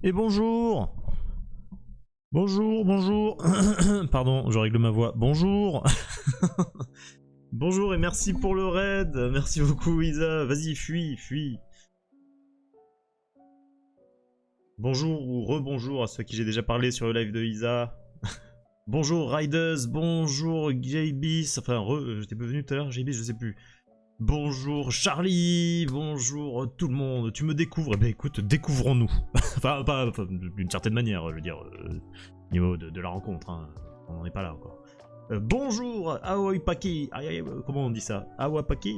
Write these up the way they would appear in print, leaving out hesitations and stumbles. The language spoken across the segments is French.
Et bonjour. Bonjour, bonjour. Pardon, je règle ma voix. Bonjour. Bonjour et merci pour le raid. Merci beaucoup Isa. Vas-y, fuis, fuis. Bonjour ou rebonjour à ceux à qui j'ai déjà parlé sur le live de Isa. Bonjour Riders, bonjour JBis. Enfin, j'étais pas venu tout à l'heure, JBis, je sais plus. Bonjour Charlie, bonjour tout le monde, tu me découvres, eh ben écoute, découvrons-nous. enfin, d'une certaine manière, je veux dire, au niveau de la rencontre, hein. On n'en est pas là encore. Bonjour Awapaki, comment on dit ça? Awapaki.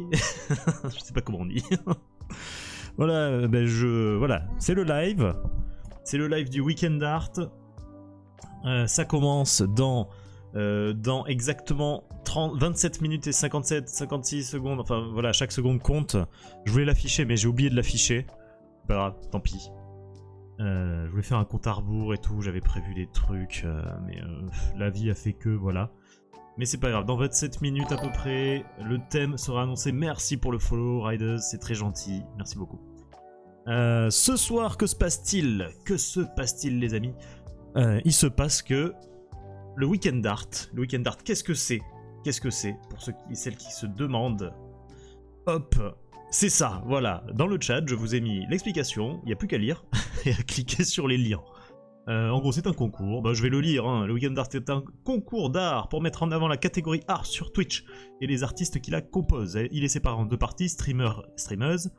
Je sais pas comment on dit. Voilà, ben voilà, c'est le live du Weekend Art. Ça commence dans exactement 27 minutes et 56 secondes, enfin voilà, chaque seconde compte. Je voulais l'afficher mais j'ai oublié de l'afficher. Pas grave, tant pis. Je voulais faire un compte à rebours et tout, j'avais prévu des trucs, mais la vie a fait que, voilà. Mais c'est pas grave, dans 27 minutes à peu près, le thème sera annoncé. Merci pour le follow, Riders, c'est très gentil, merci beaucoup. Ce soir, que se passe-t-il? Que se passe-t-il les amis? Il se passe que le Weekend Art, qu'est-ce que c'est? Qu'est-ce que c'est? Pour ceux et celles qui se demandent, hop, c'est ça, voilà. Dans le chat, je vous ai mis l'explication, il n'y a plus qu'à lire et à cliquer sur les liens. En gros, c'est un concours, bah, je vais le lire, hein. Le Weekend Art est un concours d'art pour mettre en avant la catégorie art sur Twitch et les artistes qui la composent. Il est séparé en deux parties, streamers, streameuses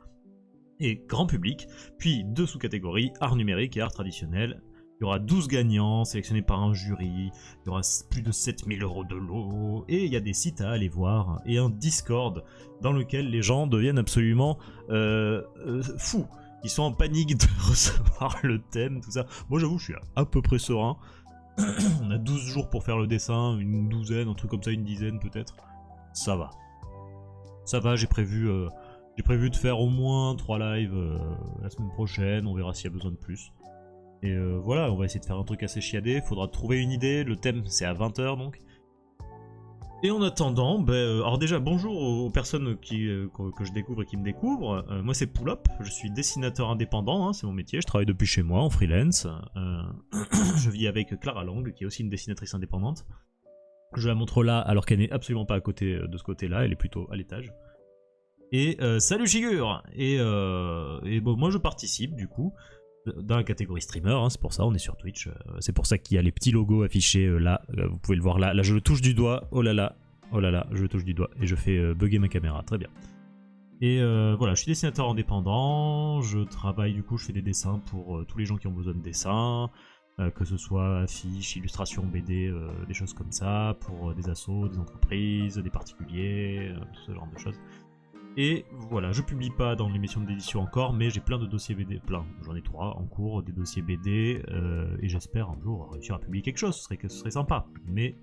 et grand public, puis deux sous-catégories, art numérique et art traditionnel. Il y aura 12 gagnants sélectionnés par un jury, il y aura plus de 7000 € de lot, et il y a des sites à aller voir, et un Discord dans lequel les gens deviennent absolument fous. Ils sont en panique de recevoir le thème, tout ça. Moi j'avoue, je suis à peu près serein. On a 12 jours pour faire le dessin, une douzaine, un truc comme ça, une dizaine peut-être. Ça va. Ça va, j'ai prévu de faire au moins 3 lives la semaine prochaine, on verra s'il y a besoin de plus. Et voilà, on va essayer de faire un truc assez chiadé, faudra trouver une idée, le thème c'est à 20 h donc. Et en attendant, alors déjà bonjour aux personnes que je découvre et qui me découvrent. Moi c'est Pull-Up, je suis dessinateur indépendant, hein, c'est mon métier, je travaille depuis chez moi en freelance. Je vis avec Clara Lang qui est aussi une dessinatrice indépendante. Je la montre là alors qu'elle n'est absolument pas à côté de ce côté-là, elle est plutôt à l'étage. Et salut Shigur. Et bon, moi je participe du coup dans la catégorie streamer, hein, c'est pour ça, on est sur Twitch, c'est pour ça qu'il y a les petits logos affichés là, vous pouvez le voir là, je le touche du doigt, oh là là, je le touche du doigt, et je fais bugger ma caméra, très bien. Et voilà, je suis dessinateur indépendant, je travaille du coup, je fais des dessins pour tous les gens qui ont besoin de dessins, que ce soit affiches, illustrations, BD, des choses comme ça, pour des assos, des entreprises, des particuliers, tout ce genre de choses. Et voilà, je publie pas dans l'émission d'édition encore, mais j'ai plein de dossiers BD, j'en ai 3 en cours, des dossiers BD, et j'espère un jour réussir à publier quelque chose, ce serait sympa. Mais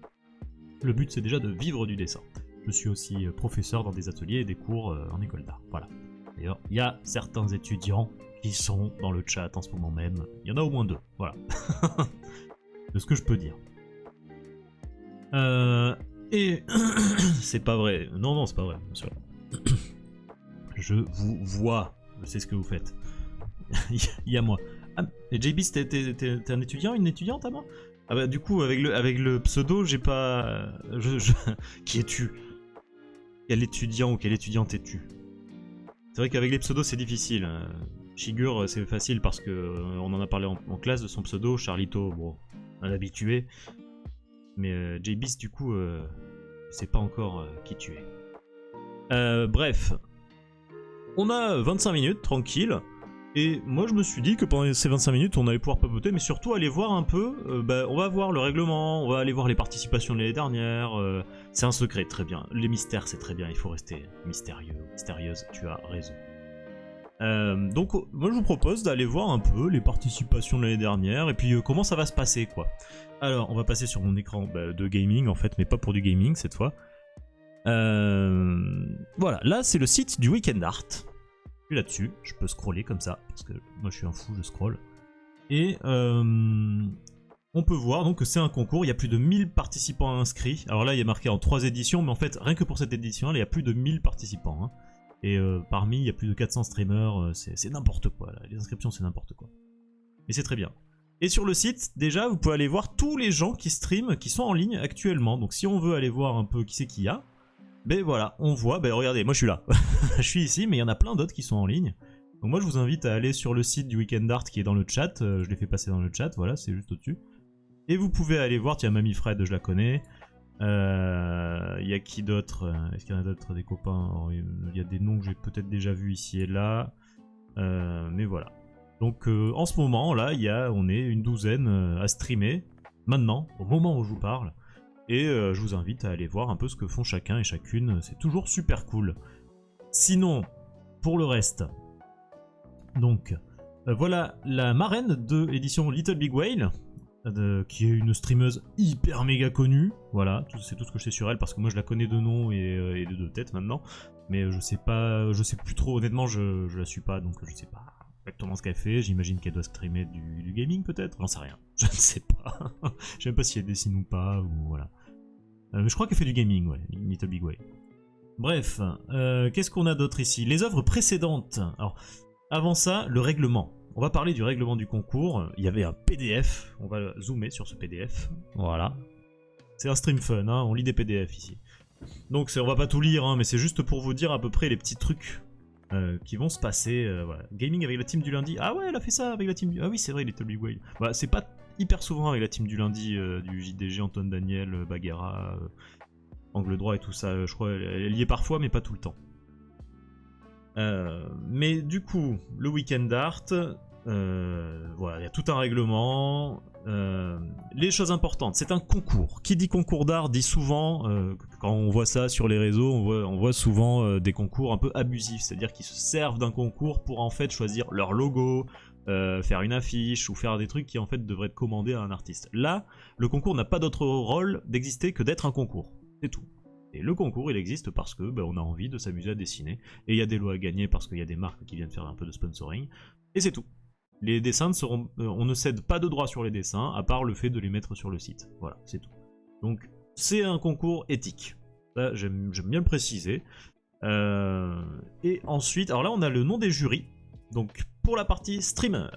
le but c'est déjà de vivre du dessin. Je suis aussi professeur dans des ateliers et des cours en école d'art, voilà. D'ailleurs, il y a certains étudiants qui sont dans le chat en ce moment même, il y en a au moins 2, voilà. De ce que je peux dire. Et... c'est pas vrai, non, c'est pas vrai, bien sûr. Je vous vois, je sais ce que vous faites. Il y a moi. Ah, et JB, t'es un étudiant, une étudiante à moi? Ah bah du coup, avec le pseudo, j'ai pas... Qui es-tu? Quel étudiant ou quelle étudiante es-tu? C'est vrai qu'avec les pseudos, c'est difficile. Shigur, c'est facile parce que on en a parlé en classe de son pseudo. Charlito, bon, un habitué. Mais JB, du coup, c'est pas encore qui tu es. Bref. On a 25 minutes, tranquille, et moi je me suis dit que pendant ces 25 minutes on allait pouvoir papoter, mais surtout aller voir un peu, on va voir le règlement, on va aller voir les participations de l'année dernière, c'est un secret, très bien, les mystères c'est très bien, il faut rester mystérieux, mystérieuse, tu as raison. Donc moi je vous propose d'aller voir un peu les participations de l'année dernière, et puis comment ça va se passer quoi. Alors on va passer sur mon écran de gaming en fait, mais pas pour du gaming cette fois. Voilà, là c'est le site du Weekend Art. Je suis là-dessus, je peux scroller comme ça, parce que moi je suis un fou, je scroll. Et on peut voir donc que c'est un concours, il y a plus de 1000 participants inscrits. Alors là il y a marqué en 3 éditions, mais en fait rien que pour cette édition il y a plus de 1000 participants. Hein. Et parmi il y a plus de 400 streamers, c'est n'importe quoi, là. Les inscriptions c'est n'importe quoi. mais c'est très bien. Et sur le site, déjà, vous pouvez aller voir tous les gens qui streament, qui sont en ligne actuellement. Donc si on veut aller voir un peu qui c'est qu'il y a, ben voilà, on voit, ben regardez, moi je suis là. Je suis ici, mais il y en a plein d'autres qui sont en ligne. Donc moi je vous invite à aller sur le site du Weekend Art qui est dans le chat. Je l'ai fait passer dans le chat, voilà, c'est juste au-dessus. Et vous pouvez aller voir, tiens, Mamie Fred, je la connais. Il y a qui d'autre? Est-ce qu'il y en a d'autres, des copains? Il y a des noms que j'ai peut-être déjà vus ici et là. Mais voilà. Donc en ce moment là, on est une douzaine à streamer, maintenant, au moment où je vous parle, et je vous invite à aller voir un peu ce que font chacun et chacune, c'est toujours super cool. Sinon, pour le reste, donc voilà la marraine de l'édition Little Big Whale, qui est une streameuse hyper méga connue, voilà, c'est tout ce que je sais sur elle, parce que moi je la connais de nom et de tête maintenant, mais je sais plus trop, honnêtement je la suis pas, donc je sais pas exactement ce qu'elle fait, j'imagine qu'elle doit streamer du gaming peut-être, j'en sais rien, je ne sais pas, je sais même pas si elle dessine ou pas, ou voilà. Je crois qu'elle fait du gaming, ouais, Little Big Way. Bref, qu'est-ce qu'on a d'autre ici? Les œuvres précédentes. Alors, avant ça, le règlement. On va parler du règlement du concours, il y avait un PDF, on va zoomer sur ce PDF, voilà. C'est un stream fun, hein, on lit des PDF ici. Donc on va pas tout lire, hein, mais c'est juste pour vous dire à peu près les petits trucs qui vont se passer. Voilà. Gaming avec la team du lundi. Ah ouais, elle a fait ça avec la team du... Ah oui, c'est vrai, Little Big Whale. Bah, c'est pas hyper souvent avec la team du lundi, du JDG, Antoine Daniel, Baguera, Angle Droit et tout ça. Je crois elle y est parfois, mais pas tout le temps. Mais du coup, le Weekend Art, voilà, il y a tout un règlement. Les choses importantes, c'est un concours. Qui dit concours d'art dit souvent, quand on voit ça sur les réseaux, on voit souvent des concours un peu abusifs, c'est-à-dire qu'ils se servent d'un concours pour en fait choisir leur logo, faire une affiche ou faire des trucs qui en fait devraient être commandés à un artiste. Là, le concours n'a pas d'autre rôle d'exister que d'être un concours, c'est tout. Et le concours, il existe parce que on a envie de s'amuser à dessiner, et il y a des lots à gagner parce qu'il y a des marques qui viennent faire un peu de sponsoring, et c'est tout. Les dessins seront, on ne cède pas de droit sur les dessins, à part le fait de les mettre sur le site. Voilà, c'est tout. Donc, c'est un concours éthique. Ça, j'aime bien le préciser. Et ensuite, alors là, on a le nom des jurys. Donc, pour la partie streamer,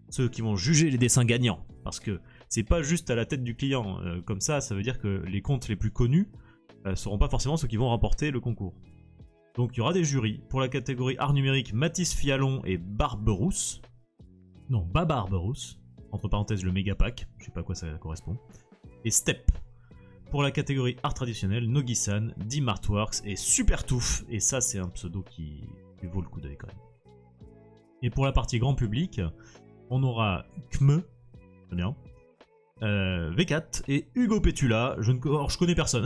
ceux qui vont juger les dessins gagnants. Parce que c'est pas juste à la tête du client. Comme ça veut dire que les comptes les plus connus seront pas forcément ceux qui vont remporter le concours. Donc, il y aura des jurys. Pour la catégorie art numérique, Mathis Fialon et Barberousse. Non, Babarberousse, entre parenthèses le méga pack, je sais pas à quoi ça correspond, et Step. Pour la catégorie art traditionnel, Nogi-san, Dim Artworks et Supertouf, et ça c'est un pseudo qui vaut le coup d'œil quand même. Et pour la partie grand public, on aura Kme, très bien, V4 et Hugo Petula. Je connais personne,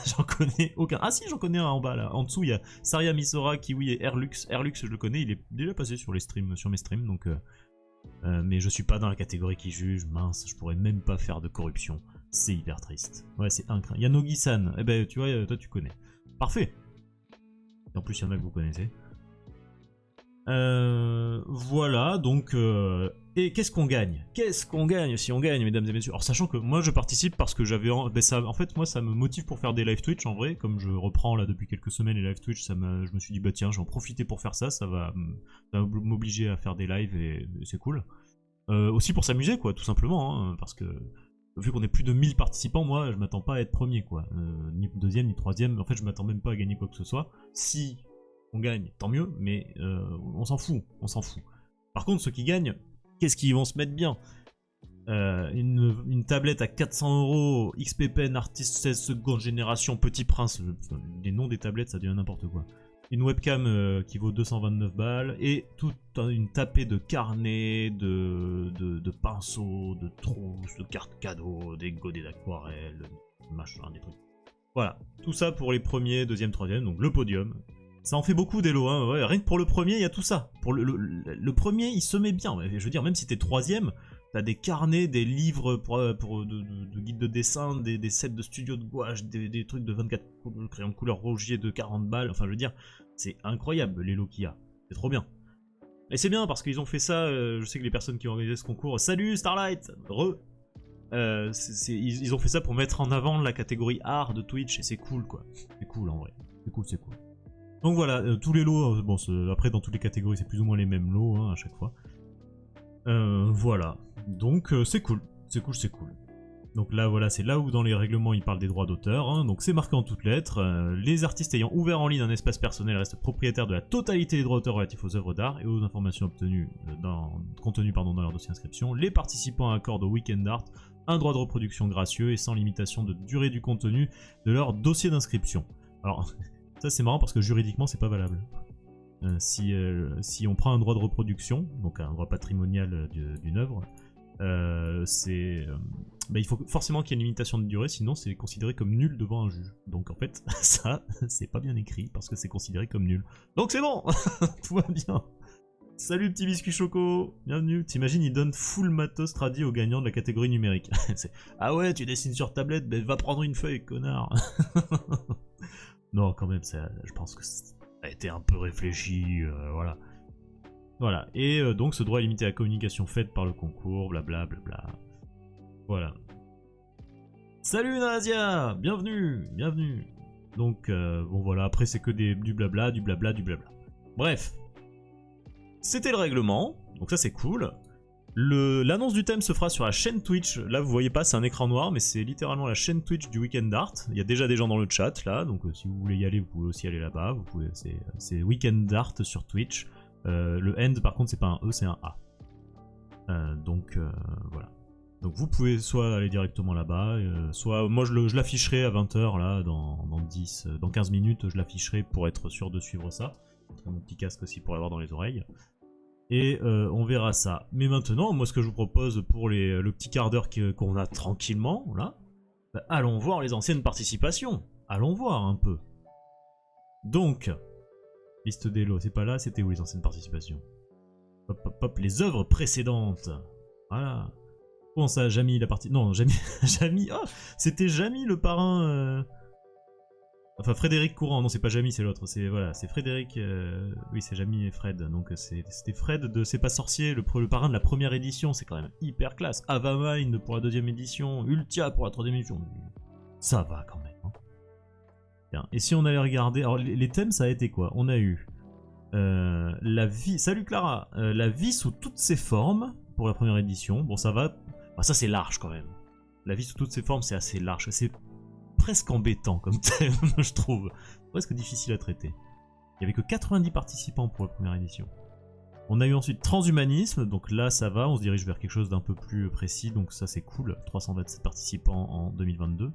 j'en connais aucun. Ah si, j'en connais un en bas là, en dessous il y a Saria Misora, Kiwi et Airlux. Airlux je le connais, il est déjà passé sur les streams, sur mes streams, donc... mais je suis pas dans la catégorie qui juge, mince, je pourrais même pas faire de corruption, c'est hyper triste. Ouais, c'est incroyable. Il y a Nogi-san, eh ben tu vois, toi tu connais. Parfait. Et en plus il y en a que vous connaissez. Voilà, donc... Et qu'est-ce qu'on gagne? Qu'est-ce qu'on gagne si on gagne, mesdames et messieurs? Alors sachant que moi je participe parce que j'avais... en fait, moi ça me motive pour faire des live Twitch en vrai, comme je reprends là depuis quelques semaines les live Twitch, je me suis dit bah tiens, je vais en profiter pour faire ça, ça va m'obliger à faire des lives et c'est cool. Aussi pour s'amuser quoi, tout simplement, hein, parce que vu qu'on est plus de 1000 participants, moi je m'attends pas à être premier quoi, ni deuxième ni troisième, en fait je m'attends même pas à gagner quoi que ce soit. Si on gagne, tant mieux, mais on s'en fout, on s'en fout. Par contre, ceux qui gagnent, qu'est-ce qu'ils vont se mettre bien? Une tablette à 400 €, XP Pen, Artist 16 seconde génération, Petit Prince, les noms des tablettes ça devient n'importe quoi. Une webcam qui vaut 229 balles, et toute une tapée de carnets, de pinceaux, de trousses, de cartes cadeaux, des godets d'aquarelle, machin, des trucs. Voilà, tout ça pour les premiers, deuxième, troisième, donc le podium. Ça en fait beaucoup des lots, hein. Ouais, rien que pour le premier, il y a tout ça. Pour le premier, il se met bien. Je veux dire, même si t'es troisième, t'as des carnets, des livres de guides de dessin, des sets de studio de gouache, des trucs de 24 crayons de couleur rougier de 40 balles. Enfin, je veux dire, c'est incroyable les lots qu'il y a. C'est trop bien. Et c'est bien parce qu'ils ont fait ça. Je sais que les personnes qui ont organisé ce concours. Salut Starlight! Ils ont fait ça pour mettre en avant la catégorie art de Twitch et c'est cool quoi. C'est cool en vrai. C'est cool, c'est cool. Donc voilà, tous les lots, après dans toutes les catégories c'est plus ou moins les mêmes lots hein, à chaque fois. Voilà. Donc c'est cool, c'est cool, c'est cool. Donc là, voilà, c'est là où dans les règlements ils parlent des droits d'auteur. Hein. Donc c'est marqué en toutes lettres. Les artistes ayant ouvert en ligne un espace personnel restent propriétaires de la totalité des droits d'auteur relatifs aux œuvres d'art et aux informations obtenues contenues dans leur dossier d'inscription. Les participants accordent au Weekend Art un droit de reproduction gracieux et sans limitation de durée du contenu de leur dossier d'inscription. Alors, ça c'est marrant parce que juridiquement c'est pas valable. Si on prend un droit de reproduction, donc un droit patrimonial d'une œuvre, il faut forcément qu'il y ait une limitation de durée, sinon c'est considéré comme nul devant un juge. Donc en fait, ça, c'est pas bien écrit parce que c'est considéré comme nul. Donc c'est bon. Tout va bien. Salut petit biscuit choco, bienvenue. T'imagines, il donne full matos tradi aux gagnants de la catégorie numérique. Ah ouais, tu dessines sur tablette, ben va prendre une feuille, connard. Non, quand même, je pense que ça a été un peu réfléchi, voilà. Voilà, et donc ce droit est limité à la communication faite par le concours, blablabla. Bla bla. Voilà. Salut Nadia, bienvenue, bienvenue. Donc, bon voilà, après c'est que du blabla, du blabla, du blabla. Bref. C'était le règlement, donc ça c'est cool. L'annonce du thème se fera sur la chaîne Twitch. Là vous voyez pas, c'est un écran noir, mais c'est littéralement la chaîne Twitch du Weekend Art. Il y a déjà des gens dans le chat là, donc si vous voulez y aller, vous pouvez aussi aller là-bas. C'est Weekend Art sur Twitch. Le end par contre c'est pas un E, c'est un A. Donc voilà. Donc vous pouvez soit aller directement là-bas, soit moi je l'afficherai à 20h là, dans 15 minutes je l'afficherai pour être sûr de suivre ça. Mon petit casque aussi pour l'avoir dans les oreilles. Et on verra ça. Mais maintenant, moi ce que je vous propose pour le petit quart d'heure qu'on a tranquillement, là, bah, allons voir les anciennes participations. Allons voir un peu. Donc, liste des lots, c'est pas là, c'était où les anciennes participations? Hop hop hop, les œuvres précédentes. Voilà. Comment ça, Jamy la partie... Non, Jamy... Jamy... Oh, c'était Jamy le parrain... Enfin, Frédéric Courant, non c'est pas Jamy, c'est l'autre, c'est voilà, c'est Frédéric, oui c'est Jamy et Fred, donc c'était Fred de C'est pas sorcier, le parrain de la première édition, c'est quand même hyper classe. Avamind pour la deuxième édition, Ultia pour la troisième édition, ça va quand même. Hein. Bien. Et si on allait regarder, alors les thèmes ça a été quoi? On a eu la vie, salut Clara, la vie sous toutes ses formes pour la première édition, bon ça va, enfin, ça c'est large quand même. La vie sous toutes ses formes c'est assez large, c'est presque embêtant comme thème, je trouve. Presque difficile à traiter. Il n'y avait que 90 participants pour la première édition. On a eu ensuite transhumanisme, donc là ça va, on se dirige vers quelque chose d'un peu plus précis, donc ça c'est cool. 327 participants en 2022.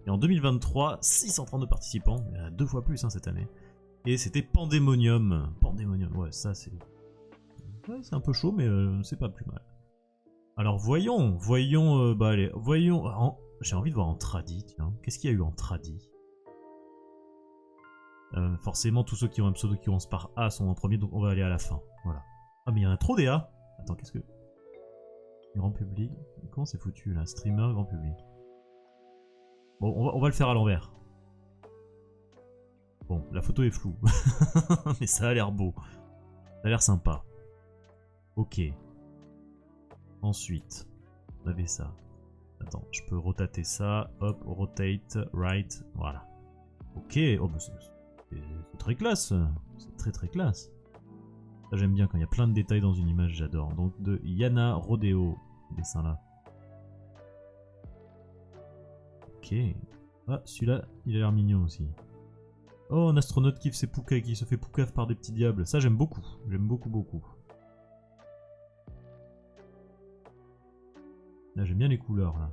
Et en 2023, 632 participants, il y en a 2 fois plus hein, cette année. Et c'était Pandemonium. Pandemonium, ouais, ça c'est... Ouais, c'est un peu chaud, mais c'est pas plus mal. Alors voyons, bah allez, voyons... J'ai envie de voir en tradi, tiens. Qu'est-ce qu'il y a eu en tradi? Forcément, tous ceux qui ont un pseudo qui commence par A sont en premier, donc on va aller à la fin. Voilà. Ah, mais il y en a trop des A. Attends, qu'est-ce que... Grand public. Comment c'est foutu là? Streamer, grand public. Bon, on va le faire à l'envers. Bon, la photo est floue. Mais ça a l'air beau. Ça a l'air sympa. Ok. Ensuite, on avait ça. Attends, je peux rotater ça, hop, rotate, right, voilà. Ok, oh, bah c'est très classe, c'est très très classe. Ça j'aime bien quand il y a plein de détails dans une image, j'adore. Donc de Yana Rodeo, dessin là. Ok. Ah, celui-là, il a l'air mignon aussi. Oh, un astronaute qui se fait poucave par des petits diables. Ça j'aime beaucoup, beaucoup. Là j'aime bien les couleurs là.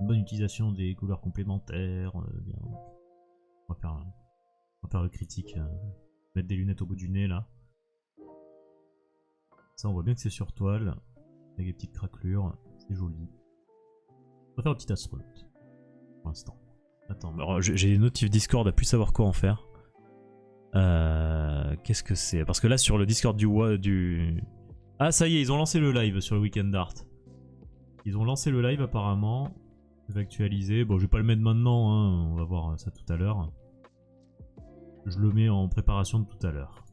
Une bonne utilisation des couleurs complémentaires. Bien. On va faire le critique. Mettre des lunettes au bout du nez là. Ça on voit bien que c'est sur toile. Avec des petites craquelures. C'est joli. On va faire le petit astronaute. Pour l'instant. Attends, j'ai des notifs Discord à plus savoir quoi en faire. Qu'est-ce que c'est? Parce que là sur le Discord du... Ah ça y est, ils ont lancé le live sur le Weekend Art. Ils ont lancé le live apparemment. Je vais actualiser. Bon, je vais pas le mettre maintenant, hein. On va voir ça tout à l'heure. Je le mets en préparation de tout à l'heure.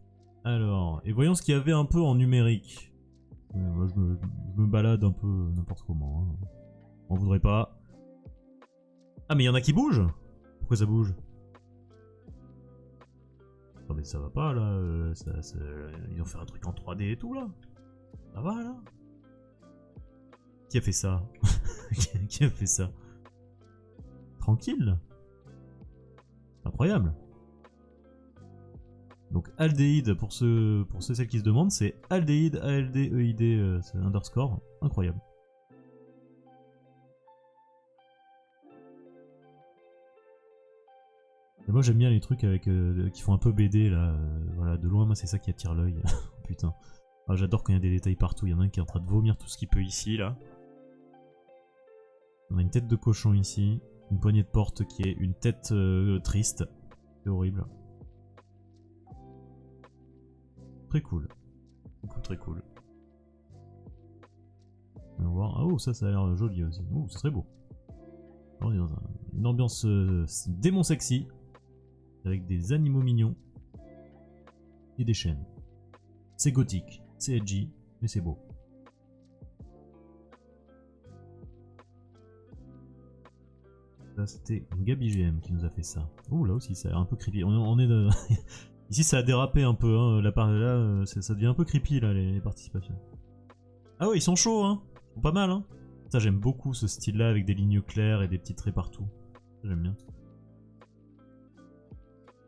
Alors, et voyons ce qu'il y avait un peu en numérique. Moi, je me balade un peu n'importe comment. Hein. On voudrait pas. Ah, mais il y en a qui bougent? Pourquoi ça bouge? Non, mais ça va pas là. Ils vont faire un truc en 3D et tout là. Ça va là? Qui a fait ça? Qui a fait ça? Tranquille. Incroyable. Donc aldéhyde, pour ceux celles qui se demandent, c'est aldéhyde, ALDEID, c'est underscore. Incroyable. Et moi j'aime bien les trucs avec qui font un peu BD là, voilà, de loin moi c'est ça qui attire l'œil. Putain. Ah, j'adore quand il y a des détails partout, il y en a un qui est en train de vomir tout ce qu'il peut ici là. On a une tête de cochon ici, une poignée de porte qui est une tête triste. C'est horrible. Très cool. Très cool. On va voir. Ah, oh, ça a l'air joli aussi. Oh, c'est très beau. Alors, il y a une ambiance démon sexy. Avec des animaux mignons. Et des chaînes. C'est gothique, c'est edgy, mais c'est beau. Là, c'était Gabi GM qui nous a fait ça. Oh, là aussi, ça a l'air un peu creepy. On est de... Ici, ça a dérapé un peu. Hein. Là, ça devient un peu creepy, là, les participations. Ah ouais, ils sont chauds, hein. Ils sont pas mal, hein. Ça, j'aime beaucoup ce style-là, avec des lignes claires et des petits traits partout. J'aime bien.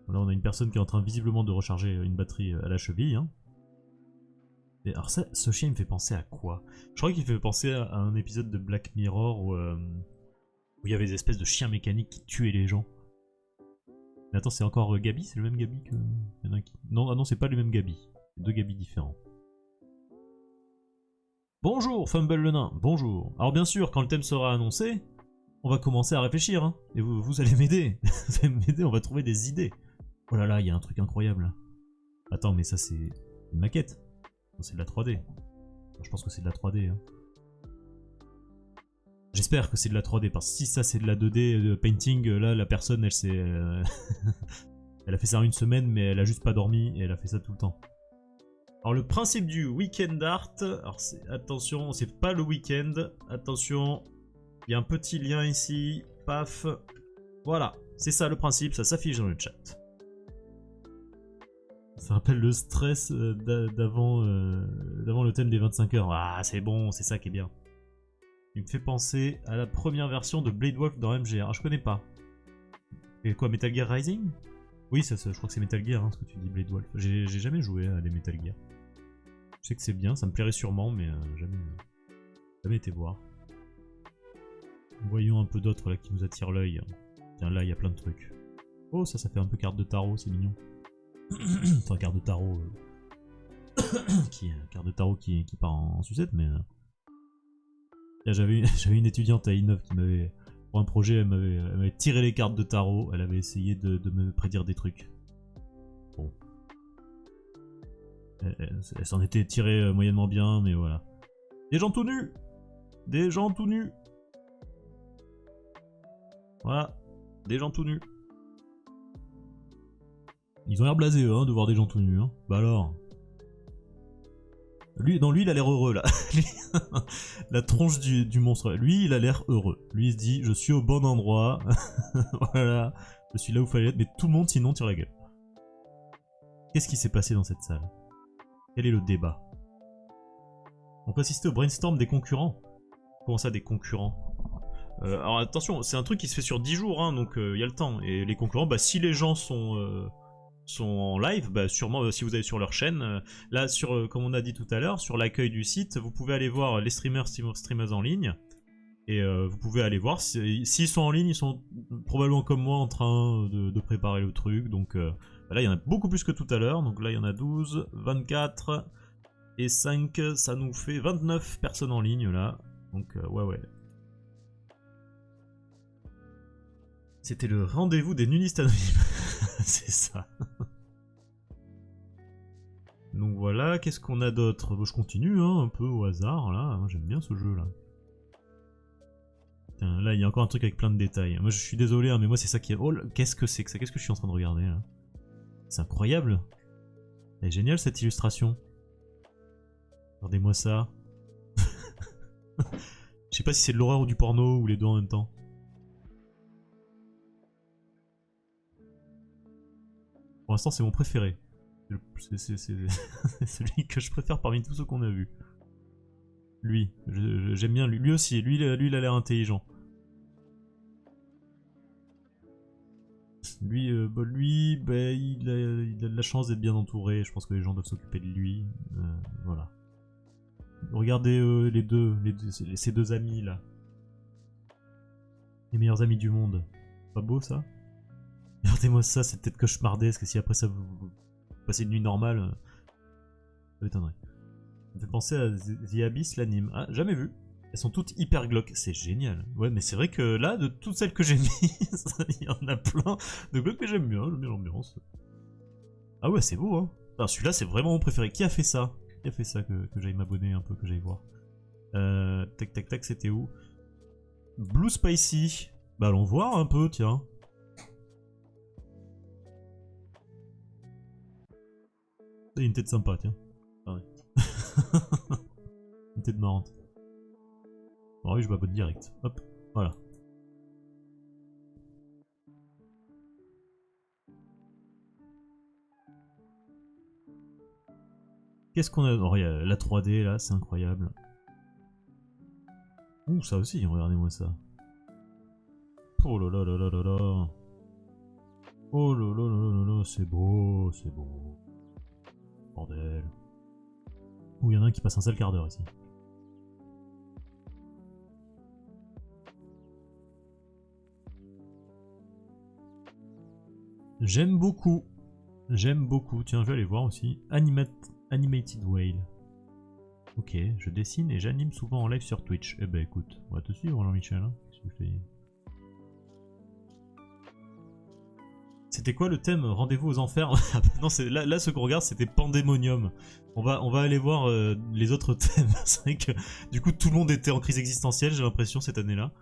Là, on a une personne qui est en train visiblement de recharger une batterie à la cheville. Hein. Et alors ça, ce chien il me fait penser à quoi? Je crois qu'il fait penser à un épisode de Black Mirror où il y avait des espèces de chiens mécaniques qui tuaient les gens. Mais attends, c'est encore Gabi? C'est le même Gabi que... Il y en a qui... Non, ah non, c'est pas le même Gabi. C'est deux Gabi différents. Bonjour, Fumble le nain, bonjour. Alors bien sûr, quand le thème sera annoncé, on va commencer à réfléchir. Hein, et vous allez m'aider. Vous allez m'aider, on va trouver des idées. Oh là là, il y a un truc incroyable. Attends, mais ça c'est une maquette. C'est de la 3D. Je pense que c'est de la 3D. Hein. J'espère que c'est de la 3D, parce que si ça c'est de la 2D painting, là la personne elle s'est... elle a fait ça en une semaine, mais elle a juste pas dormi et elle a fait ça tout le temps. Alors le principe du weekend art, alors attention, c'est pas le week-end, attention, il y a un petit lien ici, paf, voilà, c'est ça le principe, ça s'affiche dans le chat. Ça rappelle le stress d'avant le thème des 25 heures. Ah, c'est bon, c'est ça qui est bien. Il me fait penser à la première version de Blade Wolf dans MGR. Ah, je connais pas. Et quoi, Metal Gear Rising? Oui, ça, je crois que c'est Metal Gear, hein, ce que tu dis, Blade Wolf. J'ai jamais joué à des Metal Gear. Je sais que c'est bien, ça me plairait sûrement, mais jamais été voir. Voyons un peu d'autres là qui nous attirent l'œil. Tiens, là, il y a plein de trucs. Oh, ça fait un peu carte de tarot, c'est mignon. Enfin, carte de tarot carte de tarot qui part en sucette, mais j'avais une étudiante à I9 qui m'avait, pour un projet, elle m'avait tiré les cartes de tarot, elle avait essayé de me prédire des trucs. Bon. Elle s'en était tirée moyennement bien, mais voilà. Des gens tout nus! Des gens tout nus! Voilà, des gens tout nus. Ils ont l'air blasés, eux, hein, de voir des gens tout nus. Hein. Bah alors. Lui, non, lui, il a l'air heureux, là. La tronche du monstre. Lui, il a l'air heureux. Lui, il se dit, je suis au bon endroit. Voilà. Je suis là où il fallait être, mais tout le monde, sinon, tire la gueule. Qu'est-ce qui s'est passé dans cette salle? Quel est le débat? On peut assister au brainstorm des concurrents. Comment ça, des concurrents? Alors, attention, c'est un truc qui se fait sur 10 jours, hein, donc il y a le temps. Et les concurrents, bah, si les gens sont en live, bah sûrement si vous allez sur leur chaîne, là sur comme on a dit tout à l'heure, sur l'accueil du site, vous pouvez aller voir les streamers en ligne, et vous pouvez aller voir, s'ils sont en ligne, ils sont probablement comme moi en train de préparer le truc, donc là il y en a beaucoup plus que tout à l'heure, donc là il y en a 12, 24, et 5, ça nous fait 29 personnes en ligne là, donc ouais. C'était le rendez-vous des nudistes anonymes. C'est ça. Donc voilà, qu'est-ce qu'on a d'autre? Je continue hein, un peu au hasard, là. J'aime bien ce jeu, là. Putain, là, il y a encore un truc avec plein de détails. Moi, je suis désolé, hein, mais moi, c'est ça qui est... Oh, qu'est-ce que c'est que ça? Qu'est-ce que je suis en train de regarder, là? C'est incroyable. Elle est géniale, cette illustration. Regardez-moi ça. Je sais pas si c'est de l'horreur ou du porno, ou les deux en même temps. Pour l'instant, c'est mon préféré. C'est celui que je préfère parmi tous ceux qu'on a vus. Lui, j'aime bien lui. Lui aussi, lui il a l'air intelligent. Lui, il a de la chance d'être bien entouré. Je pense que les gens doivent s'occuper de lui. Voilà. Regardez ces deux amis là. Les meilleurs amis du monde. Pas beau ça? Regardez-moi ça, c'est peut-être cauchemardesque. Si après ça vous passez une nuit normale, ça m'étonnerait. Ça me fait penser à The Abyss, l'anime. Ah, jamais vu. Elles sont toutes hyper glauques, c'est génial. Ouais, mais c'est vrai que là, de toutes celles que j'ai mises, il y en a plein de glauques que j'aime bien l'ambiance. Ah ouais, c'est beau, hein. Alors celui-là, c'est vraiment mon préféré. Qui a fait ça? Qui a fait ça que j'aille m'abonner un peu, que j'aille voir? Tac, tac, tac, c'était où? Blue Spicy. Bah allons voir un peu, tiens. Il y a une tête sympa, tiens. Ah ouais. Une tête marrante. Bon, oui, je m'abonne direct. Hop, voilà. Qu'est-ce qu'on a? Oh, il y a la 3D là, c'est incroyable. Ouh, ça aussi, regardez-moi ça. Oh là là là là là là. Oh là là là là là, c'est beau, c'est beau. Bordel. Ouh, il y en a un qui passe un sale quart d'heure ici. J'aime beaucoup. J'aime beaucoup. Tiens, je vais aller voir aussi. Animated Whale. Ok, je dessine et j'anime souvent en live sur Twitch. Eh ben écoute, on va te suivre Jean-Michel. Hein. C'était quoi le thème? Rendez-vous aux enfers? Non, là ce qu'on regarde c'était Pandemonium. On va aller voir les autres thèmes. C'est vrai que du coup tout le monde était en crise existentielle, j'ai l'impression, cette année-là.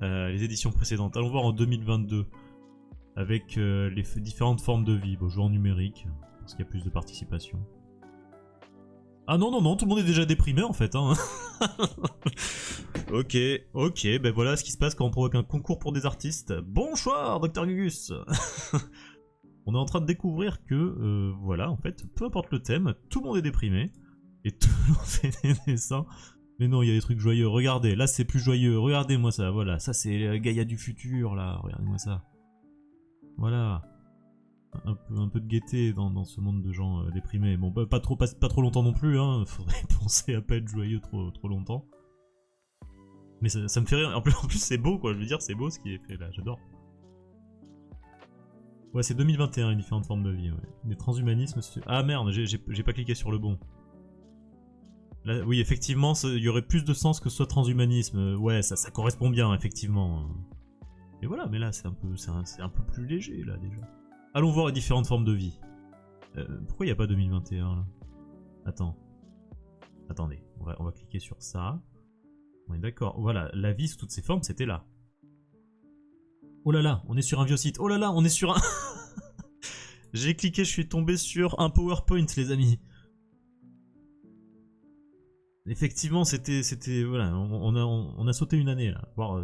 Les éditions précédentes. Allons voir en 2022. Avec les différentes formes de vie. Bon, je joue en numérique, parce qu'il y a plus de participation. Ah non, non, non, tout le monde est déjà déprimé en fait. Hein. Ok, ben voilà ce qui se passe quand on provoque un concours pour des artistes. Bonsoir, Dr Gugus. On est en train de découvrir que, voilà, en fait, peu importe le thème, tout le monde est déprimé. Et tout le monde fait des dessins. Mais non, il y a des trucs joyeux. Regardez, là c'est plus joyeux. Regardez-moi ça, voilà. Ça c'est Gaïa du futur, là. Regardez-moi ça. Voilà. Un peu de gaieté dans ce monde de gens déprimés. Bon, pas trop longtemps non plus, hein. Faudrait penser à pas être joyeux trop longtemps. Mais ça me fait rire. En plus c'est beau, quoi. Je veux dire, c'est beau ce qui est fait là. J'adore. Ouais, c'est 2021, les différentes formes de vie. Ouais. Des transhumanismes. Ah merde, j'ai pas cliqué sur le bon. Là, oui, effectivement, il y aurait plus de sens que ce soit transhumanisme. Ouais, ça correspond bien, effectivement. Et voilà, mais là, c'est un peu plus léger, là, déjà. Allons voir les différentes formes de vie. Pourquoi il n'y a pas 2021 là? Attends. Attendez, on va cliquer sur ça. On est d'accord. Voilà, la vie sous toutes ses formes, c'était là. Oh là là, on est sur un vieux site. Oh là là, on est sur un... J'ai cliqué, je suis tombé sur un PowerPoint, les amis. Effectivement, c'était... Voilà, on a sauté une année, là. Voir...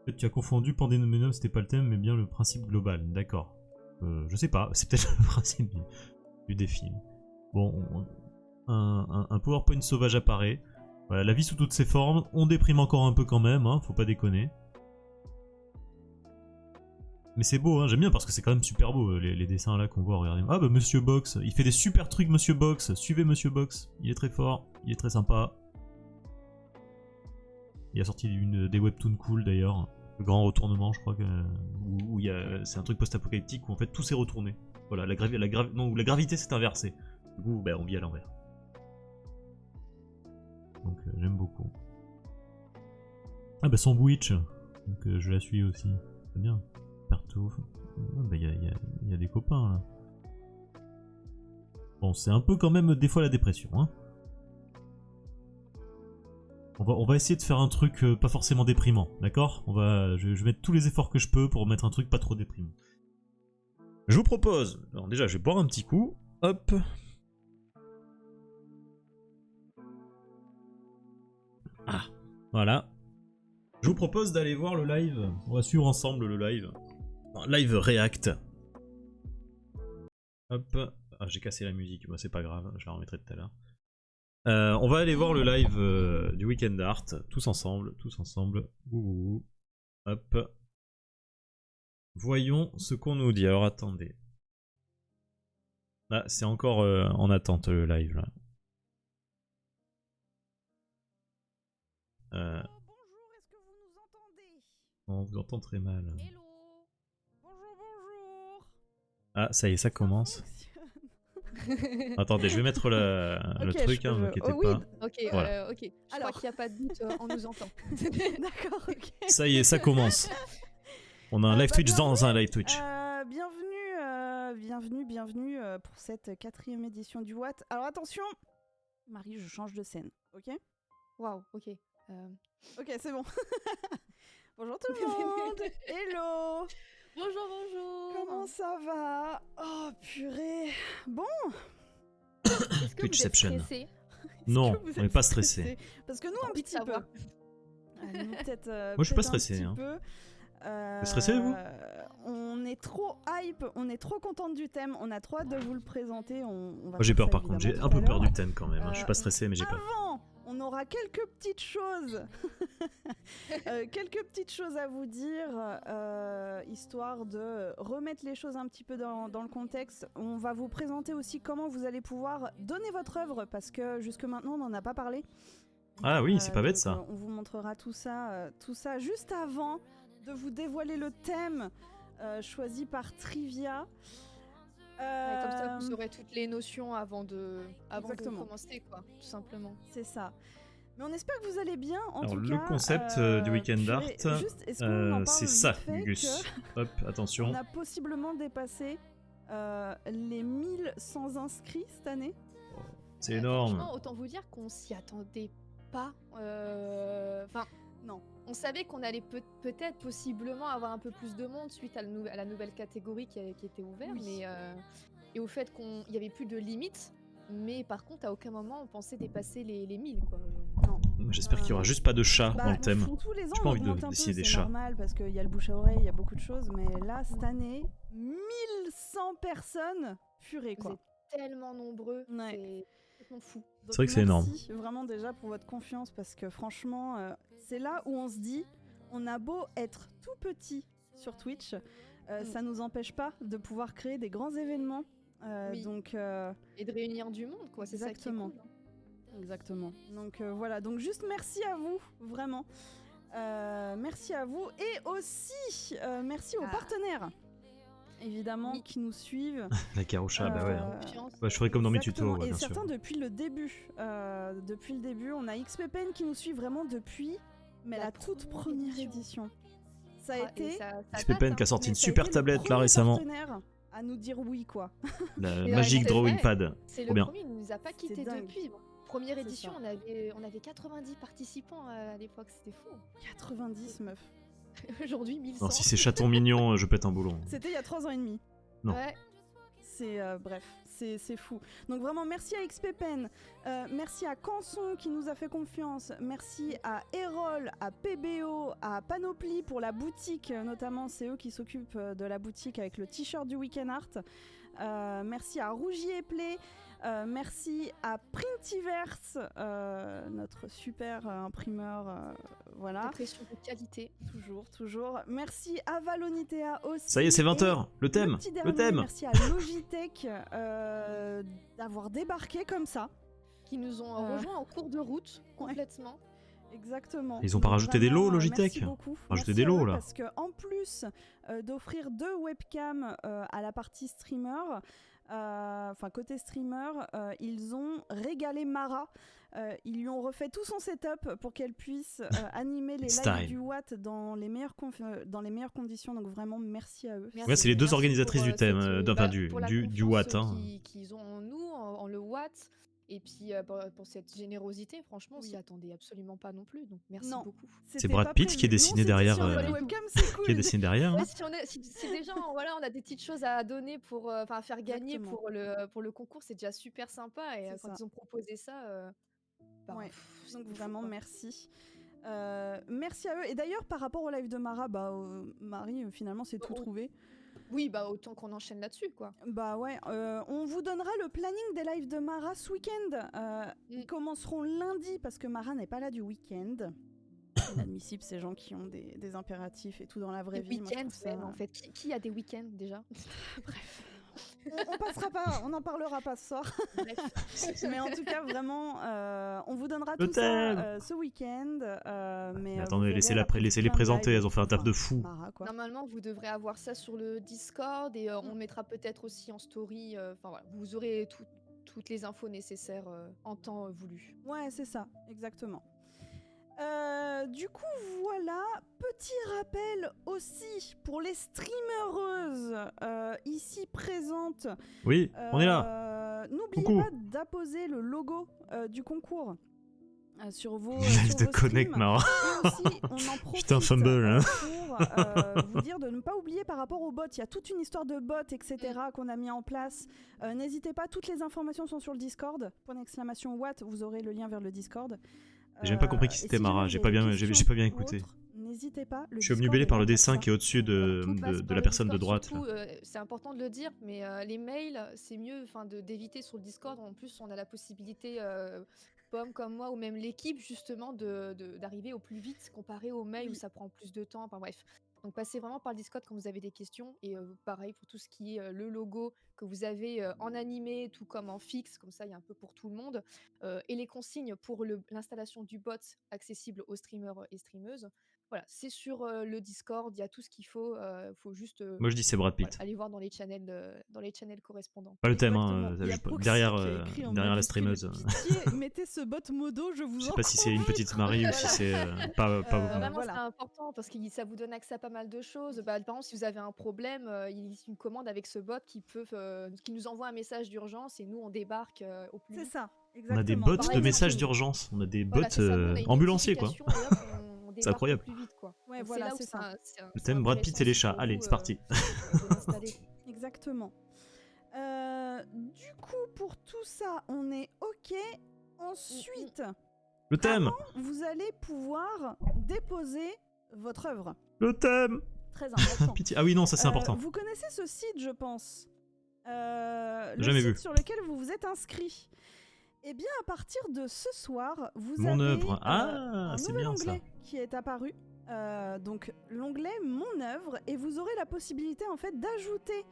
Peut-être tu as confondu Pandemonium, c'était pas le thème, mais bien le principe global. D'accord. Je sais pas, c'est peut-être le principe du défi. Bon, un PowerPoint sauvage apparaît. Voilà, la vie sous toutes ses formes, on déprime encore un peu quand même, hein, faut pas déconner. Mais c'est beau, hein, j'aime bien parce que c'est quand même super beau les dessins là qu'on voit, regardez. Ah bah Monsieur Box, il fait des super trucs Monsieur Box, suivez Monsieur Box, il est très fort, il est très sympa. Il a sorti des webtoons cool d'ailleurs. Le grand retournement, je crois que où c'est un truc post-apocalyptique où en fait tout s'est retourné. Voilà, la gravité s'est inversée. Du coup, ben, on vit à l'envers. Donc j'aime beaucoup. Ah bah Sandwich, donc je la suis aussi. C'est bien. Partout. Il y a des copains là. Bon, c'est un peu quand même des fois la dépression, hein. On va essayer de faire un truc pas forcément déprimant, d'accord? Je vais mettre tous les efforts que je peux pour mettre un truc pas trop déprimant. Je vous propose, alors déjà je vais boire un petit coup, hop. Ah, voilà. Je vous propose d'aller voir le live, on va suivre ensemble le live. Un live React. Hop, ah j'ai cassé la musique, bah, c'est pas grave, je la remettrai tout à l'heure. On va aller voir le live du Weekend Art, tous ensemble. Ouh. Hop. Voyons ce qu'on nous dit. Alors attendez. Ah, c'est encore en attente le live là. Bonjour, est-ce que vous nous entendez? On vous entend très mal. Hello. Bonjour. Ah, ça y est, ça commence. Attendez, je vais mettre le truc, hein, ne vous inquiétez pas. Ok, Voilà. ok. Je crois qu'il n'y a pas de doute, on nous entend. D'accord, ok. Ça y est, ça commence. On a un live Twitch dans un live Twitch. Bienvenue pour cette 4e édition du Watt. Alors attention, Marie, je change de scène, ok? Waouh, ok. Ok, c'est bon. Bonjour tout le monde. Hello. Bonjour. Comment ça va? Oh purée. Bon. Est-ce que Twitchception. vous êtes stressé? Non, Est-ce que vous on n'est êtes pas stressé. Parce que nous, un Envie de petit peu. savoir. Nous, peut-être, Moi, je suis pas peut-être un stressé, petit hein. peu. Vous stressé, vous? On est trop hype, on est trop contente du thème, on a trop hâte de vous le présenter. Moi, j'ai peur par contre, j'ai un peu peur du thème quand même. Hein. Je suis pas stressé, mais j'ai peur. Avant, on aura quelques petites choses, quelques petites choses à vous dire, histoire de remettre les choses un petit peu dans le contexte. On va vous présenter aussi comment vous allez pouvoir donner votre œuvre, parce que jusque maintenant, on n'en a pas parlé. Ah oui, c'est pas bête donc, ça. On vous montrera tout ça juste avant de vous dévoiler le thème choisi par Trivia. Ouais, comme ça, vous aurez toutes les notions avant de Exactement. commencer, quoi, tout simplement. C'est ça. Mais on espère que vous allez bien. En Alors tout le cas, concept du Weekend Art, c'est ça, Gus. Hop, attention. On a possiblement dépassé les 1100 inscrits cette année. C'est énorme. Franchement, autant vous dire qu'on s'y attendait pas. Enfin, non. On savait qu'on allait peut-être, possiblement, avoir un peu plus de monde suite à la nouvelle catégorie qui était ouverte, Oui. mais et au fait qu'il n'y avait plus de limites. Mais par contre, à aucun moment, on pensait dépasser les 1000, quoi. Non. J'espère qu'il y aura juste pas de chat dans le thème. Tous les ans, J'ai pas on envie augmente un peu, d'essayer des c'est chats. normal parce qu'il y a le bouche à oreille, il y a beaucoup de choses. Mais là, cette année, 1100 personnes, purée quoi. Vous êtes tellement nombreux, Ouais. c'est complètement fou. C'est vrai que c'est énorme. Merci vraiment déjà pour votre confiance parce que franchement, c'est là où on se dit, on a beau être tout petit sur Twitch, ça nous empêche pas de pouvoir créer des grands événements. Oui. Donc, et de réunir du monde, quoi. C'est ça qui est cool, hein. Exactement. Donc voilà, donc juste merci à vous, vraiment. Merci à vous et aussi merci aux partenaires. Évidemment, Oui. qui nous suivent. La carocha, bah ouais. Hein. Confiance. Bah, je ferai comme dans mes Exactement. tutos, ouais, et bien sûr. certains depuis le début. Depuis le début, on a XPPN qui nous suit vraiment depuis la toute première édition. Ça a été XPPN qui a sorti mais une ça a super été le tablette là premier récemment. partenaire à nous dire oui quoi. La Mais Magic c'est Drawing vrai. Pad. C'est Trop le bien. premier, il nous a pas quitté dingue. depuis. Bon, première C'est édition, ça. on avait 90 participants à l'époque, c'était fou. 90 meufs. Aujourd'hui, 1100. Non, si c'est chaton mignon, je pète un boulon. C'était il y a 3 ans et demi. Non. Ouais. C'est bref, c'est fou. Donc vraiment merci à XPPN, merci à Canson qui nous a fait confiance, merci à Erol, à PBO, à Panoply pour la boutique, notamment c'est eux qui s'occupent de la boutique avec le t-shirt du Weekend Art. Merci à Rougier Play, merci à Printiverse, notre super imprimeur, voilà. Impression de qualité. Toujours. Merci à Valonitea aussi. Ça y est, c'est 20h. Et Le thème. petit Le dernier, thème. Merci à Logitech d'avoir débarqué comme ça. Qui nous ont rejoints en cours de route, complètement. Exactement. Ils ont pas Donc rajouté des lots, vraiment, Logitech? Merci beaucoup. Rajouter Merci des à lots, eux, là. Parce que en plus d'offrir 2 webcams à la partie streamer, enfin côté streamer, ils ont régalé Mara. Ils lui ont refait tout son setup pour qu'elle puisse animer les lives du Watt dans les meilleures conditions. Donc vraiment merci à eux. Merci. Ouais, c'est les deux Merci organisatrices pour, du thème, enfin, du Watt. Hein. Qu'ils ont en nous, en le Watt. Et puis pour cette générosité, franchement, on s'y attendait absolument pas non plus. Donc merci beaucoup. C'est Brad Pitt qui est dessiné derrière. Qui est dessiné derrière. Ouais, si déjà on a des petites choses à donner pour faire gagner pour le concours, c'est déjà super sympa. Et quand ils ont proposé ça, donc vraiment merci. Merci à eux. Et d'ailleurs par rapport au live de Mara, Marie finalement c'est tout trouvé. Oui, bah autant qu'on enchaîne là-dessus, quoi. Bah ouais, on vous donnera le planning des lives de Mara ce week-end. Ils commenceront lundi parce que Mara n'est pas là du week-end. C'est inadmissible ces gens qui ont des impératifs et tout dans la vraie vie. Moi, je trouve ça... en fait, qui a des week-ends déjà? Bref. On passera pas, on n'en parlera pas ce soir. Mais en tout cas, vraiment, on vous donnera tout ça ce week-end. Mais attendez, laissez-les présenter, elles ont fait un taf de fou. Normalement, vous devrez avoir ça sur le Discord et on mettra peut-être aussi en story. Enfin voilà, vous aurez toutes les infos nécessaires en temps voulu. Ouais, c'est ça, exactement. Du coup, voilà, petit rappel aussi pour les streamereuses ici présentes. Oui, on est là. N'oubliez pas d'apposer le logo du concours sur vos live de Connect, Mara. Et aussi, on en profite Putain, fumble, hein. pour vous dire de ne pas oublier par rapport aux bots. Il y a toute une histoire de bots, etc. qu'on a mis en place. N'hésitez pas, toutes les informations sont sur le Discord. !what, vous aurez le lien vers le Discord. J'ai même pas compris qui c'était Mara, j'ai pas bien écouté. N'hésitez pas. Je suis obnubilé par le dessin qui est au-dessus de la personne de droite. C'est important de le dire, mais les mails, c'est mieux d'éviter sur le Discord. En plus, on a la possibilité, Pomme comme moi, ou même l'équipe, justement, d'arriver au plus vite comparé aux mails où ça prend plus de temps. Enfin bref. Donc passez vraiment par le Discord quand vous avez des questions. Et pareil pour tout ce qui est le logo que vous avez en animé, tout comme en fixe, comme ça il y a un peu pour tout le monde. Et les consignes pour l'installation du bot accessible aux streamers et streameuses. Voilà, c'est sur le Discord, il y a tout ce qu'il faut. Faut juste moi je dis c'est Brad Pitt. Aller voir dans les channels correspondants. Pas le thème, hein, derrière la streameuse. Mettez ce bot modo, je vous en sais pas si c'est une petite Marie ou si c'est pas beaucoup. Vraiment, c'est important parce que ça vous donne accès à pas mal de choses. Par exemple, si vous avez un problème, il y a une commande avec ce bot qui nous envoie un message d'urgence et nous on débarque au plus vite. C'est ça, exactement. On a des bots de messages d'urgence, on a des bots ambulanciers quoi. C'est incroyable. Plus vite, quoi. Ouais, voilà, c'est ça. Le thème Brad Pitt et les chats. Allez, c'est parti. Exactement. Du coup, pour tout ça, on est OK. Ensuite, le thème. Vous allez pouvoir déposer votre œuvre. Le thème. Très important. Ah oui, non, ça c'est important. Vous connaissez ce site, je pense. Jamais vu. Sur lequel vous vous êtes inscrit. Eh bien, à partir de ce soir, vous Mon avez œuvre. un c'est nouvel bien onglet ça. qui est apparu. Donc, l'onglet Mon œuvre, et vous aurez la possibilité en fait d'ajouter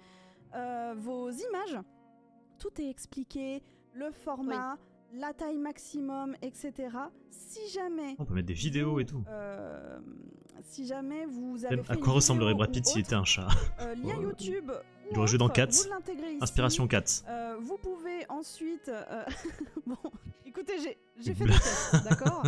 vos images. Tout est expliqué, le format, la taille maximum, etc. Si jamais on peut mettre des vidéos et tout. Si jamais vous avez fait à quoi ressemblerait Brad Pitt s'il était un chat? Lien YouTube. Il aurait joué dans Cats. Inspiration Cats. Vous pouvez ensuite. Bon, écoutez, j'ai fait des tests, d'accord?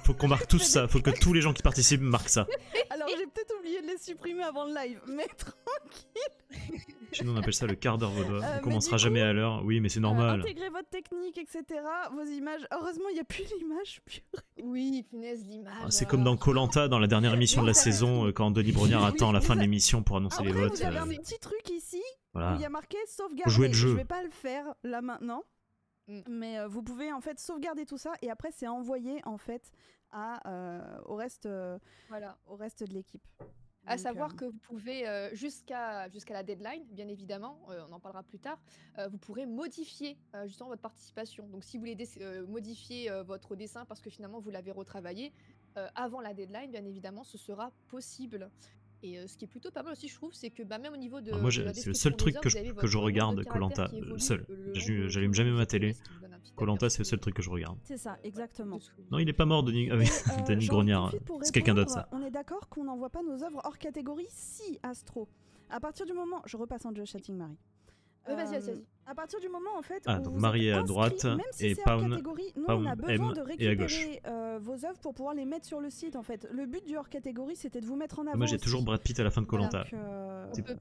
Faut qu'on marque tous ça. Faut que tous les gens qui participent marquent ça. Alors, j'ai peut-être oublié de les supprimer avant le live, mais tranquille. Chez nous, on appelle ça le quart d'heure vaudois. On commencera jamais à l'heure. Oui, mais c'est normal. Intégrez votre technique, etc. Vos images. Heureusement, il n'y a plus l'image pure. Oui, punaise, l'image. C'est comme dans Koh-Lanta, dans la dernière émission de la saison, quand Denis Brognard attend la fin de l'émission pour annoncer les votes. Vous avez un petit truc ici où il y a marqué sauvegarder. Faut jouer le jeu. Je vais pas le faire là maintenant, mais vous pouvez en fait sauvegarder tout ça et après c'est envoyé en fait au reste de l'équipe. À savoir que vous pouvez, jusqu'à la deadline, bien évidemment, on en parlera plus tard, vous pourrez modifier justement votre participation. Donc si vous voulez modifier votre dessin parce que finalement vous l'avez retravaillé, avant la deadline, bien évidemment, ce sera possible. Et ce qui est plutôt pas mal aussi, je trouve, c'est que même au niveau de. Moi, c'est le seul truc que je regarde, Koh-Lanta. Le seul. J'allume jamais ma télé. Koh-Lanta, c'est le seul truc que je regarde. C'est ça, exactement. Non, il est pas mort, Denis Grognard. C'est quelqu'un d'autre, ça. On est d'accord qu'on n'envoie pas nos œuvres hors catégorie si, Astro. À partir du moment. Je repasse en Just Chatting, Marie. Vas-y. À partir du moment en fait où donc vous Marie est êtes à droite inscrit, même si et c'est hors Pawn catégorie, nous on a besoin de et à gauche. récupérer vos œuvres pour pouvoir les mettre sur le site en fait. Le but du hors catégorie c'était de vous mettre en avant. Moi j'ai toujours Brad Pitt à la fin de Koh-Lanta.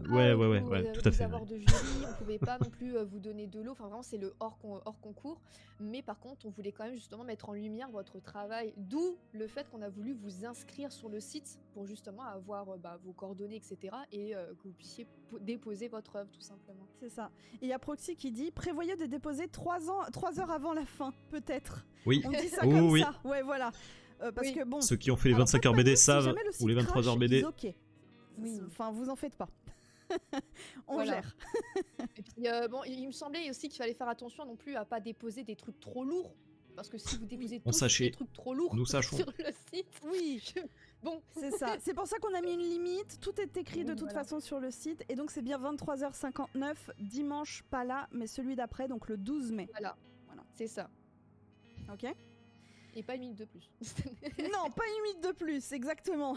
Ouais, tout à fait. Avoir de jury, on pouvait pas non plus vous donner de l'eau. Enfin vraiment c'est le hors concours. Mais par contre on voulait quand même justement mettre en lumière votre travail. D'où le fait qu'on a voulu vous inscrire sur le site pour justement avoir vos coordonnées, etc. Et que vous puissiez déposer votre œuvre tout simplement. C'est ça. Et il y a Proxy qui dit prévoyez de déposer 3 heures avant la fin, peut-être. Oui. On dit ça comme ça. Ouais, voilà. Parce que bon. Ceux qui ont fait les 25 heures BD savent, ou les 23 heures BD. Oui. Enfin, vous en faites pas. On Voilà. gère. Et puis, bon, il me semblait aussi qu'il fallait faire attention non plus à pas déposer des trucs trop lourds. Parce que si vous déposez On tous sachait. des trucs trop lourds Nous sachons. sur le site, Oui, bon, c'est ça. C'est pour ça qu'on a mis une limite. Tout est écrit de Oui, toute voilà. façon sur le site. Et donc, c'est bien 23h59, dimanche, pas là, mais celui d'après, donc le 12 mai. voilà, Voilà. c'est ça. Ok. Et pas une minute de plus. Non, pas une minute de plus, exactement.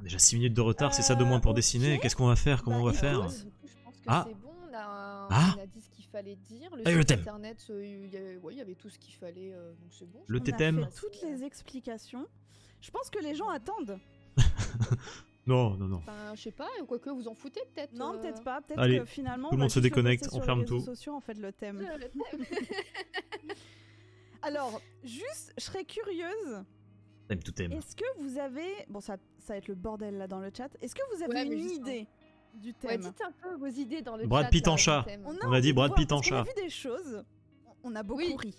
Déjà 6 minutes de retard, c'est ça de moins pour ok. dessiner. Qu'est-ce qu'on va faire? Comment on va Bah, faire? écoute, Du coup, je pense que Ah. c'est bon, on Ah. a dit ce qu'il fallait dire. Ah, et le site thème. internet, il y avait tout ce qu'il fallait, donc c'est bon. Le On a thème. fait toutes les explications. Je pense que les gens attendent. Non, non, non. Enfin, je sais pas, quoique vous en foutez peut-être. Non, peut-être pas. Peut-être Allez, que finalement, tout le on va monde se juste le déconnecte, poster on sur ferme les réseaux tout. sociaux, en fait, le thème. Le thème. Alors, juste, je serais curieuse. Thème tout thème. Est-ce que vous avez... Bon, ça va être le bordel là dans le chat. Est-ce que vous avez Ouais, mais une juste, idée du Ouais, thème? dites un peu vos idées dans le Brad chat. Pitt en là, chat. du thème. On On a dit envie de Brad voir, Pitt en parce qu'on a chat. vu des choses. On a beaucoup Oui. ri.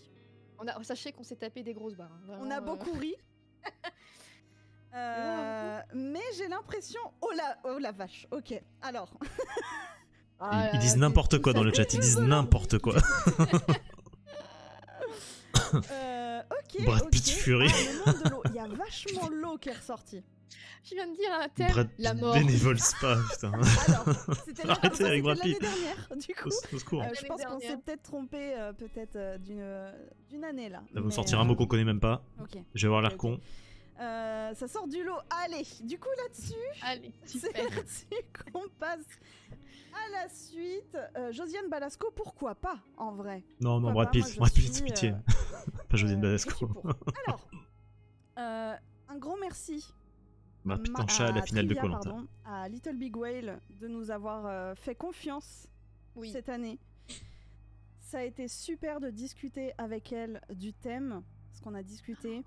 Sachez qu'on s'est tapé des grosses barres. hein, On a vraiment, beaucoup ri. Mais j'ai l'impression... Oh la vache. Ok, alors... Ah Ils là disent là, n'importe c'est- quoi ça dans le fait chat, ils disent rigoler. n'importe quoi. Ok, Brad ok. Pitt Fury. Ah, le monde de l'eau. Il y a vachement l'eau qui est ressortie. Je viens de dire un thème, Brad la Pitt mort. bénévole spa, putain. Alors, c'était Arrêtez ça, avec Brad c'était Pitt. l'année dernière, du coup. Au secours. Je L'année pense qu'on s'est dernière. peut-être trompé d'une année là. Ça va vous Mais, sortir un mot qu'on connaît même pas. Ok. Je vais avoir l'air Ok. con. Ça sort du lot. Allez, du coup là-dessus, Allez, c'est super. là-dessus qu'on passe à la suite. Josiane Balasco, pourquoi pas en vrai? Non, non, Pourquoi Brad pas, Pitt, moi, je Brad Pitt, suis, pitié. Pas Josiane je Balasco. suis pour. Alors, un grand merci Brad Pitt en chat à la finale de Trivia, Koh-Lanta. pardon, à Little Big Whale de nous avoir fait confiance Oui. cette année. Ça a été super de discuter avec elle du thème, parce qu'on a discuté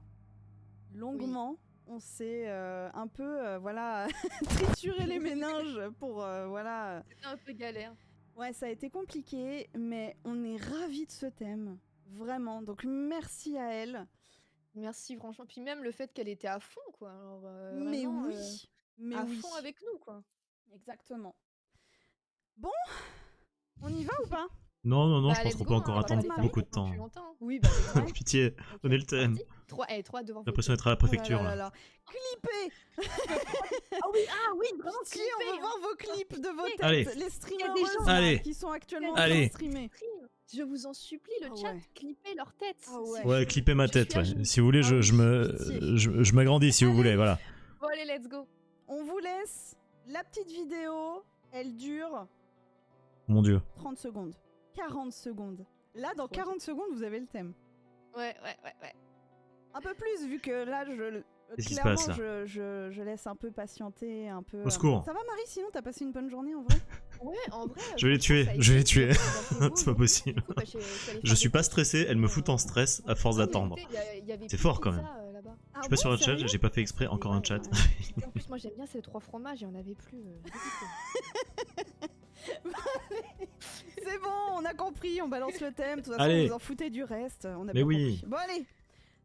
longuement. On s'est un peu voilà trituré les méninges pour voilà. C'était un peu galère. Ouais, ça a été compliqué, mais on est ravis de ce thème, vraiment. Donc merci à elle. Merci, franchement. Puis même le fait qu'elle était à fond, quoi. Alors, Mais vraiment, oui, mais à oui. fond avec nous, quoi. Exactement. Bon, on y va ou pas? Non, non, non, Bah, je pense let's qu'on go, peut hein, encore on va pas attendre les faire beaucoup de pendant temps. plus longtemps. Oui, bah c'est vrai. Pitié, donnez le thème. Parti. 3 devant J'ai l'impression d'être à la préfecture là. Clippez. Ah oui, vraiment, Si on veut voir vos clips de vos têtes, Allez. les streamers gens. Allez. qui sont actuellement Allez. streamés. Je vous en supplie, le Ah chat, ouais. clippez leur tête. Ah ouais. Ouais, clippez ma Je tête, suis à ouais. genoux. Si vous voulez, Ah oui, pitié. je m'agrandis si vous voulez, voilà. Bon, allez, let's go. On vous laisse la petite vidéo. Elle dure Mon dieu. 30 secondes. 40 secondes. Là, dans Trop 40 secondes, vous avez le thème. Ouais. Un peu plus, vu que là, Qu'est-ce qui se clairement, passe, là je laisse un peu patienter, un peu... Au secours. Ça va, Marie? Sinon, t'as passé une bonne journée, en vrai? Ouais, en vrai. Je vais les franchement, tuer, ça a je vais les été tuer. super beau C'est pas aujourd'hui. possible. Du coup, bah, je suis allée Je faire suis des pas courses. stressé, elle me fout en stress à force Ah, mais d'attendre. écoutez, il y avait C'est plus fort, de quand pizza, même. là-bas. Ah Je suis pas sur bon, le chat, sérieux? j'ai pas fait exprès, encore un chat. Et en plus, moi j'aime bien ces 3 fromages, il y en avait plus. C'est bon, on a compris, on balance le thème. De toute façon, Allez. vous en foutez du reste. On a Mais bien oui. compris. Bon, allez,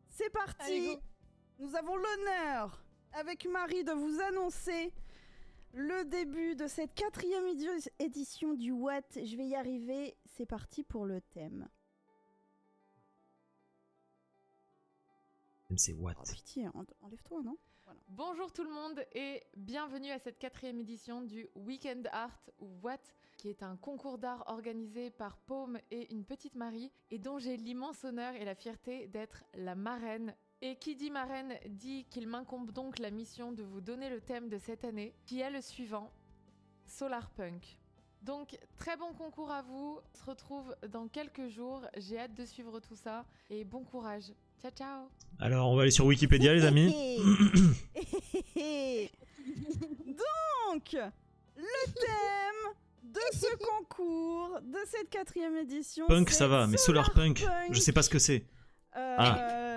c'est parti. Allez, go. Nous avons l'honneur, avec Marie, de vous annoncer le début de cette 4e édition du What. Je vais y arriver. C'est parti pour le thème. C'est what? Oh, pitié, enlève-toi, non? Bonjour tout le monde et bienvenue à cette 4e édition du Weekend Art ou What, qui est un concours d'art organisé par Paume et une petite Marie et dont j'ai l'immense honneur et la fierté d'être la marraine. Et qui dit marraine dit qu'il m'incombe donc la mission de vous donner le thème de cette année, qui est le suivant, Solarpunk. Donc très bon concours à vous, on se retrouve dans quelques jours, j'ai hâte de suivre tout ça et bon courage. Ciao ciao. Alors, on va aller sur Wikipédia, les amis. Donc, le thème de ce concours, de cette 4e édition, Punk, c'est ça va, mais Solarpunk, je sais pas ce que c'est.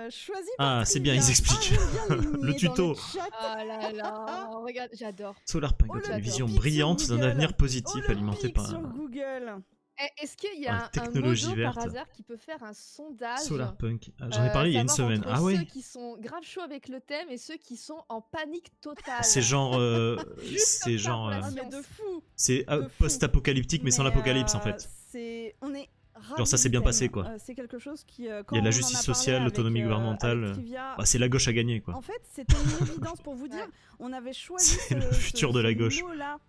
Choisi Ah, par c'est bien, Trivia. ils expliquent. J'aime bien les nier Le dans tuto. chat. Ah là là, regarde, j'adore. Solarpunk, Oh, une le vision pic sur brillante d'un Google. avenir positif Oh, le alimenté pic par... sur Google. Est-ce qu'il y Ah, a la un technologie modo par verte. hasard qui peut faire un sondage Solarpunk. Ah, j'en ai parlé il y a une savoir semaine. entre Ah ouais. ceux qui sont grave chauds avec le thème et ceux qui sont en panique totale? C'est genre, Juste c'est comme ça genre, pour la Ah, mais de science. fou. c'est de fou. post-apocalyptique mais sans Mais, l'apocalypse en fait. on est Genre ça s'est bien passé quoi. C'est quelque chose qui. Il y a la justice sociale, l'autonomie gouvernementale. Bah, c'est la gauche à gagner quoi. En fait, c'était une évidence pour vous dire. Ouais. On avait choisi C'est le futur de la gauche. mot-là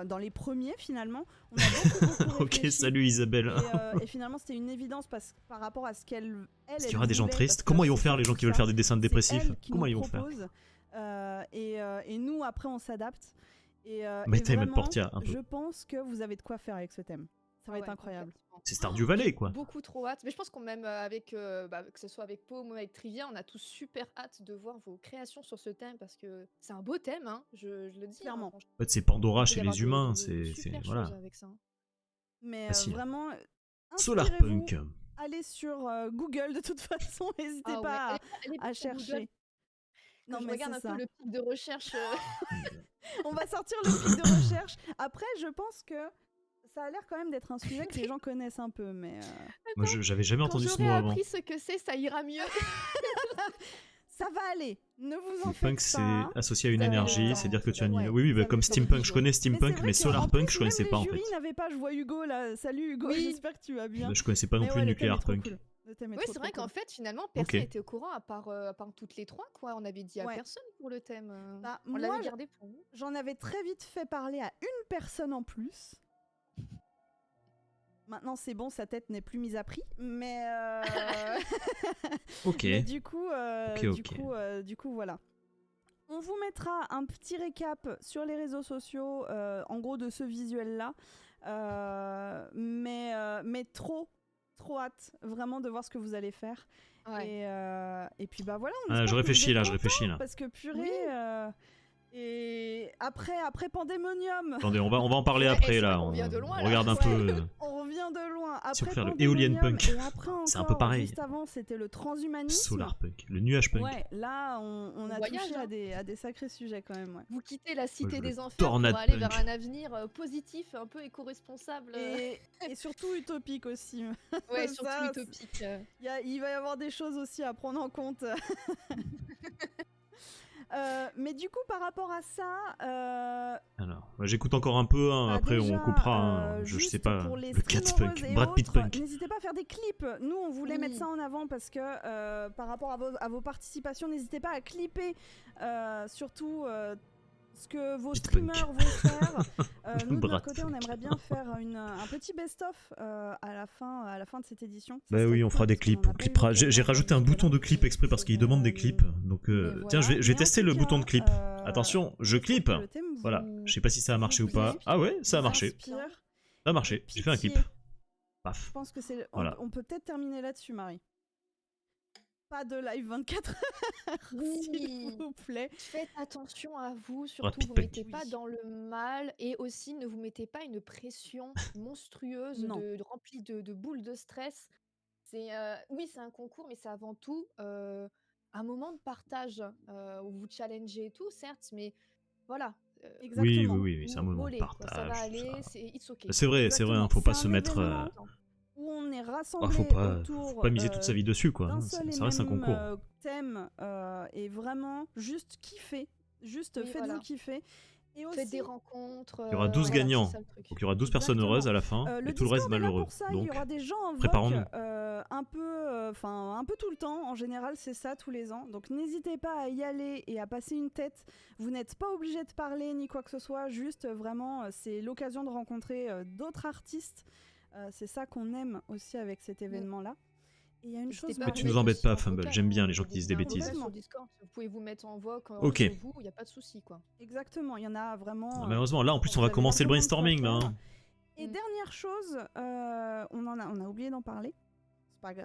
dans les premiers finalement. On a beaucoup Ok, réfléchi. salut Isabelle. Et finalement, c'était une évidence par rapport à ce qu'elle. Est-ce qu'il y aura des gens tristes? Comment ils vont faire les gens qui veulent faire des dessins dépressifs? Comment ils vont faire? Et nous, après, on s'adapte. Mettez et Matt vraiment, Portia un peu. je pense que vous avez de quoi faire avec ce thème. Ça va être incroyable. Complètement. C'est Stardew Valley quoi. Beaucoup trop hâte. Mais je pense qu'on même avec, que ce soit avec Paume ou avec Trivia, on a tous super hâte de voir vos créations sur ce thème parce que c'est un beau thème, hein, je le dis. Clairement. Franchement. En fait, c'est Pandora Il peut y chez avoir les humains. de C'est super voilà. choses avec ça, hein. Mais Facile. vraiment, Solarpunk. inspirez-vous, allez sur Google de toute façon, n'hésitez Ah ouais, pas allez à sur Google. chercher. Non, je mais regarde c'est un ça. peu le pic de recherche. On va sortir le pic de recherche. Après, je pense que ça a l'air quand même d'être un sujet que les gens connaissent un peu, mais Moi j'avais jamais Quand entendu ce j'aurai mot avant. appris ce que c'est, ça ira mieux. ça va aller. Ne vous en Steampunk faites c'est pas. associé à une énergie, c'est-à-dire que tu as ouais. oui oui bah, Ça comme me Steampunk fait je connais Mais Steampunk c'est vrai mais que, en Solarpunk plus, je connaissais même pas en les fait. jurys n'avaient pas. Je vois Hugo là. Salut Hugo, Oui. j'espère que tu vas bien. Bah, je connaissais pas non Mais plus ouais, le Nuclear thème est trop Punk. cool. Le thème est Oui, trop, c'est vrai trop qu'en cool. fait, finalement, personne Ok. n'était au courant à part toutes les trois, quoi. On avait dit à Ouais. personne pour le thème. Bah, On moi, l'avait gardé pour nous. j'en avais très vite fait parler à une personne en plus. Maintenant, c'est bon, sa tête n'est plus mise à prix, mais, Ok. mais du coup, Ok. du coup, voilà. On vous mettra un petit récap sur les réseaux sociaux, en gros, de ce visuel-là. Mais trop hâte, vraiment, de voir ce que vous allez faire. Ouais. Et puis, bah voilà. on Ah, espère je que vous réfléchis êtes là, contents, je réfléchis là. Parce que purée, Oui. et après Pandemonium, Attendez, on va en parler Ouais, après c'est là. vrai qu'on vient de loin, là. regarde un Ouais. peu. on revient de loin. Si on Après fait le Pandemonium, Aeolian Punk. et après C'est un encore, peu pareil. juste avant, c'était le transhumanisme. Solarpunk, le nuage punk. Ouais, là, on a Voyage, touché hein. à des sacrés sujets quand même. Ouais. Vous quittez la cité je des le enfers pour tornade aller punk. vers un avenir positif, un peu éco-responsable. Et surtout utopique aussi. Ouais, ça, surtout c'est- utopique. Il va y avoir des choses aussi à prendre en compte. Mais du coup, par rapport à ça, Alors, bah, j'écoute encore un peu, hein, bah après déjà, on coupera. Hein, je juste sais pas. pour les Le cat streameuses punk, et Brad Pitt autres, punk. n'hésitez pas à faire des clips. Nous, on voulait Oui. mettre ça en avant parce que par rapport à vos participations, n'hésitez pas à clipper surtout ce que vos Pit streamers vont faire. Nous, de Brad notre côté, on Punk. aimerait bien faire un petit best-of à la fin de cette édition. Ça Bah serait oui, on cool fera des parce qu'on clips. en a On pas eu clippera. J'ai l'occasion rajouté un jusqu'à bouton là. de clip exprès parce qu'il demande des clips. Donc, Mais tiens, je voilà. vais Mais en tester tout le cas, bouton de clip. Attention, je j'espère clip. que le thème Voilà. vous- Je sais pas si ça a marché ou vous pas. inspire, Ah ouais, ça a vous marché. inspire. Ça a marché. J'ai fait un clip. Pitié. Paf. Je pense que c'est. Voilà. On peut peut-être terminer là-dessus, Marie. Pas de live 24 heures, s'il Oui. vous plaît. Faites attention à vous, Brad surtout Pitt vous punk. mettez pas Oui. dans le mal et aussi ne vous mettez pas une pression monstrueuse Non. remplie de boules de stress. Oui, c'est un concours, mais c'est avant tout un moment de partage où vous challengez et tout, certes, mais voilà. Exactement. Oui, c'est un moment de mollet, quoi. Ça partage. va aller, ça. c'est it's okay. C'est vrai, hein, faut pas se mettre. Où on est rassemblés Faut autour pas miser toute sa vie dessus, quoi. d'un hein, seul et Ça reste un même concours. thème et vraiment juste kiffer. Juste Oui, faites-vous voilà. kiffer. Et Faites aussi, des rencontres. Il y aura 12 voilà, gagnants. c'est ça le truc. Donc il y aura 12 personnes Exactement. heureuses à la fin le et tout le reste Discord est là malheureux. pour ça, il Donc y aura des gens en vote préparons-nous. un peu tout le temps. En général, c'est ça tous les ans. Donc n'hésitez pas à y aller et à passer une tête. Vous n'êtes pas obligé de parler ni quoi que ce soit. Juste vraiment, c'est l'occasion de rencontrer d'autres artistes. C'est ça qu'on aime aussi avec cet événement-là. Et il y a une N'hésitez chose. pas à Mais vous tu nous mettre embêtes aussi pas, en Fumble. vocal, J'aime bien hein, les gens qui disent des un vocal bêtises. sur Discord, vous pouvez vous mettre en voc Ok. entre vous, il n'y a pas de souci, quoi. Exactement, il y en a vraiment. Malheureusement, là en plus vous on va avez commencer le largement de quoi brainstorming là. faire. hein. Et Mm. dernière chose, on a oublié d'en parler.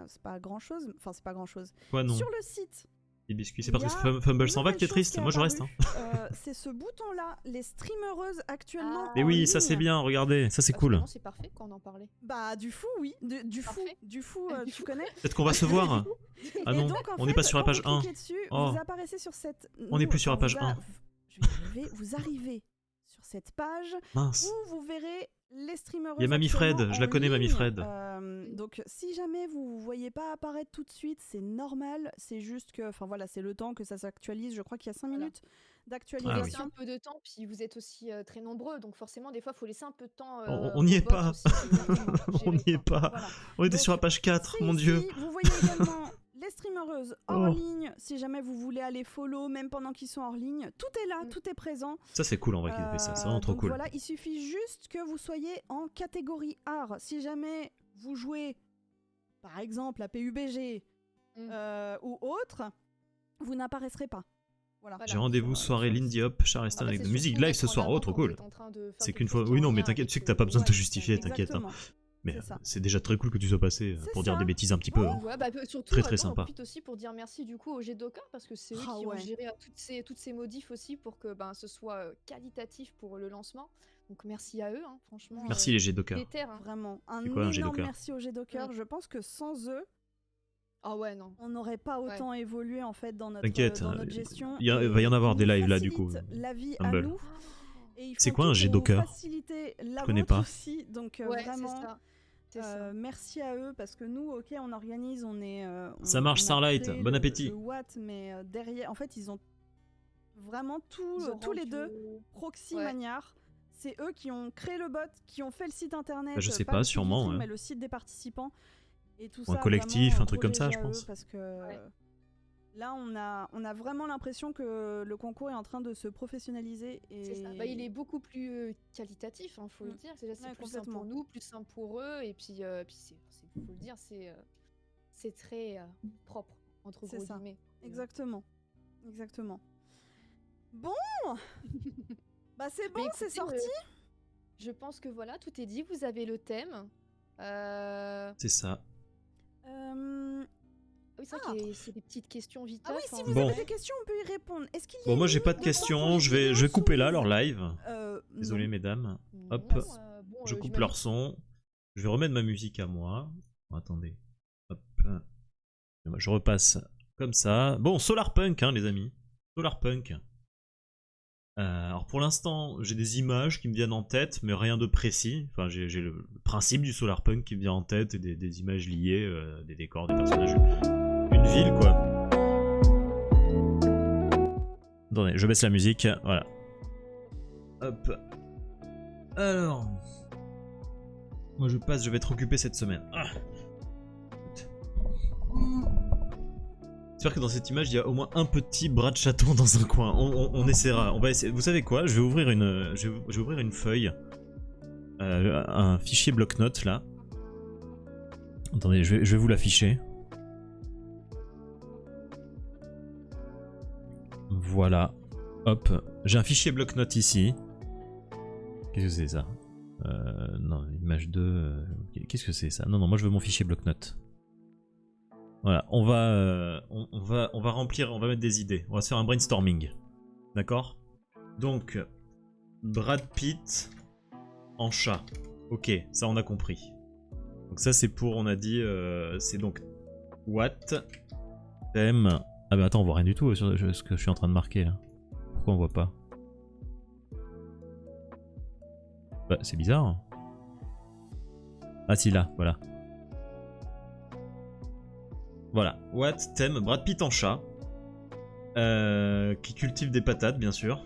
C'est pas grand chose. Enfin, c'est pas grand chose. Quoi non Sur le site, Les biscuits, c'est il parce y que a Fumble une s'en va que t'es nouvelle chose triste. qui est Moi je reste. Hein. apparue. C'est ce bouton-là, les streamereuses actuellement. Ah. Mais en oui, ça c'est ligne. bien. Regardez, ça c'est Bah, cool. finalement, c'est parfait quand on en parlait. Bah, du fou, oui. Du fou. Parfait. Du fou, Du tu fou. connais. Peut-être qu'on va se voir. Ah Et non, donc, en on n'est fait, pas sur la quand page vous 1. cliquez dessus, Oh. vous apparaissez sur cette. On n'est plus sur la page Je vais y arriver. Vous arrivez sur cette page Mince. où vous verrez les streamers. Il y a Mamie Fred, je la connais, Mamie Fred. Donc si jamais vous ne voyez pas apparaître tout de suite, c'est normal. C'est juste que, enfin voilà, c'est le temps que ça s'actualise. Je crois qu'il y a 5 Voilà. minutes Vous d'actualisation. laissez un peu de temps, puis vous êtes aussi très nombreux, donc forcément, des fois, il faut laisser un peu de temps. On n'y aux est bots pas. aussi de On gérer, n'y est quoi. pas. Voilà. On était Donc, sur la page 4, c'est mon ici. dieu. Vous voyez également les streamereuses hors Oh. ligne. Si jamais vous voulez aller follow, même pendant qu'ils sont hors ligne, tout est là, tout est présent. Ça, c'est cool en vrai qu'il ait fait ça. C'est vraiment trop Donc cool. Voilà, il suffit juste que vous soyez en catégorie art. Si jamais vous jouez, par exemple, à PUBG ou autre, vous n'apparaîtrez pas. Voilà. J'ai rendez-vous soirée Lindy Hop, Charleston avec de musique live ce soir. Oh, trop cool. C'est qu'une fois. Oui, non, mais t'inquiète, tu sais que t'as pas besoin de te justifier, t'inquiète. Hein. Mais C'est ça. c'est déjà très cool que tu sois passé C'est pour dire ça. des bêtises un petit peu. Hein. Ouais, bah, surtout, Très, très nous, on sympa. profite aussi pour dire merci du coup au G-Docker parce que c'est eux Ah qui ouais. ont géré toutes ces modifs aussi pour que ce soit qualitatif pour le lancement. Donc merci à eux, hein, franchement. Merci les G-Docker. Des terres, hein. Vraiment. Un C'est quoi, un énorme G-Docker merci au G-Docker. Je pense que sans eux, Ah ouais, non. on n'aurait pas autant évolué en fait dans notre, T'inquiète, dans notre gestion. il va y en avoir des lives là du coup. La vie Humble. à nous. Et ils C'est font quoi un tout pour G-Docker faciliter la Je connais vôtre pas. aussi. Donc Ouais, vraiment. c'est ça. C'est ça. Merci à eux parce que nous, ok, on organise, on est. Ça marche, on a Starlight, créé bon appétit. Le Watt, mais derrière, en fait, ils ont vraiment Ils ont tous les rendu- deux Proxy Ouais. Magnard. C'est eux qui ont créé le bot, qui ont fait le site internet. Bah, je sais pas pas, le site du sûrement, stream, ouais. mais le site des participants. Et tout Ou un ça, collectif, vraiment, un truc comme gros ça, GG je à pense. eux, parce que Ouais. là, on a vraiment l'impression que le concours est en train de se professionnaliser. Et... C'est ça. Bah, il est beaucoup plus qualitatif, hein, faut le dire. Déjà, c'est Ouais, plus simple complètement. pour nous, plus simple pour eux, et puis faut le dire, c'est très propre entre C'est gros ça. guillemets. Exactement. Exactement. Bon Bah c'est bon, Mais c'est écoutez, sorti. Je pense que voilà, tout est dit. Vous avez le thème. C'est ça. Oui, c'est Ah. vrai que c'est des petites questions vite. Ah oui, si vous Bon. avez des questions, on peut y répondre. Est-ce qu'il y a Bon, moi une j'ai pas de limite temps questions, pour les je vais vidéos couper là soumises leur live. Non. Désolé mesdames. Hop. bon, Je coupe j'imagine- leur son. Je vais remettre ma musique à moi. Bon, attendez. Hop. Je repasse comme ça. Bon, Solarpunk, hein, les amis. Solarpunk. Alors pour l'instant, j'ai des images qui me viennent en tête, mais rien de précis. Enfin, j'ai le principe du Solarpunk qui me vient en tête et des images liées, des décors, des personnages. Une ville, quoi. Attendez, je baisse la musique. Voilà. Hop. Alors. Moi je passe, je vais être occupé cette semaine. Ah. J'espère que dans cette image il y a au moins un petit bras de chaton dans un coin. On essaiera. On va essayer. Vous savez quoi? Je vais ouvrir une feuille, un fichier bloc-notes là. Attendez, je vais vous l'afficher. Voilà. Hop. J'ai un fichier bloc-notes ici. Qu'est-ce que c'est ça? Non, image 2. Qu'est-ce que c'est ça? Non, moi je veux mon fichier bloc-notes. Voilà, on va remplir, on va mettre des idées. On va se faire un brainstorming. D'accord? Donc, Brad Pitt en chat. Ok, ça on a compris. Donc ça c'est pour, on a dit, c'est donc what, thème. Ah bah attends, on voit rien du tout sur ce que je suis en train de marquer là. Pourquoi on voit pas? Bah c'est bizarre. Ah si, là, voilà. Voilà, what, thème, Brad Pitt en chat, qui cultive des patates, bien sûr.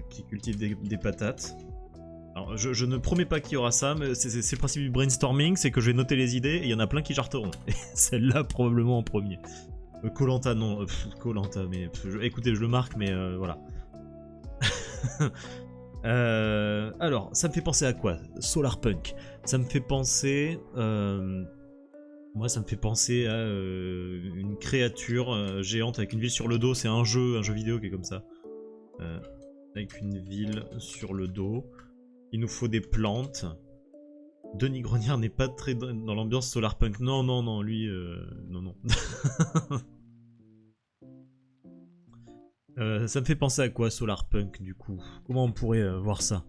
Qui cultive des patates. Alors, je ne promets pas qu'il y aura ça, mais c'est le principe du brainstorming, c'est que je vais noter les idées, et il y en a plein qui jarteront. Et celle-là, probablement en premier. Koh-Lanta, non, Koh-Lanta, mais... écoutez, je le marque, mais voilà. Alors, ça me fait penser à quoi? Solarpunk. Ça me fait penser... Moi, ça me fait penser à une créature géante avec une ville sur le dos. C'est un jeu vidéo qui est comme ça. Avec une ville sur le dos. Il nous faut des plantes. Denis Grenier n'est pas très dans l'ambiance Solarpunk. Non, lui... non. Ça me fait penser à quoi Solarpunk du coup? Comment on pourrait voir ça?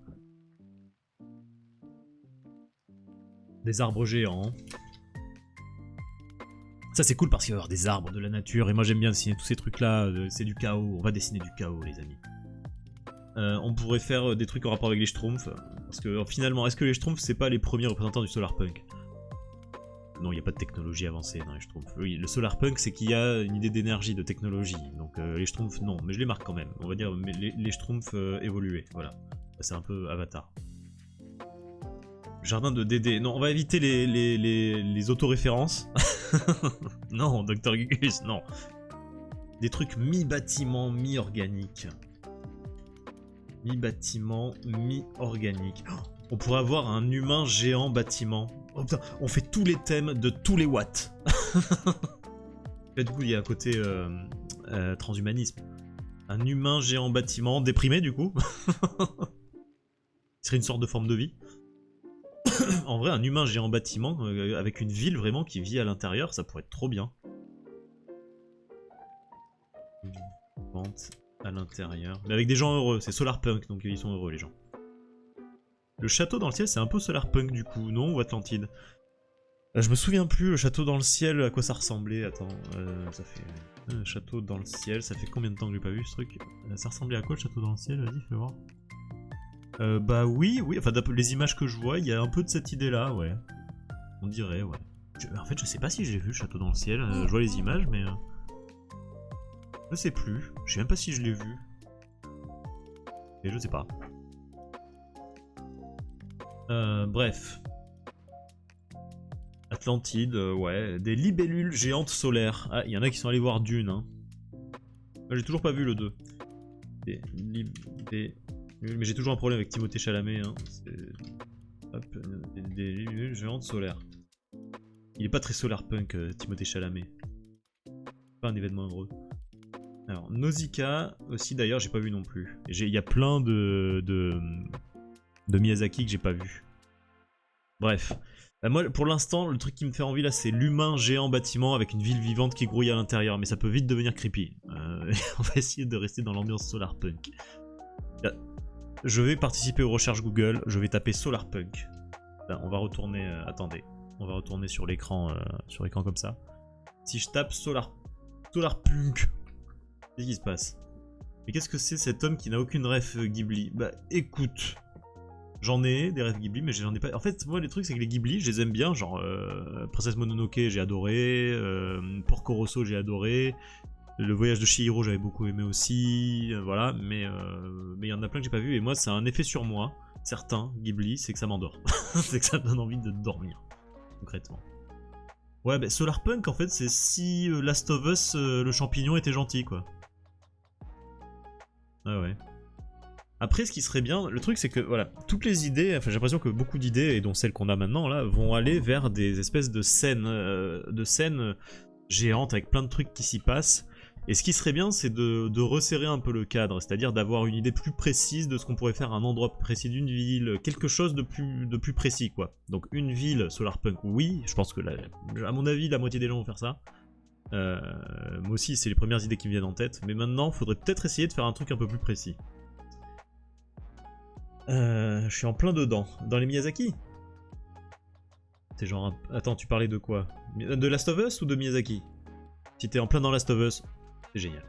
Des arbres géants. Ça c'est cool parce qu'il va y avoir des arbres, de la nature, et moi j'aime bien dessiner tous ces trucs là, c'est du chaos, on va dessiner du chaos les amis. On pourrait faire des trucs en rapport avec les Schtroumpfs. Parce que finalement, est-ce que les Schtroumpfs, c'est pas les premiers représentants du Solarpunk? Non, il n'y a pas de technologie avancée dans les Schtroumpfs. Oui, le Solarpunk, c'est qu'il y a une idée d'énergie, de technologie. Donc les Schtroumpfs, non. Mais je les marque quand même. On va dire les Schtroumpfs évolués. Voilà. C'est un peu Avatar. Jardin de Dédé. Non, on va éviter les autoréférences. Non, Dr. Gugus, non. Des trucs mi-bâtiment, mi-organique. Mi-bâtiment, mi-organique. Oh, on pourrait avoir un humain géant bâtiment. Oh putain, on fait tous les thèmes de tous les watts. Là, du coup, il y a un côté transhumanisme. Un humain géant bâtiment, déprimé du coup. Ce serait une sorte de forme de vie. En vrai, un humain géant bâtiment avec une ville vraiment qui vit à l'intérieur, ça pourrait être trop bien. Vente à l'intérieur. Mais avec des gens heureux, c'est Solarpunk, donc ils sont heureux les gens. Le château dans le ciel, c'est un peu Solarpunk du coup, non? Ou Atlantide? Je me souviens plus, le château dans le ciel, à quoi ça ressemblait. Attends, ça fait... château dans le ciel, ça fait combien de temps que j'ai pas vu ce truc? Ça ressemblait à quoi le château dans le ciel? Vas-y, fais voir. Bah oui, enfin d'après les images que je vois, il y a un peu de cette idée-là, ouais. On dirait, ouais. En fait, je sais pas si j'ai vu le château dans le ciel, je vois les images, mais... je sais plus, je sais même pas si je l'ai vu. Et je sais pas. Bref. Atlantide, ouais. Des libellules géantes solaires. Ah, il y en a qui sont allés voir Dune, hein. J'ai toujours pas vu le 2. Mais j'ai toujours un problème avec Timothée Chalamet, hein. Hop, des libellules géantes solaires. Il est pas très Solarpunk, Timothée Chalamet. Pas un événement heureux. Alors, Nausicaa aussi, d'ailleurs, j'ai pas vu non plus. Il y a plein de Miyazaki que j'ai pas vu. Bref. Moi, pour l'instant, le truc qui me fait envie là, c'est l'humain géant bâtiment avec une ville vivante qui grouille à l'intérieur. Mais ça peut vite devenir creepy. On va essayer de rester dans l'ambiance Solarpunk. Là, je vais participer aux recherches Google. Je vais taper Solarpunk. Là, on va retourner... attendez. On va retourner sur l'écran comme ça. Si je tape Solarpunk... qu'est-ce qui se passe? Mais qu'est-ce que c'est cet homme qui n'a aucune ref Ghibli? Bah écoute, j'en ai des refs Ghibli, mais j'en ai pas. En fait, moi les trucs c'est que les Ghibli, je les aime bien, genre Princesse Mononoke j'ai adoré, Porco Rosso j'ai adoré, le voyage de Chihiro j'avais beaucoup aimé aussi, voilà, mais il y en a plein que j'ai pas vu et moi ça a un effet sur moi, certains Ghibli, c'est que ça m'endort, c'est que ça me donne envie de dormir, concrètement. Ouais, bah Solarpunk en fait c'est si Last of Us, le champignon était gentil quoi. Ah ouais. Après, ce qui serait bien, le truc c'est que voilà, toutes les idées, enfin j'ai l'impression que beaucoup d'idées, et dont celles qu'on a maintenant là, vont aller vers des espèces de scènes géantes avec plein de trucs qui s'y passent. Et ce qui serait bien, c'est de resserrer un peu le cadre, c'est-à-dire d'avoir une idée plus précise de ce qu'on pourrait faire à un endroit précis d'une ville, quelque chose de plus précis quoi. Donc une ville Solarpunk, oui, je pense que là, à mon avis, la moitié des gens vont faire ça. Moi aussi, c'est les premières idées qui me viennent en tête, mais maintenant, faudrait peut-être essayer de faire un truc un peu plus précis. Je suis en plein dedans. Dans les Miyazaki? C'est genre... Attends, tu parlais de quoi? De Last of Us ou de Miyazaki? Si t'es en plein dans Last of Us, c'est génial.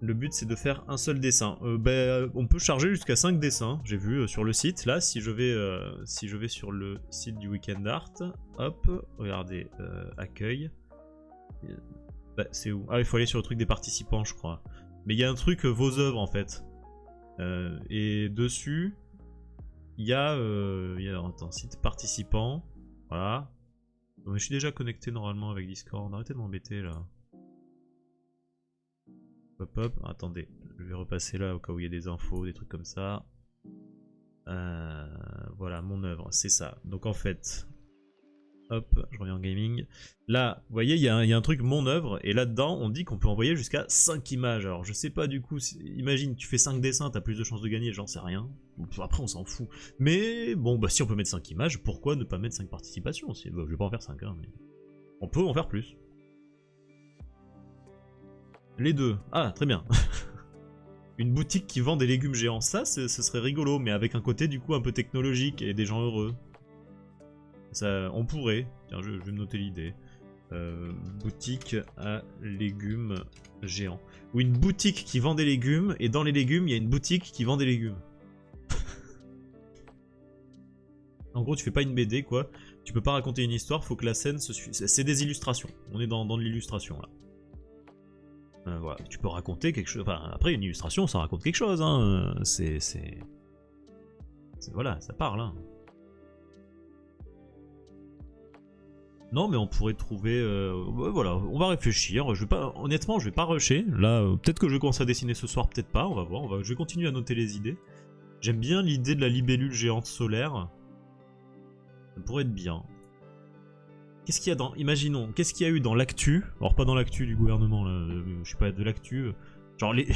Le but c'est de faire un seul dessin. On peut charger jusqu'à 5 dessins, j'ai vu sur le site. Là, si je vais sur le site du Weekend Art, hop, regardez, accueil. Bah, c'est où? Ah, il faut aller sur le truc des participants, je crois. Mais il y a un truc, vos œuvres en fait. Et dessus, il y a attends, site participants. Voilà. Donc, je suis déjà connecté normalement avec Discord. Arrêtez de m'embêter là. Hop hop, attendez, je vais repasser là au cas où il y a des infos, des trucs comme ça. Voilà, mon œuvre, c'est ça. Donc en fait, hop, je reviens en gaming. Là, vous voyez, il y a un truc mon œuvre, et là-dedans, on dit qu'on peut envoyer jusqu'à 5 images. Alors je sais pas du coup, imagine, tu fais 5 dessins, t'as plus de chances de gagner, j'en sais rien. Après, on s'en fout. Mais bon, bah si on peut mettre 5 images, pourquoi ne pas mettre 5 participations aussi? Bah, je vais pas en faire 5, hein, mais on peut en faire plus. Les deux. Ah, très bien. Une boutique qui vend des légumes géants. Ça, ce serait rigolo, mais avec un côté du coup un peu technologique et des gens heureux. Ça, on pourrait. Tiens, je vais me noter l'idée. Boutique à légumes géants. Ou une boutique qui vend des légumes, et dans les légumes, il y a une boutique qui vend des légumes. En gros, tu fais pas une BD, quoi. Tu peux pas raconter une histoire, faut que la scène se suive. C'est des illustrations. On est dans de l'illustration, là. Voilà, tu peux raconter quelque chose. Enfin, après, une illustration, ça raconte quelque chose, hein. Voilà, ça parle, hein. Non, mais on pourrait trouver... voilà, on va réfléchir. Honnêtement, je vais pas rusher. Là, peut-être que je vais commencer à dessiner ce soir, peut-être pas, on va voir. Je vais continuer à noter les idées. J'aime bien l'idée de la libellule géante solaire. Ça pourrait être bien. Qu'est-ce qu'il y a dans... Imaginons, qu'est-ce qu'il y a eu dans l'actu? Alors pas dans l'actu du gouvernement, là, je sais pas, de l'actu. Genre les...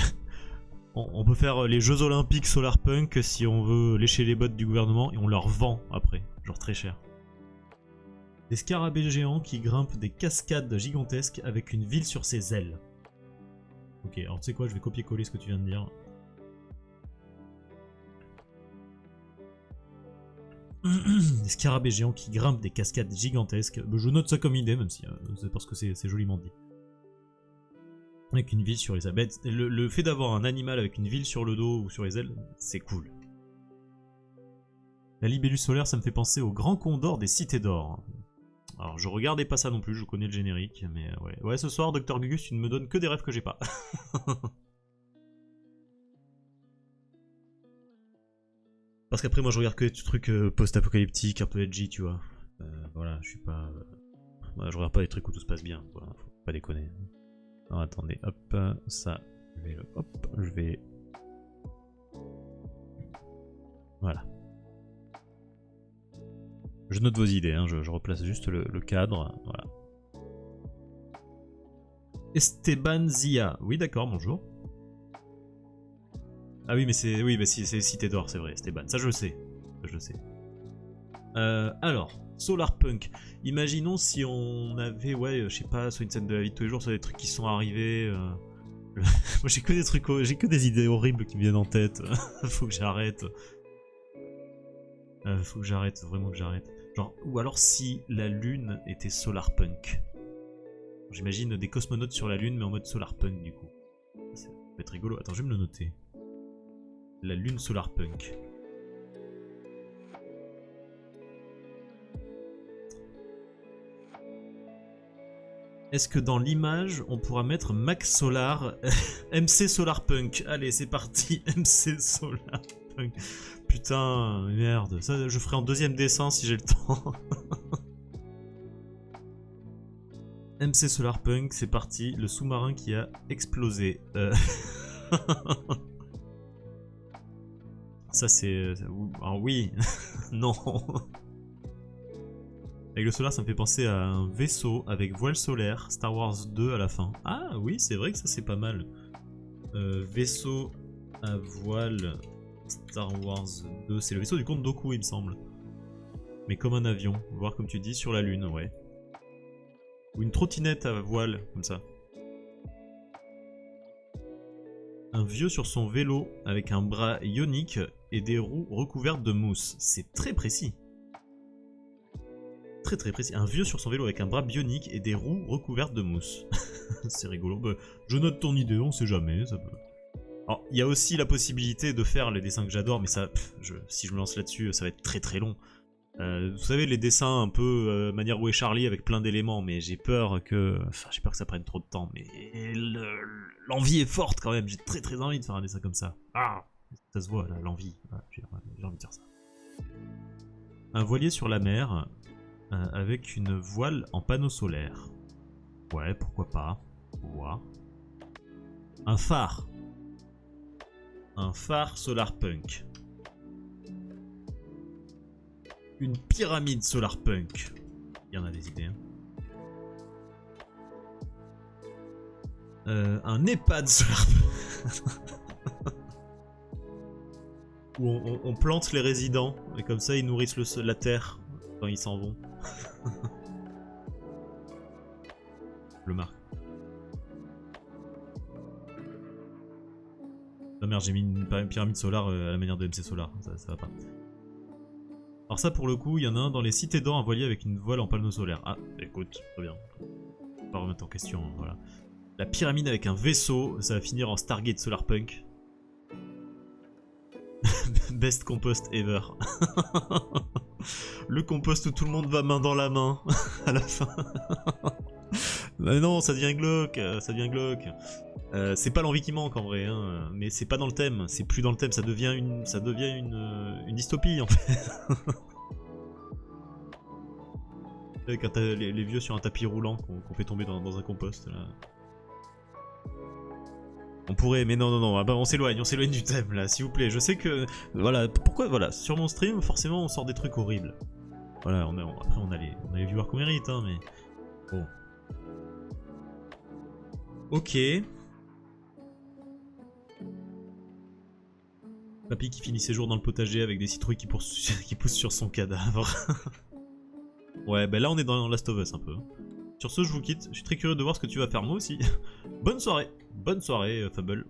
on peut faire les Jeux Olympiques Solarpunk si on veut lécher les bottes du gouvernement et on leur vend après, genre très cher. Des scarabées géants qui grimpent des cascades gigantesques avec une ville sur ses ailes. Ok, alors tu sais quoi, je vais copier-coller ce que tu viens de dire. Des scarabées géants qui grimpent des cascades gigantesques. Je note ça comme idée, même si c'est parce que c'est joliment dit. Avec une ville sur les ailes. Le fait d'avoir un animal avec une ville sur le dos ou sur les ailes, c'est cool. La libellule solaire, ça me fait penser au grand condor des cités d'or. Alors je regardais pas ça non plus, je connais le générique, mais ouais. Ouais, ce soir, Dr Gugus, tu ne me donnes que des rêves que j'ai pas. Parce qu'après, moi, je regarde que des trucs post-apocalyptiques, un peu edgy, tu vois. Voilà, je suis pas... je regarde pas des trucs où tout se passe bien, quoi. Faut pas déconner. Non, attendez, hop, ça, je vais... Voilà. Je note vos idées, hein, je replace juste le cadre, voilà. Esteban Zia, oui d'accord, bonjour. Ah oui, mais c'est Cité d'Or, c'est vrai, Esteban, ça je le sais. Ça, je le sais. Alors, Solarpunk. Imaginons si on avait, ouais, je sais pas, soit une scène de la vie de tous les jours, soit des trucs qui sont arrivés. Moi j'ai que des trucs, j'ai que des idées horribles qui me viennent en tête. Faut que j'arrête. Faut que j'arrête, vraiment que j'arrête. Genre, ou alors si la lune était Solarpunk. J'imagine des cosmonautes sur la lune mais en mode Solarpunk du coup. Ça peut être rigolo. Attends, je vais me le noter. La lune Solarpunk. Est-ce que dans l'image, on pourra mettre Max Solar, MC Solarpunk? Allez, c'est parti, MC Solarpunk. Putain, merde. Ça, je ferai en deuxième dessin si j'ai le temps. MC Solarpunk, c'est parti. Le sous-marin qui a explosé. Ça, c'est... Ah oui. Non. Avec le solar, ça me fait penser à un vaisseau avec voile solaire, Star Wars 2 à la fin. Ah oui, c'est vrai que ça, c'est pas mal. Vaisseau à voile... Star Wars 2, c'est le vaisseau du comte Dooku il me semble. Mais comme un avion, voire comme tu dis sur la lune, ouais. Ou une trottinette à voile, comme ça. Un vieux sur son vélo avec un bras ionique et des roues recouvertes de mousse. C'est très précis. Très très précis. Un vieux sur son vélo avec un bras bionique et des roues recouvertes de mousse. C'est rigolo. Bah, je note ton idée, on sait jamais, ça peut... Alors, il y a aussi la possibilité de faire les dessins que j'adore, mais ça, si je me lance là-dessus, ça va être très très long. Vous savez, les dessins un peu manière Où est Charlie avec plein d'éléments, mais j'ai peur que... Enfin, j'ai peur que ça prenne trop de temps, mais l'envie est forte quand même, j'ai très très envie de faire un dessin comme ça. Ah, ça se voit, là, l'envie. Voilà, j'ai envie de dire ça. Un voilier sur la mer, avec une voile en panneau solaire. Ouais, pourquoi pas. Faut voir. Un phare. Un phare Solarpunk. Une pyramide Solarpunk. Il y en a des idées. Hein. Un EHPAD Solarpunk. Où on plante les résidents. Et comme ça, ils nourrissent la terre quand ils s'en vont. Le marque. Ah merde, j'ai mis une pyramide solaire à la manière de MC Solar, ça va pas. Alors ça pour le coup, il y en a un dans les cités d'or, un voilier avec une voile en panneau solaire. Ah, écoute, très bien. Pas remettre en question, voilà. La pyramide avec un vaisseau, ça va finir en Stargate Solarpunk. Best compost ever. Le compost où tout le monde va main dans la main à la fin. Mais non, ça devient glauque, ça devient glauque. C'est pas l'envie qui manque en vrai, hein, mais c'est pas dans le thème, c'est plus dans le thème, ça devient une dystopie en fait. Quand t'as les vieux sur un tapis roulant qu'on fait tomber dans un compost là. On pourrait, mais non, ah bah on s'éloigne du thème là, s'il vous plaît. Je sais que, voilà, pourquoi, voilà, sur mon stream, forcément on sort des trucs horribles. Voilà, après on a les viewers qu'on mérite, hein, mais bon. Ok. Papy qui finit ses jours dans le potager avec des citrouilles qui poussent sur son cadavre. Ouais, bah là on est dans Last of Us un peu. Sur ce, je vous quitte. Je suis très curieux de voir ce que tu vas faire moi aussi. Bonne soirée, Fable.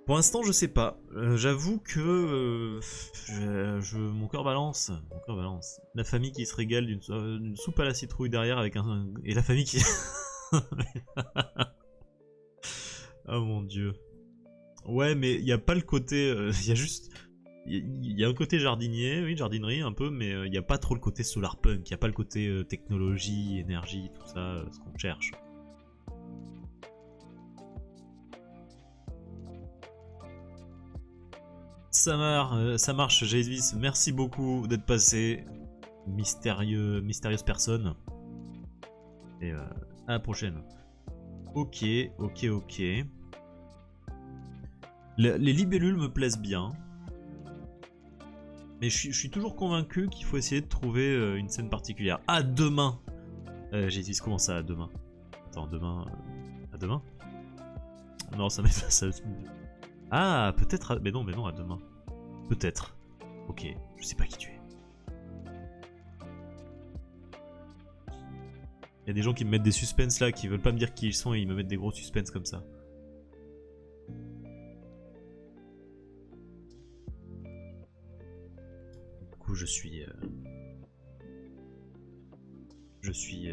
Pour l'instant, je sais pas. J'avoue que mon cœur balance. La famille qui se régale d'une soupe à la citrouille derrière avec et la famille qui. Oh mon dieu. Ouais, mais il y a pas le côté. Il y a juste. Il y a un côté jardinier, oui, jardinerie un peu, mais il n'y a pas trop le côté solarpunk, il n'y a pas le côté technologie, énergie, tout ça, ce qu'on cherche. Ça marche, Javis, merci beaucoup d'être passé, mystérieuse personne. Et à la prochaine. Ok. Les libellules me plaisent bien. Mais je suis toujours convaincu qu'il faut essayer de trouver une scène particulière. Ah, demain J'ai dit, comment ça, à demain? Attends, demain... À demain? Non, ça m'est... Ah, peut-être... Mais non, à demain. Peut-être. Ok, je sais pas qui tu es. Il y a des gens qui me mettent des suspens là, qui veulent pas me dire qui ils sont et ils me mettent des gros suspens comme ça. Je suis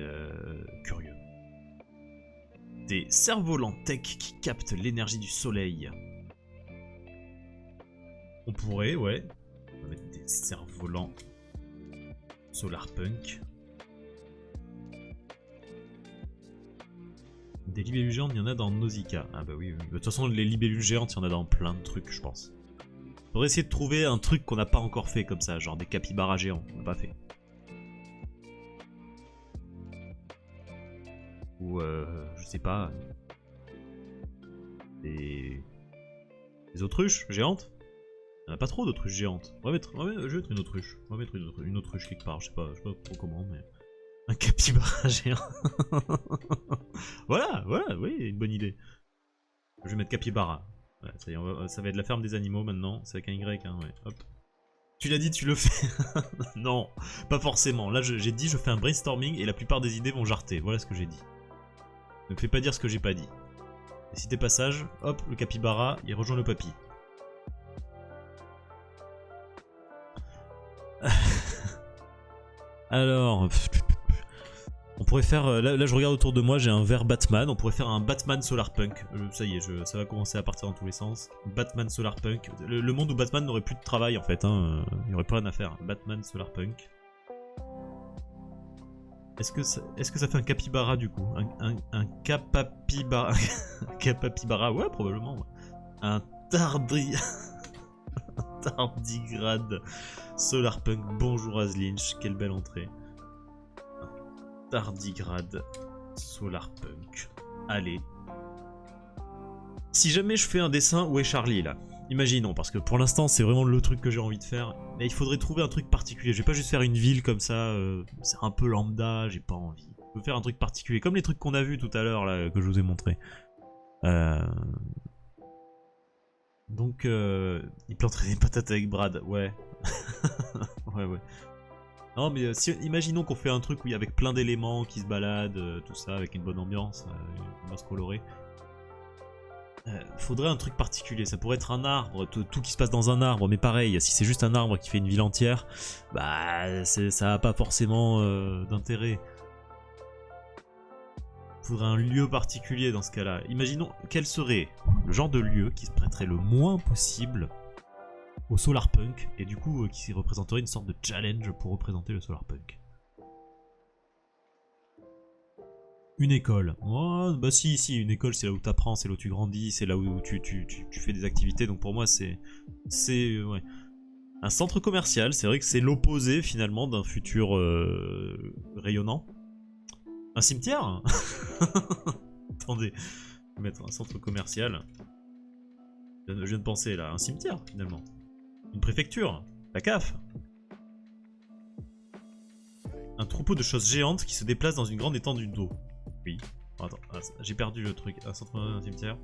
curieux. Des cerfs-volants tech qui captent l'énergie du soleil. On pourrait, ouais. On va mettre des cerfs-volants solarpunk. Des libellules géantes, il y en a dans Nausicaa. Ah bah oui. De toute façon, les libellules géantes, il y en a dans plein de trucs, je pense. Faudrait essayer de trouver un truc qu'on n'a pas encore fait comme ça, genre des capybaras géants, on n'a pas fait. Ou je sais pas. Des autruches géantes. Il n'y en a pas trop d'autruches géantes. Je vais mettre une autruche. On va mettre une autruche quelque part, je sais pas trop comment, mais. Un capybara géant. Voilà, oui, une bonne idée. Je vais mettre capybara. Ouais, ça y est, ça va être la ferme des animaux maintenant, c'est avec un Y, hein, ouais, hop. Tu l'as dit, tu le fais. Non, pas forcément. Là, j'ai dit, je fais un brainstorming et la plupart des idées vont jarter. Voilà ce que j'ai dit. Ne me fais pas dire ce que j'ai pas dit. Et si t'es pas sage, hop, le capybara, il rejoint le papy. Alors... On pourrait faire, là je regarde autour de moi, j'ai un vert Batman, on pourrait faire un Batman Solarpunk, ça y est, ça va commencer à partir dans tous les sens. Batman Solarpunk, le monde où Batman n'aurait plus de travail en fait, hein, il n'y aurait plus rien à faire. Batman Solarpunk. Est-ce que ça fait un capybara du coup? Un capapibara. Un capapibara, ouais probablement. Ouais. Un tardigrade Solarpunk, bonjour Azlinch, quelle belle entrée. Tardigrade Solarpunk. Allez. Si jamais je fais un dessin, où est Charlie là? Imaginons, parce que pour l'instant c'est vraiment le truc que j'ai envie de faire. Mais il faudrait trouver un truc particulier. Je vais pas juste faire une ville comme ça, c'est un peu lambda, j'ai pas envie. Je veux faire un truc particulier, comme les trucs qu'on a vus tout à l'heure là, que je vous ai montré. Donc, il planterait des patates avec Brad, ouais. ouais. Non mais imaginons qu'on fait un truc où il y a avec plein d'éléments qui se baladent, tout ça, avec une bonne ambiance, une ambiance colorée. Faudrait un truc particulier, ça pourrait être un arbre, tout qui se passe dans un arbre, mais pareil, si c'est juste un arbre qui fait une ville entière, bah ça a pas forcément d'intérêt. Faudrait un lieu particulier dans ce cas-là. Imaginons quel serait le genre de lieu qui se prêterait le moins possible au solarpunk et du coup qui représenterait une sorte de challenge pour représenter le solarpunk. Une école. Oh, bah si, une école c'est là où t'apprends, c'est là où tu grandis, c'est là où tu fais des activités, donc pour moi c'est ouais. Un centre commercial, c'est vrai que c'est l'opposé finalement d'un futur rayonnant. Un cimetière. Attendez, je vais mettre un centre commercial. Je viens de penser là, un cimetière finalement. Une préfecture, la CAF. Un troupeau de choses géantes qui se déplacent dans une grande étendue d'eau. Oui. Attends, j'ai perdu le truc. Un centre, un cimetière.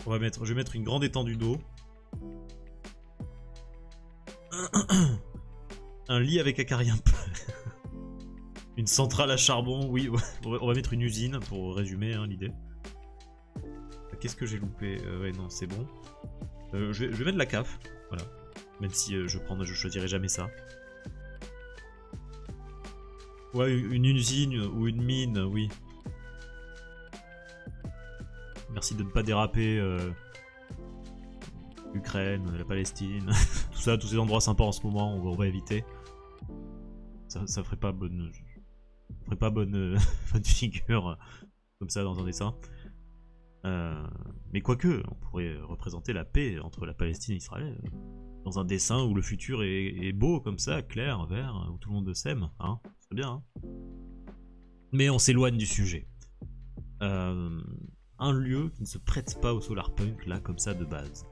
Je vais mettre une grande étendue d'eau. Un lit avec acarien. Une centrale à charbon, oui. On va mettre une usine pour résumer hein, l'idée. Qu'est-ce que j'ai loupé ouais, non, c'est bon. Je vais mettre la CAF. Voilà. Même si je choisirai jamais ça. Ouais, une usine ou une mine, oui. Merci de ne pas déraper. L'Ukraine, la Palestine, tout ça, tous ces endroits sympas en ce moment, on va éviter. Ça ferait pas bonne. Bonne figure comme ça dans un dessin. Mais quoique, on pourrait représenter la paix entre la Palestine et Israël dans un dessin où le futur est beau comme ça, clair, vert, où tout le monde s'aime, hein, c'est bien. Hein, mais on s'éloigne du sujet. Un lieu qui ne se prête pas au solarpunk là comme ça de base.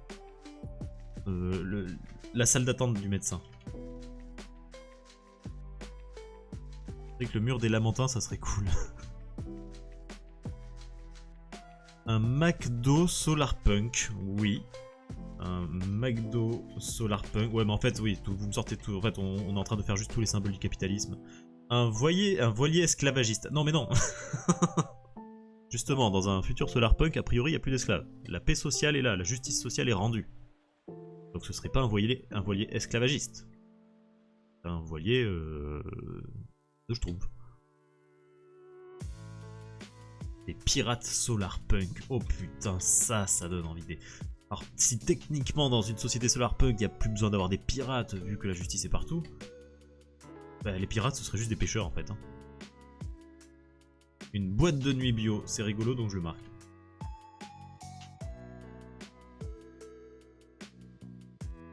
La salle d'attente du médecin. C'est vrai que le mur des lamentins ça serait cool. Un McDo solarpunk, oui. Un McDo solarpunk, ouais mais en fait oui, vous me sortez tout, en fait on est en train de faire juste tous les symboles du capitalisme. Un voilier esclavagiste, non mais non. Justement, dans un futur solarpunk, a priori il n'y a plus d'esclaves. La paix sociale est là, la justice sociale est rendue. Donc ce serait pas un voilier esclavagiste. Un voilier, je trouve. Les pirates solarpunk, oh putain, ça donne envie d'idée. Alors si techniquement dans une société solarpunk il n'y a plus besoin d'avoir des pirates vu que la justice est partout, bah, les pirates ce seraient juste des pêcheurs en fait. Hein. Une boîte de nuit bio, c'est rigolo donc je le marque.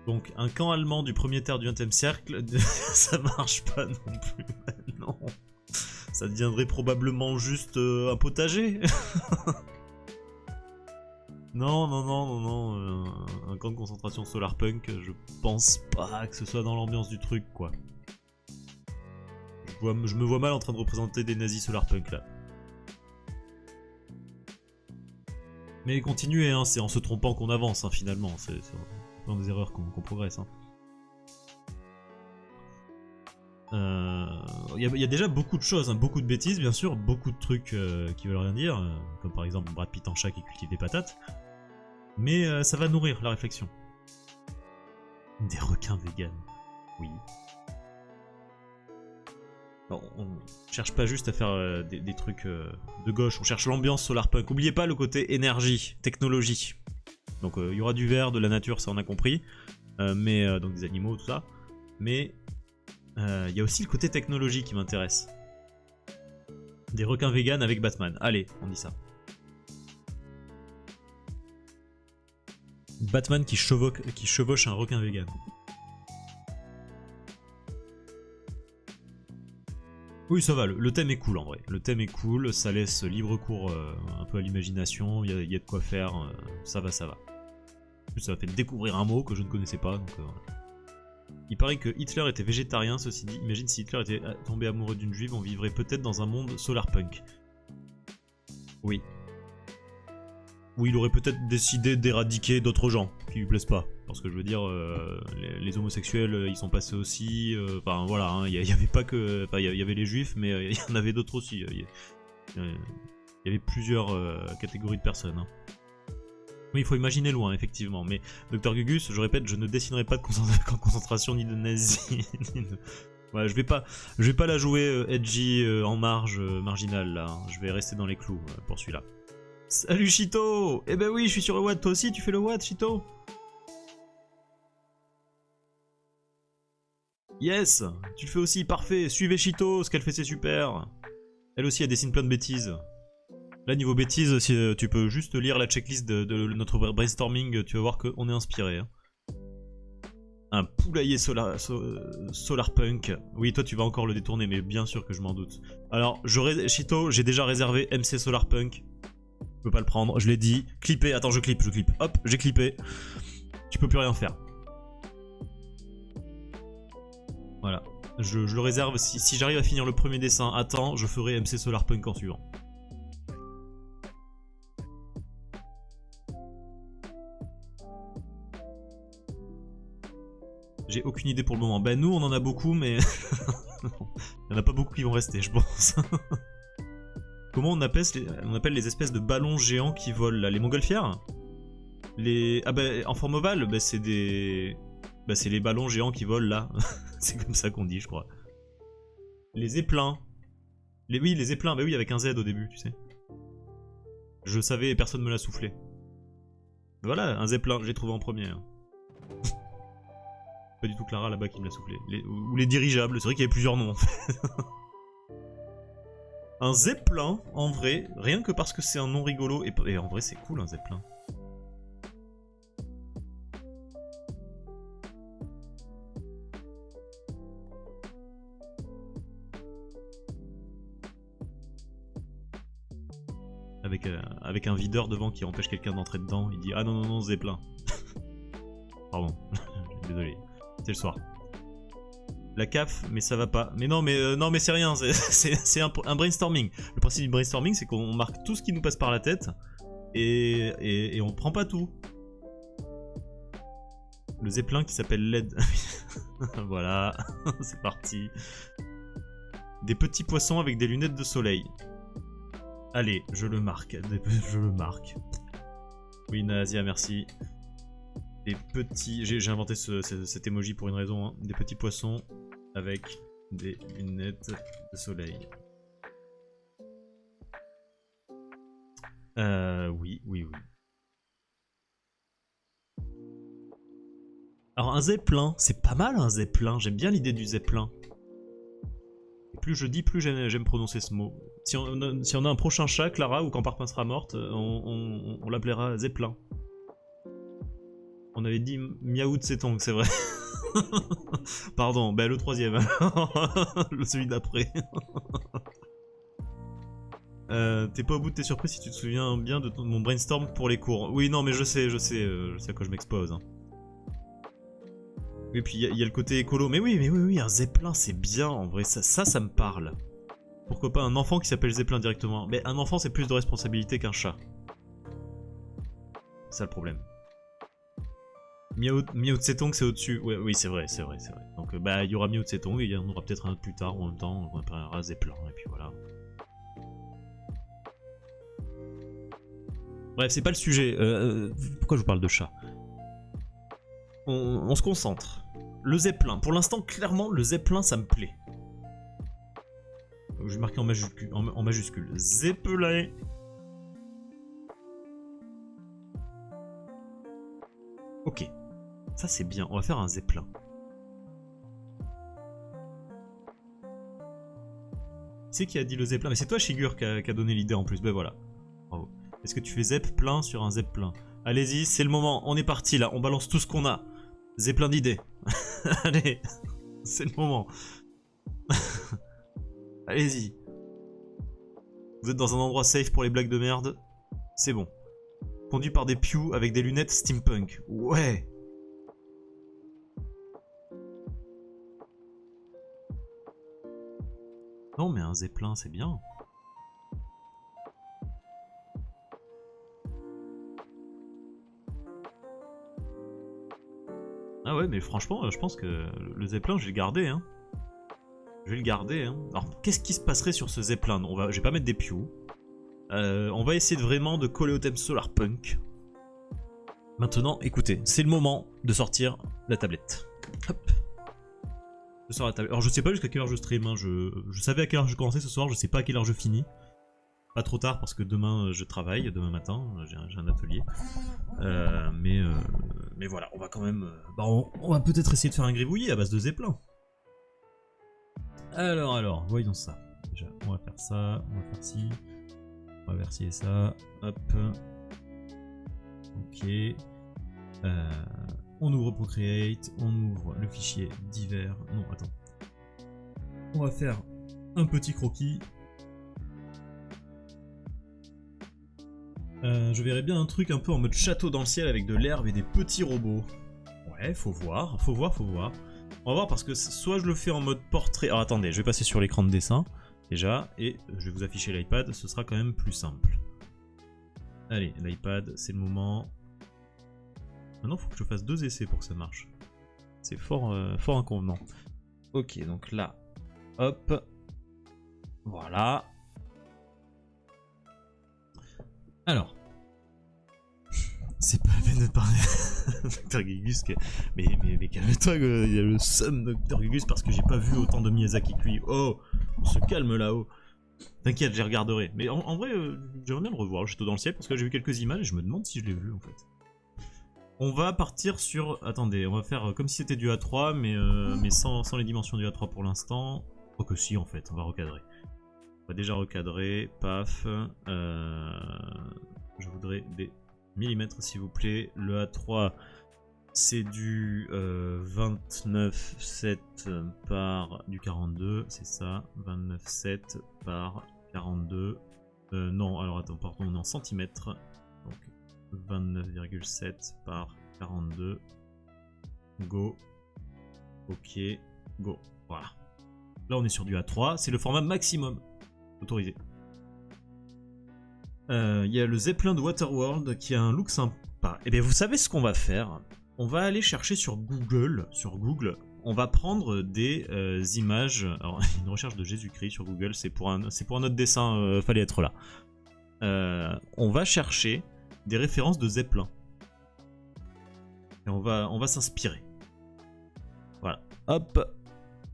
Donc un camp allemand du premier tiers du XXe siècle, ça marche pas non plus, non. Ça deviendrait probablement juste un potager. Non, un camp de concentration solarpunk, je pense pas que ce soit dans l'ambiance du truc quoi. Je me vois mal en train de représenter des nazis solarpunk là. Mais continuez, hein, c'est en se trompant qu'on avance hein, finalement, c'est dans des erreurs qu'on progresse. Hein. Y a déjà beaucoup de choses, hein, beaucoup de bêtises bien sûr, beaucoup de trucs qui veulent rien dire, comme par exemple Brad Pitt en chat qui cultive des patates, mais ça va nourrir la réflexion. Des requins véganes, oui. Alors, on cherche pas juste à faire des trucs de gauche, on cherche l'ambiance solarpunk. Oubliez pas le côté énergie, technologie. Donc il y aura du vert, de la nature, ça on a compris, mais donc des animaux, tout ça. Mais il y a aussi le côté technologie qui m'intéresse. Des requins véganes avec Batman. Allez, on dit ça. Batman qui chevauche un requin vegan. Oui, ça va, le thème est cool en vrai. Le thème est cool, ça laisse libre cours un peu à l'imagination, il y a de quoi faire, ça va. En plus, ça m'a fait découvrir un mot que je ne connaissais pas, donc il paraît que Hitler était végétarien, ceci dit, imagine si Hitler était tombé amoureux d'une juive, on vivrait peut-être dans un monde solarpunk. Oui. Ou il aurait peut-être décidé d'éradiquer d'autres gens qui lui plaisent pas. Parce que je veux dire, les homosexuels, ils sont passés aussi. Enfin voilà, hein, y avait pas que. Enfin, il y avait les juifs, mais il y en avait d'autres aussi. Il y avait plusieurs catégories de personnes. Hein. Oui, il faut imaginer loin, effectivement. Mais Dr Gugus, je répète, je ne dessinerai pas de concentration ni de nazis. Ouais, je vais pas la jouer edgy en marge marginale là. Hein. Je vais rester dans les clous pour celui-là. Salut Chito! Eh ben oui, je suis sur le Watt. Toi aussi, tu fais le Watt, Chito? Yes! Tu le fais aussi, parfait. Suivez Chito, ce qu'elle fait c'est super. Elle aussi, elle dessine plein de bêtises. Là, niveau bêtises, si, tu peux juste lire la checklist de notre brainstorming. Tu vas voir qu'on est inspiré. Hein. Un poulailler solarpunk. Oui, toi tu vas encore le détourner, mais bien sûr que je m'en doute. Alors, Chito, j'ai déjà réservé MC Solarpunk. Je peux pas le prendre, je l'ai dit. Clipper, attends, je clippe. Hop, j'ai clippé. Tu peux plus rien faire. Voilà. Je le réserve. Si j'arrive à finir le premier dessin à temps, je ferai MC Solarpunk en suivant. J'ai aucune idée pour le moment. Ben nous on en a beaucoup mais il n'y en a pas beaucoup qui vont rester je pense. Comment on appelle les espèces de ballons géants qui volent là? Les montgolfières? Ah ben en forme ovale, ben c'est des... Ben c'est les ballons géants qui volent là. C'est comme ça qu'on dit je crois. Les éplins. Oui les éplins, ben oui avec un Z au début tu sais. Je savais et personne me l'a soufflé. Voilà un zeppelin, je l'ai trouvé en premier. Hein. Pas du tout Clara là-bas qui me l'a soufflé. Ou les dirigeables, c'est vrai qu'il y avait plusieurs noms en fait. Un zeppelin, en vrai, rien que parce que c'est un nom rigolo, et en vrai c'est cool un zeppelin. Avec un videur devant qui empêche quelqu'un d'entrer dedans, il dit ah non zeppelin. Pardon, désolé. C'est le soir. La CAF, mais ça va pas. Mais non, mais c'est rien. C'est un brainstorming. Le principe du brainstorming, c'est qu'on marque tout ce qui nous passe par la tête et on prend pas tout. Le zeppelin qui s'appelle LED. Voilà, c'est parti. Des petits poissons avec des lunettes de soleil. Allez, je le marque. Je le marque. Oui, Nazia, merci. Des petits... J'ai inventé cet emoji pour une raison. Hein. Des petits poissons avec des lunettes de soleil. Oui. Alors un zeppelin, c'est pas mal un zeppelin. J'aime bien l'idée du zeppelin. Et plus je dis, plus j'aime prononcer ce mot. Si on a un prochain chat, Clara, ou quand Parpin sera morte, on l'appellera zeppelin. On avait dit Miaou Tsetong, c'est vrai. Pardon, bah le troisième. Celui d'après. T'es pas au bout de tes surprises si tu te souviens bien de mon brainstorm pour les cours. Oui, non, mais je sais à quoi je m'expose. Hein. Et puis il y a le côté écolo. Mais oui, un zeppelin c'est bien en vrai, ça me parle. Pourquoi pas un enfant qui s'appelle Zeppelin directement? Mais un enfant c'est plus de responsabilité qu'un chat. C'est ça le problème. Miao Tse-Tung c'est au-dessus. Ouais, oui, c'est vrai. Donc bah il y aura Miao Tse-Tung et il y en aura peut-être un autre plus tard ou en même temps on appellera Zeppelin et puis voilà. Bref, c'est pas le sujet. Pourquoi je vous parle de chat? On se concentre. Le Zeppelin. Pour l'instant, clairement, le Zeppelin, ça me plaît. Je vais marquer en majuscule. Zeppelin. Ok. Ça, c'est bien. On va faire un Zeppelin. Qui c'est qui a dit le Zeppelin? Mais c'est toi, Shigur, qui a donné l'idée en plus. Ben voilà. Bravo. Est-ce que tu fais Zepp plein sur un Zepp plein? Allez-y, c'est le moment. On est parti là. On balance tout ce qu'on a. Zeppelin d'idées. Allez. C'est le moment. Allez-y. Vous êtes dans un endroit safe pour les blagues de merde. C'est bon. Conduit par des pews avec des lunettes steampunk. Ouais. Non mais un Zeppelin c'est bien. Ah ouais mais franchement je pense que le Zeppelin je vais le garder hein. Je vais le garder hein. Alors qu'est-ce qui se passerait sur ce Zeppelin? Je vais pas mettre des pews. On va essayer vraiment de coller au thème Solarpunk. Maintenant écoutez, c'est le moment de sortir la tablette. Hop. Ce soir à table. Alors je sais pas jusqu'à quelle heure je stream, hein. Je savais à quelle heure je commençais ce soir, je sais pas à quelle heure je finis. Pas trop tard parce que demain je travaille, demain matin, j'ai un atelier. Mais voilà, on va quand même... on va peut-être essayer de faire un gribouillis à base de zeppelin. Alors, voyons ça. Déjà, on va faire ça, on va faire ci. On va versier ça, hop. Ok. On ouvre Procreate, on ouvre le fichier divers. Non, attends. On va faire un petit croquis. Je verrais bien un truc un peu en mode château dans le ciel avec de l'herbe et des petits robots. Ouais, faut voir. On va voir parce que soit je le fais en mode portrait. Alors attendez, je vais passer sur l'écran de dessin déjà et je vais vous afficher l'iPad, ce sera quand même plus simple. Allez, l'iPad, c'est le moment. Maintenant, faut que je fasse 2 essais pour que ça marche. C'est fort inconvenant. Ok, donc là, hop, voilà. Alors, c'est pas la peine de parler Dr Gugus, mais calme-toi, il y a le seum Dr Gugus parce que j'ai pas vu autant de Miyazaki que lui. Oh, on se calme là-haut. T'inquiète, j'y regarderai. Mais en vrai, j'aimerais bien le revoir, Château dans le ciel, parce que j'ai vu quelques images et je me demande si je l'ai vu en fait. On va partir sur... Attendez, on va faire comme si c'était du A3, mais sans les dimensions du A3 pour l'instant. Oh que si en fait, on va recadrer. On va déjà recadrer, paf. Je voudrais des millimètres s'il vous plaît. Le A3 c'est du 29,7 par du 42, c'est ça. 29,7 par 42. Non, alors attends, pardon, on est en centimètres. Donc 29,7 par 42. Go. Ok, go. Voilà. Là on est sur du A3, c'est le format maximum autorisé. Il y a le Zeppelin de Waterworld qui a un look sympa. Et bien vous savez ce qu'on va faire? On va aller chercher sur Google, on va prendre des images. Alors une recherche de Jésus-Christ sur Google, c'est pour un autre dessin, fallait être là. On va chercher des références de Zeppelin. Et on va s'inspirer. Voilà. Hop.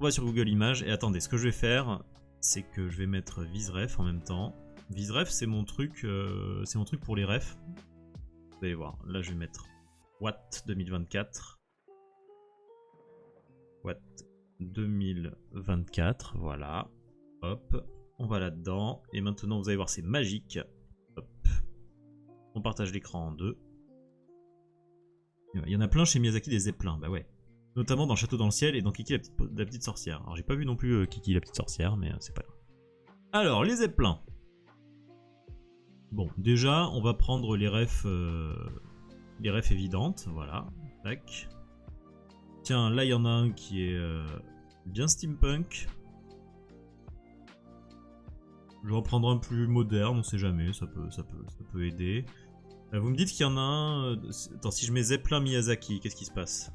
On va sur Google Images. Et attendez, ce que je vais faire, c'est que je vais mettre Visref en même temps. Visref, c'est mon truc pour les refs. Vous allez voir. Là, je vais mettre Watt 2024. Watt 2024. Voilà. Hop. On va là-dedans. Et maintenant, vous allez voir, c'est magique. Hop. On partage l'écran en deux. Il y en a plein chez Miyazaki des zeppelins. Bah ouais. Notamment dans Château dans le ciel et dans Kiki la petite sorcière. Alors j'ai pas vu non plus Kiki la petite sorcière, mais c'est pas grave. Alors les zeppelins. Bon, déjà on va prendre les refs évidentes, voilà. Tac. Tiens, là il y en a un qui est bien steampunk. Je vais en prendre un plus moderne, on sait jamais, ça peut aider. Vous me dites qu'il y en a un. Attends, si je mets Zeppelin Miyazaki, qu'est-ce qui se passe?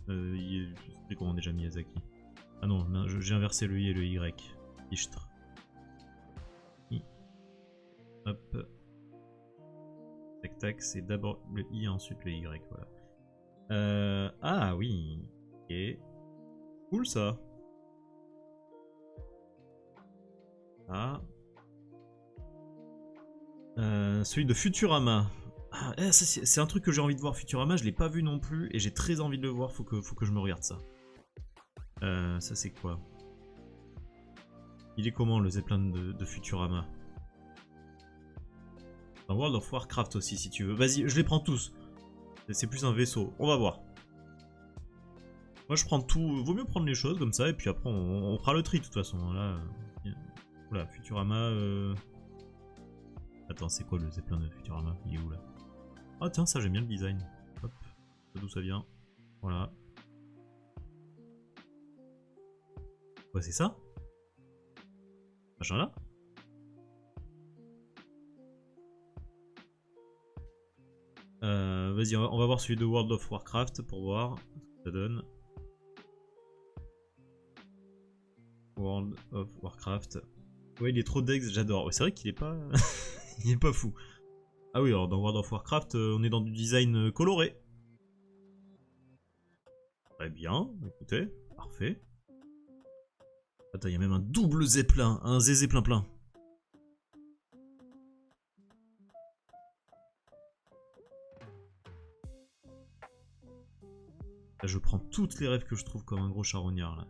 C'est comment déjà Miyazaki? Ah non, j'ai inversé le I et le Y. Ishtre. I. Hop. Tac tac, c'est d'abord le I et ensuite le Y, voilà. Ah oui. Ok. Cool ça. Ah. Celui de Futurama. Ah, c'est un truc que j'ai envie de voir, Futurama, je l'ai pas vu non plus et j'ai très envie de le voir, faut que je me regarde ça. Ça c'est quoi? Il est comment le Zeppelin de Futurama? Dans World of Warcraft aussi si tu veux. Vas-y, je les prends tous. C'est plus un vaisseau, on va voir. Moi je prends tout, vaut mieux prendre les choses comme ça et puis après on fera le tri de toute façon. Là, voilà, Futurama... Attends, c'est quoi le Zeppelin de Futurama? Il est où là? Ah tiens, ça j'aime bien le design. Hop, d'où ça vient? Voilà. Ouais, c'est ça? Machin là? Vas-y, on va voir celui de World of Warcraft pour voir ce que ça donne. World of Warcraft. Ouais, il est trop dex, j'adore. Ouais, c'est vrai qu'il est pas... il est pas fou. Ah oui, alors dans World of Warcraft, on est dans du design coloré. Très bien, écoutez, fait. Attends, il y a même un double zeppelin, un zézé plein plein. Là, je prends toutes les rêves que je trouve comme un gros charognard là.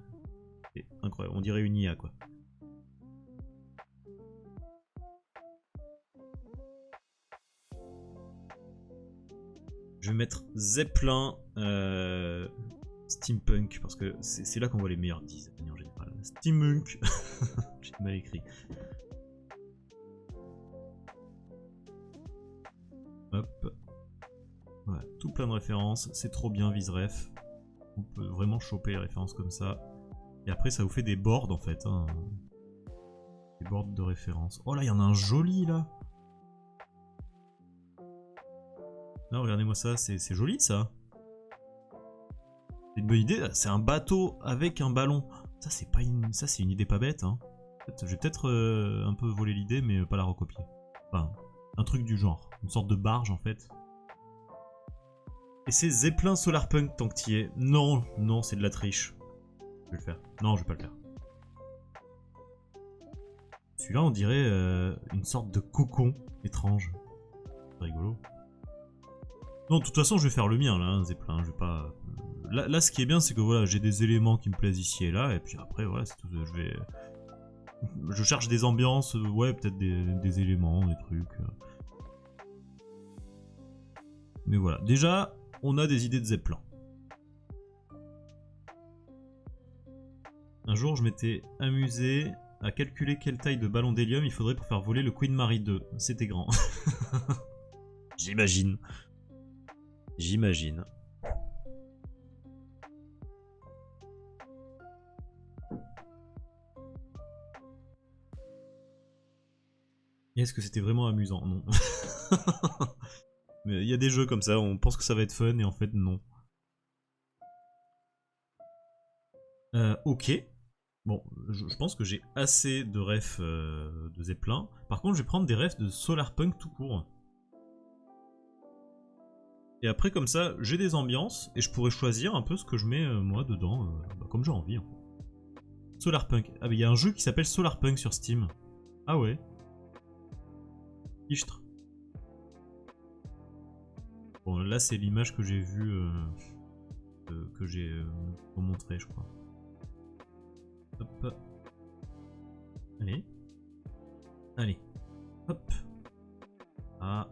C'est incroyable, on dirait une IA quoi. Je vais mettre Zeppelin Steampunk parce que c'est là qu'on voit les meilleurs designs en général. Steampunk, j'ai mal écrit. Hop. Voilà, tout plein de références, c'est trop bien Visref. On peut vraiment choper les références comme ça. Et après ça vous fait des boards en fait. Hein. Des boards de références. Oh là, il y en a un joli là. Là, regardez-moi ça, c'est joli ça. C'est une bonne idée, c'est un bateau avec un ballon. Ça c'est pas une, ça c'est une idée pas bête. Hein. Je vais peut-être un peu voler l'idée, mais pas la recopier. Enfin, un truc du genre, une sorte de barge en fait. Et c'est Zeppelin Solarpunk tant que t'y es. Non, non, c'est de la triche. Je vais le faire. Non, je vais pas le faire. Celui-là, on dirait une sorte de cocon étrange. C'est rigolo. Non, de toute façon, je vais faire le mien, là, hein, Zeppelin. Je vais pas... Là, ce qui est bien, c'est que voilà, j'ai des éléments qui me plaisent ici et là, et puis après, voilà, c'est tout. Je cherche des ambiances, ouais, peut-être des éléments, des trucs. Mais voilà, déjà, on a des idées de Zeppelin. Un jour, je m'étais amusé à calculer quelle taille de ballon d'hélium il faudrait pour faire voler le Queen Mary 2. C'était grand. J'imagine. J'imagine. Est-ce que c'était vraiment amusant? Non. Mais il y a des jeux comme ça, on pense que ça va être fun et en fait non. Ok. Bon, je pense que j'ai assez de refs de Zeppelin. Par contre, je vais prendre des refs de Solarpunk tout court. Et après, comme ça, j'ai des ambiances et je pourrais choisir un peu ce que je mets moi dedans, comme j'ai envie. En fait. Solarpunk. Ah, mais il y a un jeu qui s'appelle Solarpunk sur Steam. Ah ouais. Fichtre. Bon, là, c'est l'image que j'ai vue, que j'ai montré, je crois. Hop. Allez. Allez. Hop. Ah.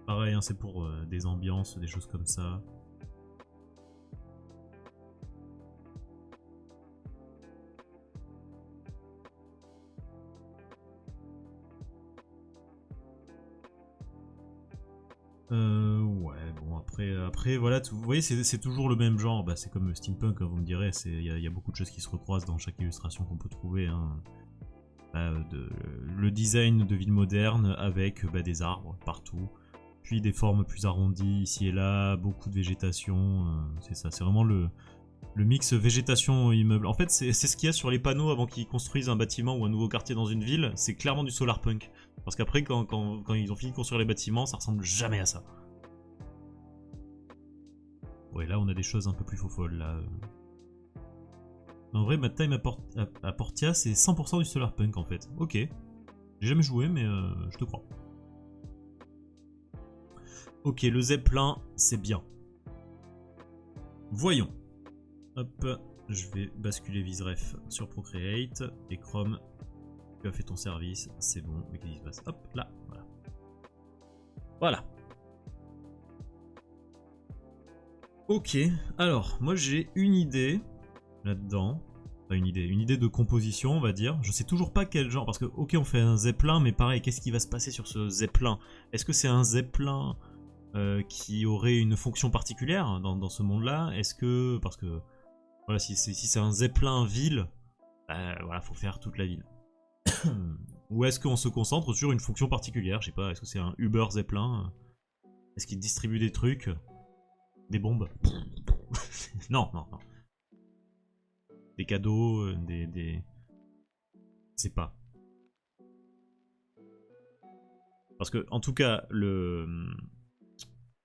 Pareil, hein, c'est pour des ambiances, des choses comme ça. Ouais, bon, après voilà, vous voyez, c'est toujours le même genre. Bah, c'est comme Steampunk, hein, vous me direz, il y a beaucoup de choses qui se recroisent dans chaque illustration qu'on peut trouver. Hein. Le design de ville moderne avec des arbres partout, puis des formes plus arrondies ici et là, beaucoup de végétation, c'est ça, c'est vraiment le mix végétation immeuble. En fait, c'est ce qu'il y a sur les panneaux avant qu'ils construisent un bâtiment ou un nouveau quartier dans une ville, c'est clairement du solarpunk. Parce qu'après, quand ils ont fini de construire les bâtiments, ça ressemble jamais à ça. Ouais, là, on a des choses un peu plus faux-folles, là. En vrai, Mad Time à Portia, c'est 100% du solarpunk, en fait. Ok. J'ai jamais joué, mais je te crois. Ok, le Zeppelin, c'est bien. Voyons. Hop, je vais basculer Visref sur Procreate. Et Chrome, tu as fait ton service, c'est bon. Mais qu'est-ce qui se passe? Hop, là, voilà. Voilà. Ok, alors, moi j'ai une idée là-dedans. Enfin, une idée de composition, on va dire. Je sais toujours pas quel genre, parce que, ok, on fait un Zeppelin, mais pareil, qu'est-ce qui va se passer sur ce Zeppelin? Est-ce que c'est un Zeppelin qui aurait une fonction particulière dans ce monde-là? Est-ce que, parce que, voilà, si c'est un Zeppelin ville, voilà, faut faire toute la ville. Ou est-ce qu'on se concentre sur une fonction particulière? Je sais pas, est-ce que c'est un Uber Zeppelin? Est-ce qu'il distribue des trucs? Des bombes? Non, non, non. Des cadeaux, des... C'est pas. Parce que, en tout cas,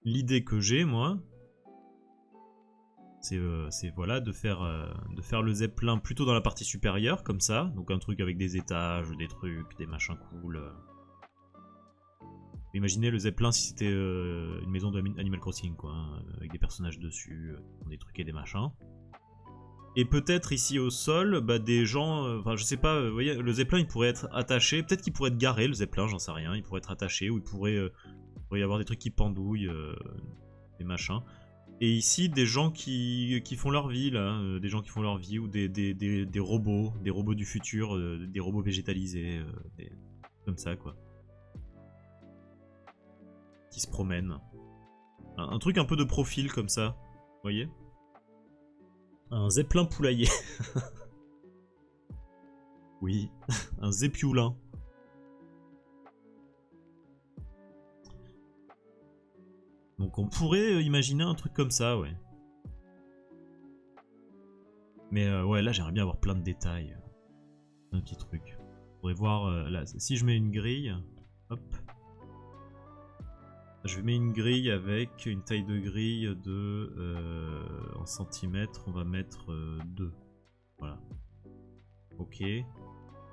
l'idée que j'ai, moi, C'est voilà, de faire le zeppelin plutôt dans la partie supérieure, comme ça. Donc un truc avec des étages, des trucs, des machins cool. Imaginez le zeppelin si c'était une maison de Animal Crossing, quoi, hein, avec des personnages dessus, des trucs et des machins. Et peut-être ici au sol, bah, des gens, enfin je sais pas, vous voyez, le zeppelin il pourrait être attaché, peut-être qu'il pourrait être garé le zeppelin, j'en sais rien, il pourrait être attaché, ou il pourrait y avoir des trucs qui pendouillent, des machins. Et ici des gens qui font leur vie là, des gens qui font leur vie, ou des robots du futur, des robots végétalisés, comme ça quoi. Qui se promènent. Un truc un peu de profil comme ça, vous voyez? Un zeppelin poulailler. Oui, un zépioulin. Donc on pourrait imaginer un truc comme ça, ouais. Mais ouais, là j'aimerais bien avoir plein de détails. Un petit truc. On pourrait voir, là, si je mets une grille, hop. Je mets une grille avec une taille de grille de... en centimètres, on va mettre 2. Voilà. Ok.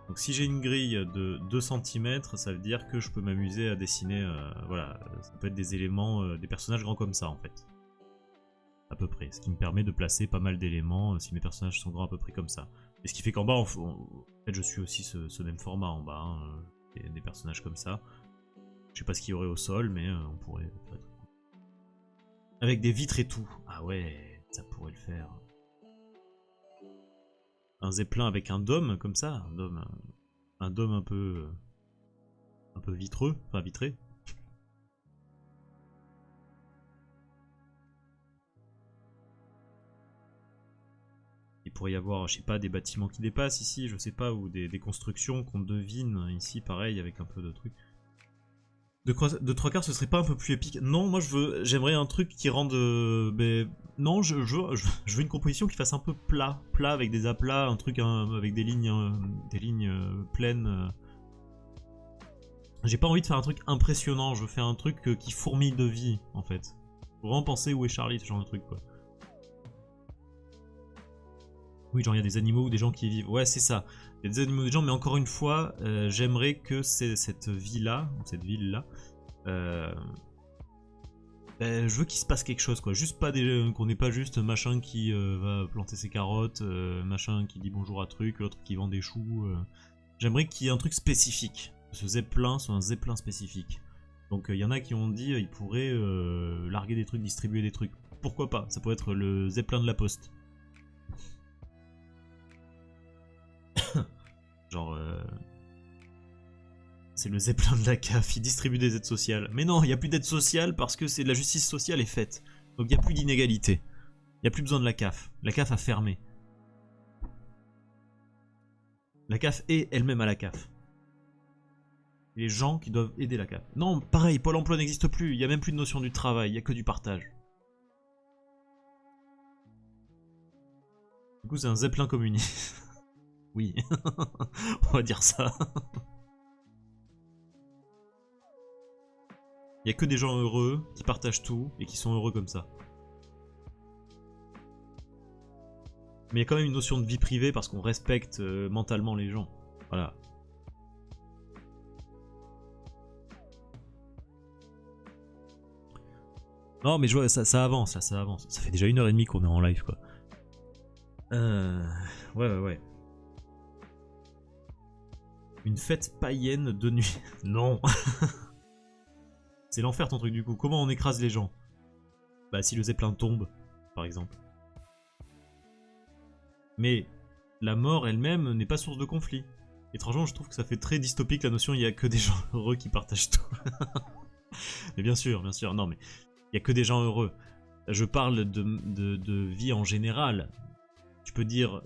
Donc si j'ai une grille de 2 cm, ça veut dire que je peux m'amuser à dessiner... voilà, ça peut être des éléments, des personnages grands comme ça en fait. À peu près. Ce qui me permet de placer pas mal d'éléments si mes personnages sont grands à peu près comme ça. Et ce qui fait qu'en bas, en fait, je suis aussi ce même format en bas. Hein, des personnages comme ça. Je sais pas ce qu'il y aurait au sol, mais on pourrait faire des trucs. Avec des vitres et tout. Ah ouais, ça pourrait le faire. Un zeppelin avec un dôme comme ça, un dôme un peu vitreux, enfin vitré. Il pourrait y avoir, je sais pas, des bâtiments qui dépassent ici, je sais pas, ou des constructions qu'on devine ici, pareil, avec un peu de trucs. De 3/4, ce serait pas un peu plus épique? Non, moi j'aimerais un truc qui rende... non, je veux une composition qui fasse un peu plat avec des aplats, un truc avec des lignes pleines. J'ai pas envie de faire un truc impressionnant, je veux faire un truc qui fourmille de vie, en fait. Faut vraiment penser où est Charlie, ce genre de truc, quoi. Oui, genre il y a des animaux ou des gens qui y vivent. Ouais, c'est ça. Il y a des animaux ou des gens, mais encore une fois, j'aimerais que cette ville-là, je veux qu'il se passe quelque chose, quoi. Juste pas qu'on n'ait pas juste machin qui va planter ses carottes, machin qui dit bonjour à truc, l'autre qui vend des choux. J'aimerais qu'il y ait un truc spécifique. Que ce zeppelin soit un zeppelin spécifique. Donc il y en a qui ont dit il pourrait larguer des trucs, distribuer des trucs. Pourquoi pas? Ça pourrait être le zeppelin de la poste. Genre, c'est le zeppelin de la CAF, il distribue des aides sociales. Mais non, il n'y a plus d'aide sociale parce que la justice sociale est faite. Donc il n'y a plus d'inégalité. Il n'y a plus besoin de la CAF. La CAF a fermé. La CAF est elle-même à la CAF. Les gens qui doivent aider la CAF. Non, pareil, Pôle emploi n'existe plus. Il n'y a même plus de notion du travail, il n'y a que du partage. Du coup, c'est un zeppelin communiste. Oui, on va dire ça. Il n'y a que des gens heureux qui partagent tout et qui sont heureux comme ça. Mais il y a quand même une notion de vie privée parce qu'on respecte mentalement les gens. Voilà. Non mais je vois, ça avance, là, ça avance. Ça fait déjà 1h30 qu'on est en live, quoi. Ouais. Une fête païenne de nuit. Non. C'est l'enfer ton truc du coup. Comment on écrase les gens? Bah si le zeppelin tombe, par exemple. Mais la mort elle-même n'est pas source de conflit. Étrangement, je trouve que ça fait très dystopique la notion il n'y a que des gens heureux qui partagent tout. Mais bien sûr, non mais il n'y a que des gens heureux. Je parle de vie en général. Tu peux dire,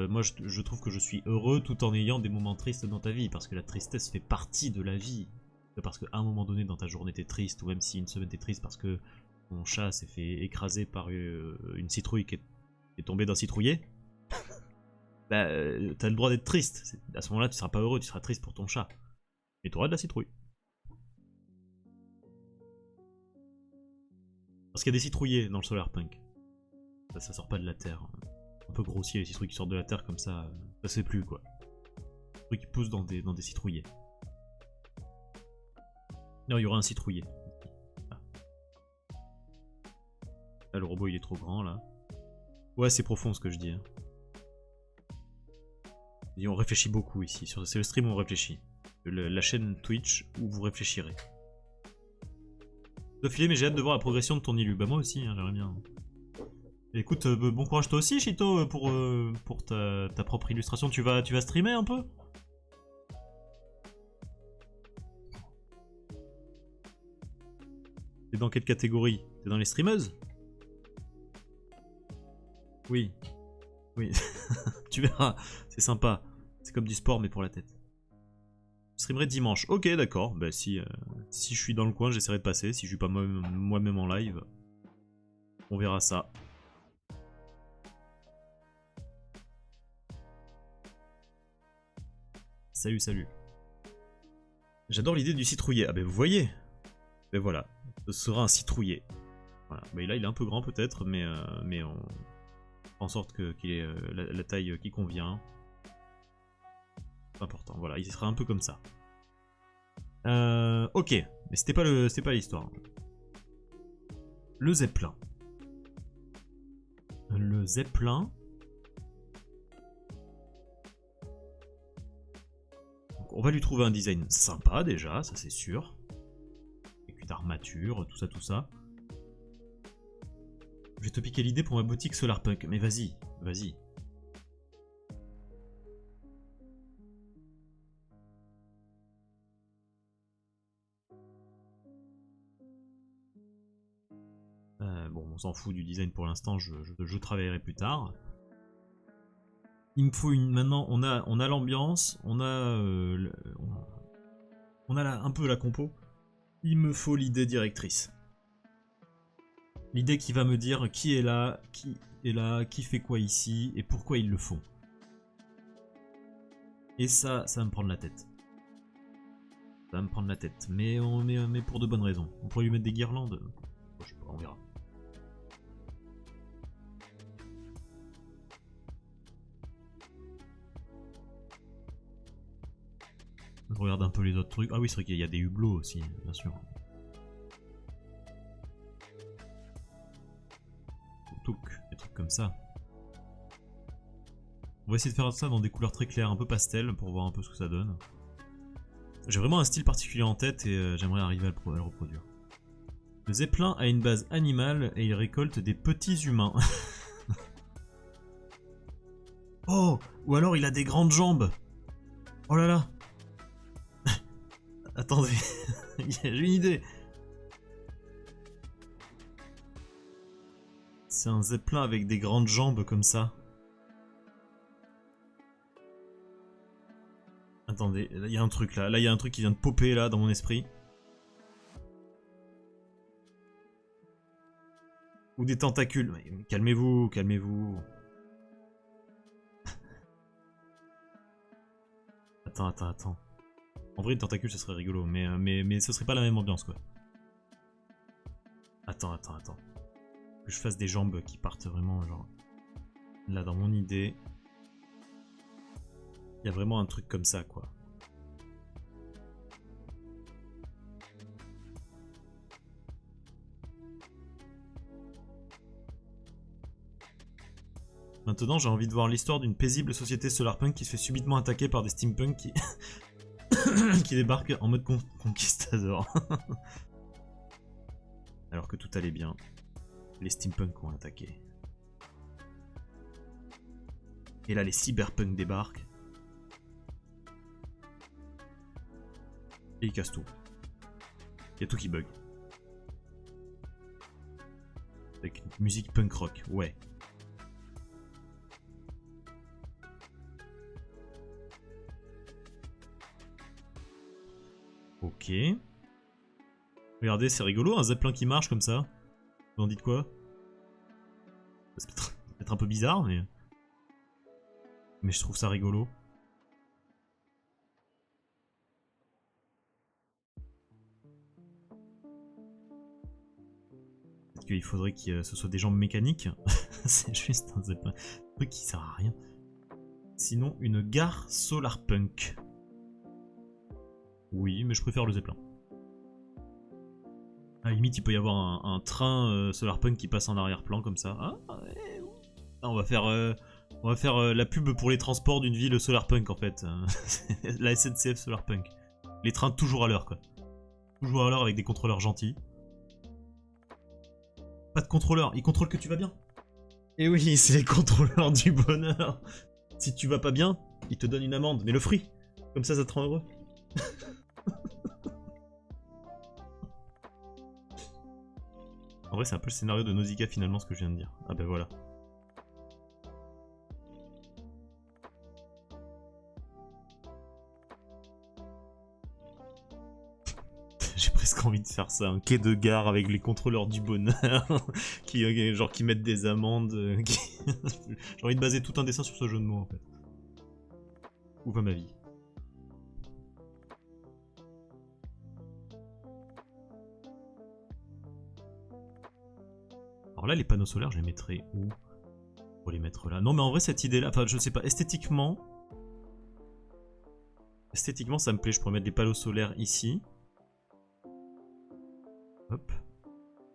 moi je trouve que je suis heureux tout en ayant des moments tristes dans ta vie, parce que la tristesse fait partie de la vie. Parce qu'à un moment donné dans ta journée t'es triste, ou même si une semaine t'es triste parce que ton chat s'est fait écraser par une citrouille qui est tombée d'un citrouillet, bah t'as le droit d'être triste. À ce moment-là tu seras pas heureux, tu seras triste pour ton chat. Et t'auras de la citrouille. Parce qu'il y a des citrouillers dans le Solarpunk. Ça sort pas de la terre. Un peu grossier les citrouilles qui sortent de la terre comme ça se fait plus quoi. Les trucs qui poussent dans des citrouillers. Non, il y aura un citrouiller. Ah. Là, le robot il est trop grand là. Ouais, c'est profond ce que je dis. Hein. Et on réfléchit beaucoup ici. C'est le stream où on réfléchit. La chaîne Twitch où vous réfléchirez. De filer, mais j'ai hâte de voir la progression de ton élu. Bah moi aussi, hein, j'aimerais bien. Écoute, bon courage toi aussi, Chito, pour ta propre illustration. Tu vas streamer un peu? T'es dans quelle catégorie? T'es dans les streameuses? Oui. Oui. Tu verras, c'est sympa. C'est comme du sport, mais pour la tête. Je streamerai dimanche. Ok, d'accord. Bah si je suis dans le coin, j'essaierai de passer. Si je suis pas moi-même en live, on verra ça. Salut, salut. J'adore l'idée du citrouillet. Ah ben vous voyez. Ben voilà, ce sera un citrouillet. Voilà. Ben là il est un peu grand peut-être, mais on fait en sorte qu'il ait la taille qui convient. C'est important, voilà, il sera un peu comme ça. Ok, mais c'était pas l'histoire. Le Zeppelin. Le Zeppelin. Donc, on va lui trouver un design sympa déjà, ça c'est sûr. Avec d'armature, tout ça, tout ça. Je vais te piquer l'idée pour ma boutique Solarpunk, mais vas-y, vas-y. Bon, on s'en fout du design pour l'instant, je travaillerai plus tard. Il me faut une... Maintenant, on a l'ambiance, on a un peu la compo. Il me faut l'idée directrice. L'idée qui va me dire qui est là, qui fait quoi ici, et pourquoi ils le font. Et ça va me prendre la tête. Ça va me prendre la tête, mais pour de bonnes raisons. On pourrait lui mettre des guirlandes. Je sais pas, on verra. Je regarde un peu les autres trucs. Ah oui, c'est vrai qu'il y a des hublots aussi, bien sûr. Des trucs comme ça. On va essayer de faire ça dans des couleurs très claires, un peu pastel, pour voir un peu ce que ça donne. J'ai vraiment un style particulier en tête et j'aimerais arriver à le reproduire. Le Zeppelin a une base animale et il récolte des petits humains. Oh, ou alors il a des grandes jambes. Oh là là. Attendez, j'ai une idée. C'est un Zeppelin avec des grandes jambes comme ça. Attendez, il y a un truc là. Là, il y a un truc qui vient de popper là dans mon esprit. Ou des tentacules. Mais calmez-vous, calmez-vous. Attends. En vrai, une tentacule, ça serait rigolo, mais ce serait pas la même ambiance, quoi. Attends. Que je fasse des jambes qui partent vraiment, genre... Là, dans mon idée... Il y a vraiment un truc comme ça, quoi. Maintenant, j'ai envie de voir l'histoire d'une paisible société solarpunk qui se fait subitement attaquer par des steampunks qui... qui débarquent en mode conquistador. Alors que tout allait bien. Les steampunks ont attaqué. Et là, les cyberpunks débarquent. Et ils cassent tout. Il y a tout qui bug. Avec une musique punk rock, ouais. Ok. Regardez, c'est rigolo, un zeppelin qui marche comme ça. Vous en dites quoi? C'est peut-être un peu bizarre, mais je trouve ça rigolo. Peut-être qu'il faudrait que ce soit des jambes mécaniques. C'est juste un truc qui sert à rien. Sinon, une gare solarpunk. Oui, mais je préfère le zeppelin. À la limite, il peut y avoir un train solarpunk qui passe en arrière-plan comme ça. Ah, ouais. Ah, on va faire la pub pour les transports d'une ville solarpunk en fait. La SNCF solarpunk. Les trains toujours à l'heure quoi. Toujours à l'heure avec des contrôleurs gentils. Pas de contrôleur, ils contrôlent que tu vas bien. Et oui, c'est les contrôleurs du bonheur. Si tu vas pas bien, ils te donnent une amende, mais le free. Comme ça te rend heureux. En vrai, c'est un peu le scénario de Nausicaa finalement ce que je viens de dire. Ah ben voilà. J'ai presque envie de faire ça, un quai de gare avec les contrôleurs du bonheur qui mettent des amendes. J'ai envie de baser tout un dessin sur ce jeu de mots en fait. Où va ma vie? Alors là, les panneaux solaires, je les mettrais où? Pour les mettre là. Non, mais en vrai, cette idée-là, enfin, je sais pas, esthétiquement, ça me plaît. Je pourrais mettre des panneaux solaires ici. Hop.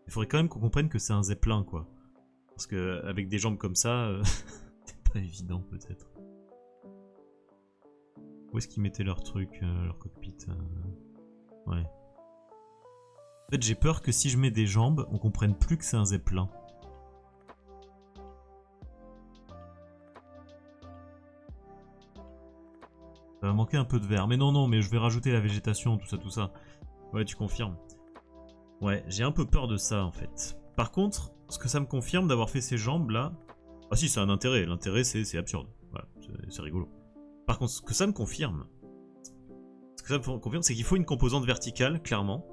Il faudrait quand même qu'on comprenne que c'est un zeppelin, quoi. Parce que avec des jambes comme ça, c'est pas évident, peut-être. Où est-ce qu'ils mettaient leur truc, leur cockpit Ouais. En fait, j'ai peur que si je mets des jambes, on comprenne plus que c'est un zeppelin. Ça va manquer un peu de vert. Mais non, mais je vais rajouter la végétation, tout ça. Ouais, tu confirmes. Ouais, j'ai un peu peur de ça, en fait. Par contre, ce que ça me confirme d'avoir fait ces jambes, là... Ah si, c'est un intérêt. L'intérêt, c'est absurde. Voilà, c'est rigolo. Par contre, ce que ça me confirme... c'est qu'il faut une composante verticale, clairement.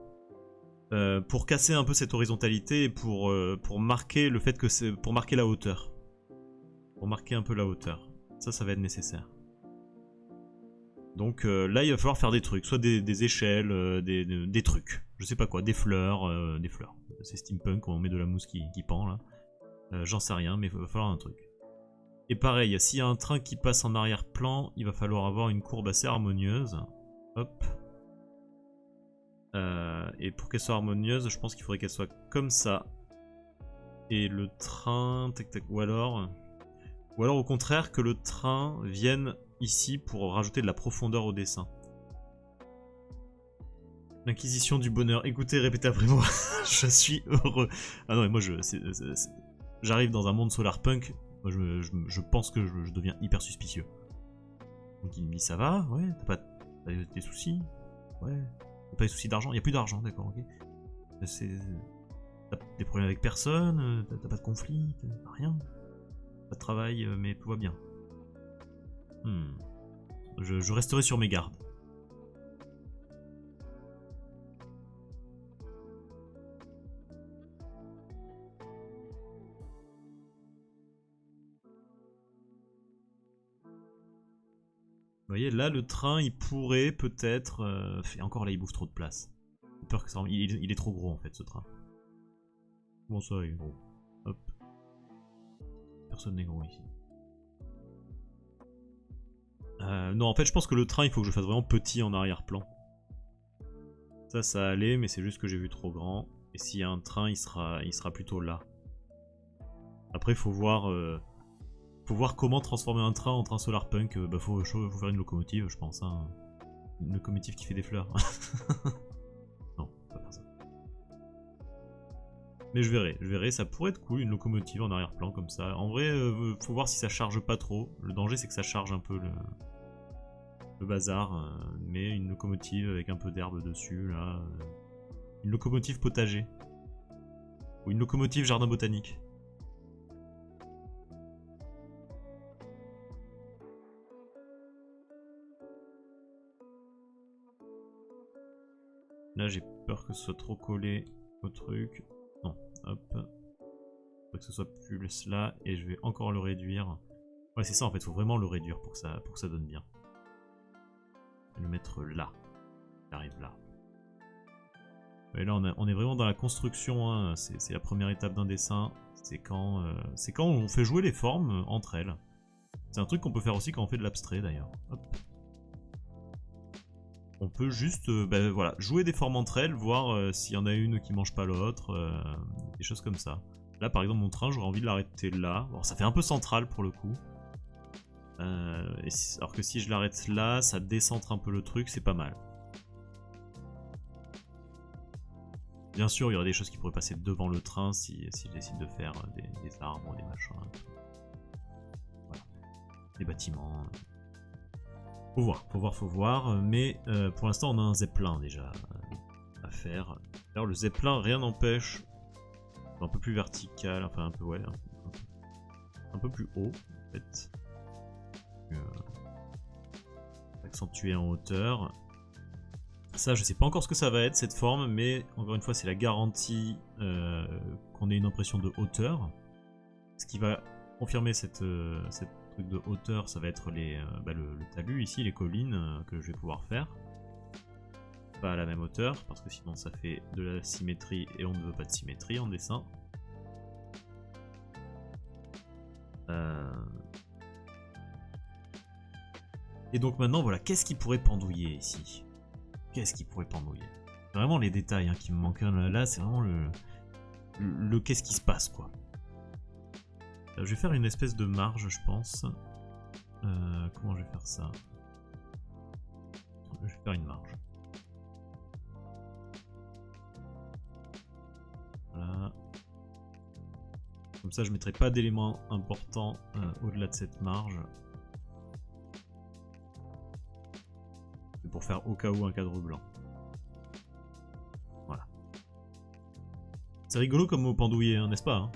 Pour casser un peu cette horizontalité et pour marquer le fait que c'est... Pour marquer la hauteur. Pour marquer un peu la hauteur. Ça va être nécessaire. Donc là, il va falloir faire des trucs. Soit des échelles, des trucs. Je sais pas quoi, des fleurs. C'est steampunk, on met de la mousse qui pend, là. J'en sais rien, mais il va falloir un truc. Et pareil, s'il y a un train qui passe en arrière-plan, il va falloir avoir une courbe assez harmonieuse. Hop. Et pour qu'elle soit harmonieuse, je pense qu'il faudrait qu'elle soit comme ça. Et le train... Tac, tac, ou alors au contraire, que le train vienne ici pour rajouter de la profondeur au dessin. L'inquisition du bonheur. Écoutez, répétez après moi. Je suis heureux. Ah non, mais moi, j'arrive dans un monde solarpunk. Moi, je pense que je deviens hyper suspicieux. Donc il me dit, ça va? Ouais, t'as des soucis? Ouais. T'as pas des soucis d'argent? Il y a plus d'argent, d'accord, ok. T'as des problèmes avec personne? T'as pas de conflit? T'as rien? Pas de travail, mais tout va bien. Je resterai sur mes gardes. Vous voyez, là, le train, il pourrait peut-être... Et encore là, il bouffe trop de place. J'ai peur que ça... Il est trop gros, en fait, ce train. Bon, ça, il est gros. Hop. Personne n'est gros ici. Non, en fait, je pense que le train, il faut que je fasse vraiment petit en arrière-plan. Ça allait, mais c'est juste que j'ai vu trop grand. Et s'il y a un train, il sera plutôt là. Après, faut voir comment transformer un train en train solarpunk. Faut faire une locomotive, je pense. Hein. Une locomotive qui fait des fleurs. Non, faut pas faire ça. Mais je verrai, ça pourrait être cool, une locomotive en arrière-plan comme ça. En vrai, faut voir si ça charge pas trop. Le danger, c'est que ça charge un peu le bazar. Mais une locomotive avec un peu d'herbe dessus, là. Une locomotive potager. Ou une locomotive jardin botanique. Là, j'ai peur que ce soit trop collé au truc. Non, hop. Faut que ce soit plus là, et je vais encore le réduire. Ouais, c'est ça en fait, faut vraiment le réduire pour que ça donne bien. Je vais le mettre là. Il arrive là. Et là on est vraiment dans la construction, hein. C'est la première étape d'un dessin. C'est quand on fait jouer les formes entre elles. C'est un truc qu'on peut faire aussi quand on fait de l'abstrait d'ailleurs. On peut juste voilà, jouer des formes entre elles, voir s'il y en a une qui mange pas l'autre, des choses comme ça. Là par exemple mon train, j'aurais envie de l'arrêter là. Bon, ça fait un peu central pour le coup. Alors que si je l'arrête là, ça décentre un peu le truc, c'est pas mal. Bien sûr, il y aurait des choses qui pourraient passer devant le train si je décide de faire des arbres, des machins. Voilà. Des bâtiments. Faut voir. Mais pour l'instant, on a un zeppelin déjà à faire. Alors le zeppelin, rien n'empêche. Un peu plus vertical, enfin un peu, ouais. Un peu plus haut, en fait. Accentué en hauteur. Ça, je sais pas encore ce que ça va être cette forme, mais encore une fois, c'est la garantie qu'on ait une impression de hauteur. Ce qui va confirmer cette truc de hauteur, ça va être le talus ici, les collines que je vais pouvoir faire. Pas à la même hauteur, parce que sinon ça fait de la symétrie et on ne veut pas de symétrie en dessin. Et donc maintenant, voilà, qu'est-ce qui pourrait pendouiller ici? Qu'est-ce qui pourrait pendouiller? Vraiment les détails qui me manquent là, c'est vraiment le qu'est-ce qui se passe, quoi. Je vais faire une espèce de marge, je pense. Comment je vais faire ça? Je vais faire une marge. Voilà. Comme ça, je ne mettrai pas d'éléments importants au-delà de cette marge. C'est pour faire au cas où un cadre blanc. Voilà. C'est rigolo comme mot pendouiller, hein, n'est-ce pas, hein?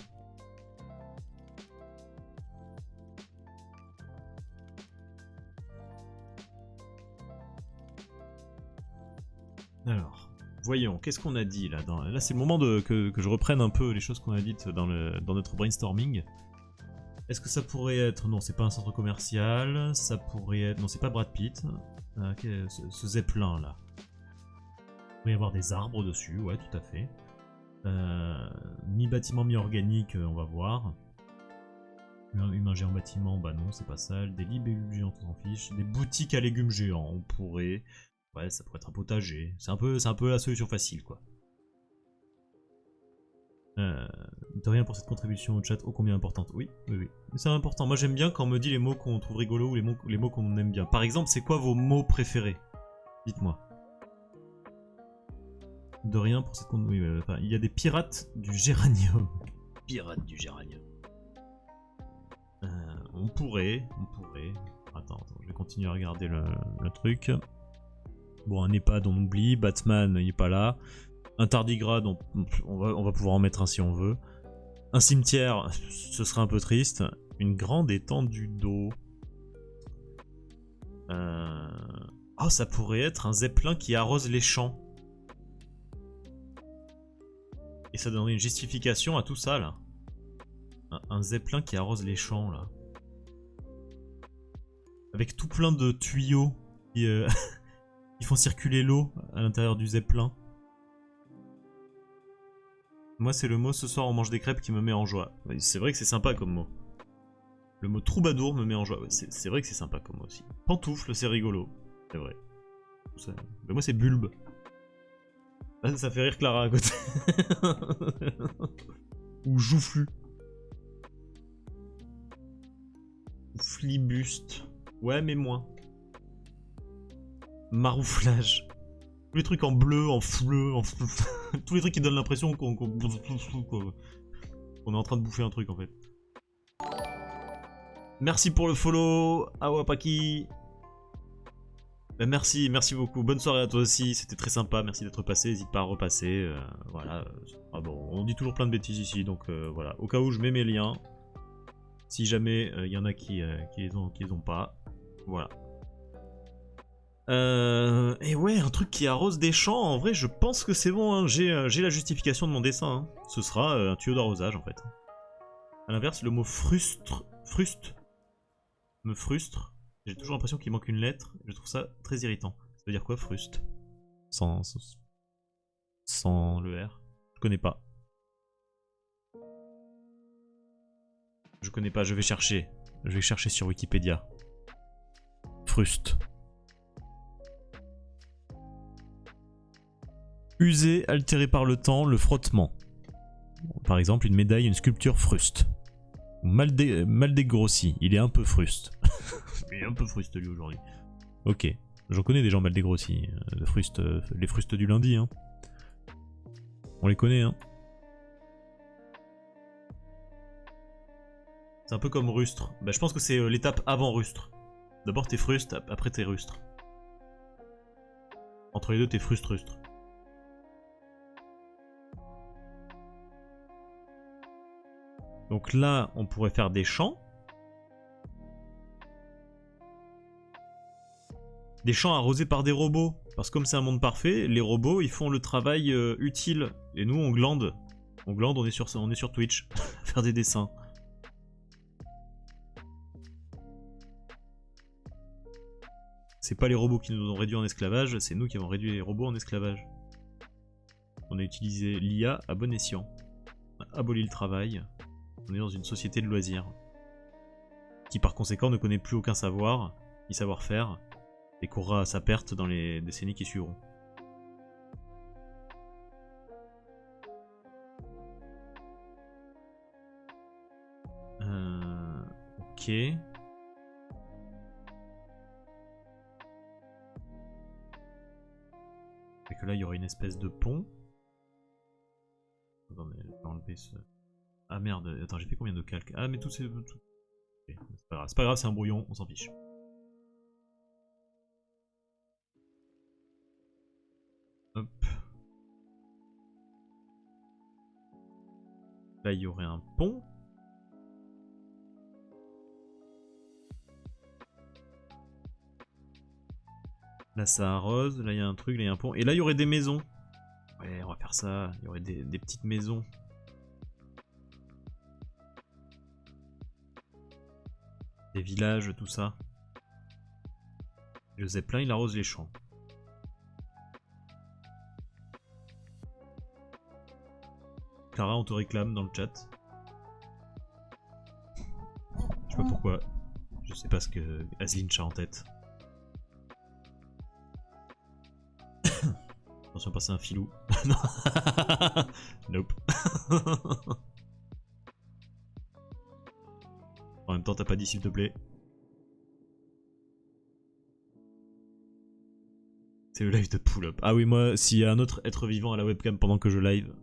Alors, voyons, qu'est-ce qu'on a dit là Là, c'est le moment que je reprenne un peu les choses qu'on a dites dans notre brainstorming. Est-ce que ça pourrait être... Non, c'est pas un centre commercial. Ça pourrait être... Non, c'est pas Brad Pitt. Ce zeppelin là. Il pourrait y avoir des arbres dessus, ouais, tout à fait. Mi-bâtiment, mi-organique, on va voir. Humain géant bâtiment, bah non, c'est pas ça. Des libellules géantes, on s'en fiche. Des boutiques à légumes géants, on pourrait... Ouais, ça pourrait être un potager. C'est un peu la solution facile, quoi. De rien pour cette contribution au chat, ô combien importante. Oui. C'est important. Moi, j'aime bien quand on me dit les mots qu'on trouve rigolos ou les mots qu'on aime bien. Par exemple, c'est quoi vos mots préférés? Dites-moi. De rien pour cette contribution. Oui, enfin, il y a des pirates du géranium. Pirates du géranium. On pourrait. Attends, je vais continuer à regarder le truc. Bon, un EHPAD, on oublie. Batman, il est pas là. Un tardigrade, on va pouvoir en mettre un si on veut. Un cimetière, ce serait un peu triste. Une grande étendue d'eau. Oh, ça pourrait être un zeppelin qui arrose les champs. Et ça donnerait une justification à tout ça, là. Un zeppelin qui arrose les champs, là. Avec tout plein de tuyaux qui font circuler l'eau à l'intérieur du zeppelin. Moi, c'est le mot ce soir on mange des crêpes qui me met en joie. C'est vrai que c'est sympa comme mot. Le mot troubadour me met en joie. C'est vrai que c'est sympa comme mot aussi. Pantoufle, c'est rigolo. C'est vrai. Mais moi, c'est bulbe. Ça fait rire Clara à côté. Ou joufflu. Ou flibuste. Ouais, mais moins. Marouflage. Tous les trucs en bleu, en fleu, tous les trucs qui donnent l'impression qu'on est en train de bouffer un truc en fait. Merci pour le follow, Awapaki. Ben merci beaucoup. Bonne soirée à toi aussi, c'était très sympa. Merci d'être passé, n'hésite pas à repasser. Voilà. Ah bon, on dit toujours plein de bêtises ici, donc voilà. Au cas où, je mets mes liens. Si jamais il y en a qui les ont pas. Voilà. Et ouais, un truc qui arrose des champs, en vrai, je pense que c'est bon, hein. J'ai la justification de mon dessin. Hein. Ce sera un tuyau d'arrosage, en fait. A l'inverse, le mot frustre me frustre. J'ai toujours l'impression qu'il manque une lettre. Je trouve ça très irritant. Ça veut dire quoi, frustre? Sans sans le R. Je connais pas. Je connais pas, je vais chercher. Je vais chercher sur Wikipédia. Frust. Usé, altéré par le temps, le frottement. Par exemple, une médaille, une sculpture fruste. Mal dégrossi, il est un peu fruste. Il est un peu fruste lui aujourd'hui. Ok, j'en connais des gens mal dégrossis. Les frustes du lundi, hein. On les connaît, hein. C'est un peu comme rustre. Bah, je pense que c'est l'étape avant rustre. D'abord t'es fruste, après t'es rustre. Entre les deux t'es frustre-rustre. Donc là, on pourrait faire des champs. Des champs arrosés par des robots. Parce que comme c'est un monde parfait, les robots, ils font le travail utile. Et nous, on glande. On glande, on est sur Twitch. Faire des dessins. C'est pas les robots qui nous ont réduits en esclavage, c'est nous qui avons réduit les robots en esclavage. On a utilisé l'IA à bon escient. On a aboli le travail. On est dans une société de loisirs. Qui par conséquent ne connaît plus aucun savoir, ni savoir-faire, et courra à sa perte dans les décennies qui suivront. Ok. Et que là il y aurait une espèce de pont. Attendez, je vais enlever ce... Ah merde, attends, j'ai fait combien de calques? Ah mais tout c'est... Okay, c'est pas grave, c'est un brouillon, on s'en fiche. Hop. Là il y aurait un pont. Là ça arrose, là il y a un truc, là il y a un pont. Et là il y aurait des maisons. Ouais, on va faire ça, il y aurait des petites maisons. Des villages, tout ça. Le Zeppelin, il arrose les champs. Clara, on te réclame dans le chat. Je sais pas pourquoi. Je sais pas ce que Aslinch a en tête. Attention, passer un filou. Non. Nope. En même temps, t'as pas dit s'il te plaît. C'est le live de pull-up. Ah oui, moi, s'il y a un autre être vivant à la webcam pendant que je live,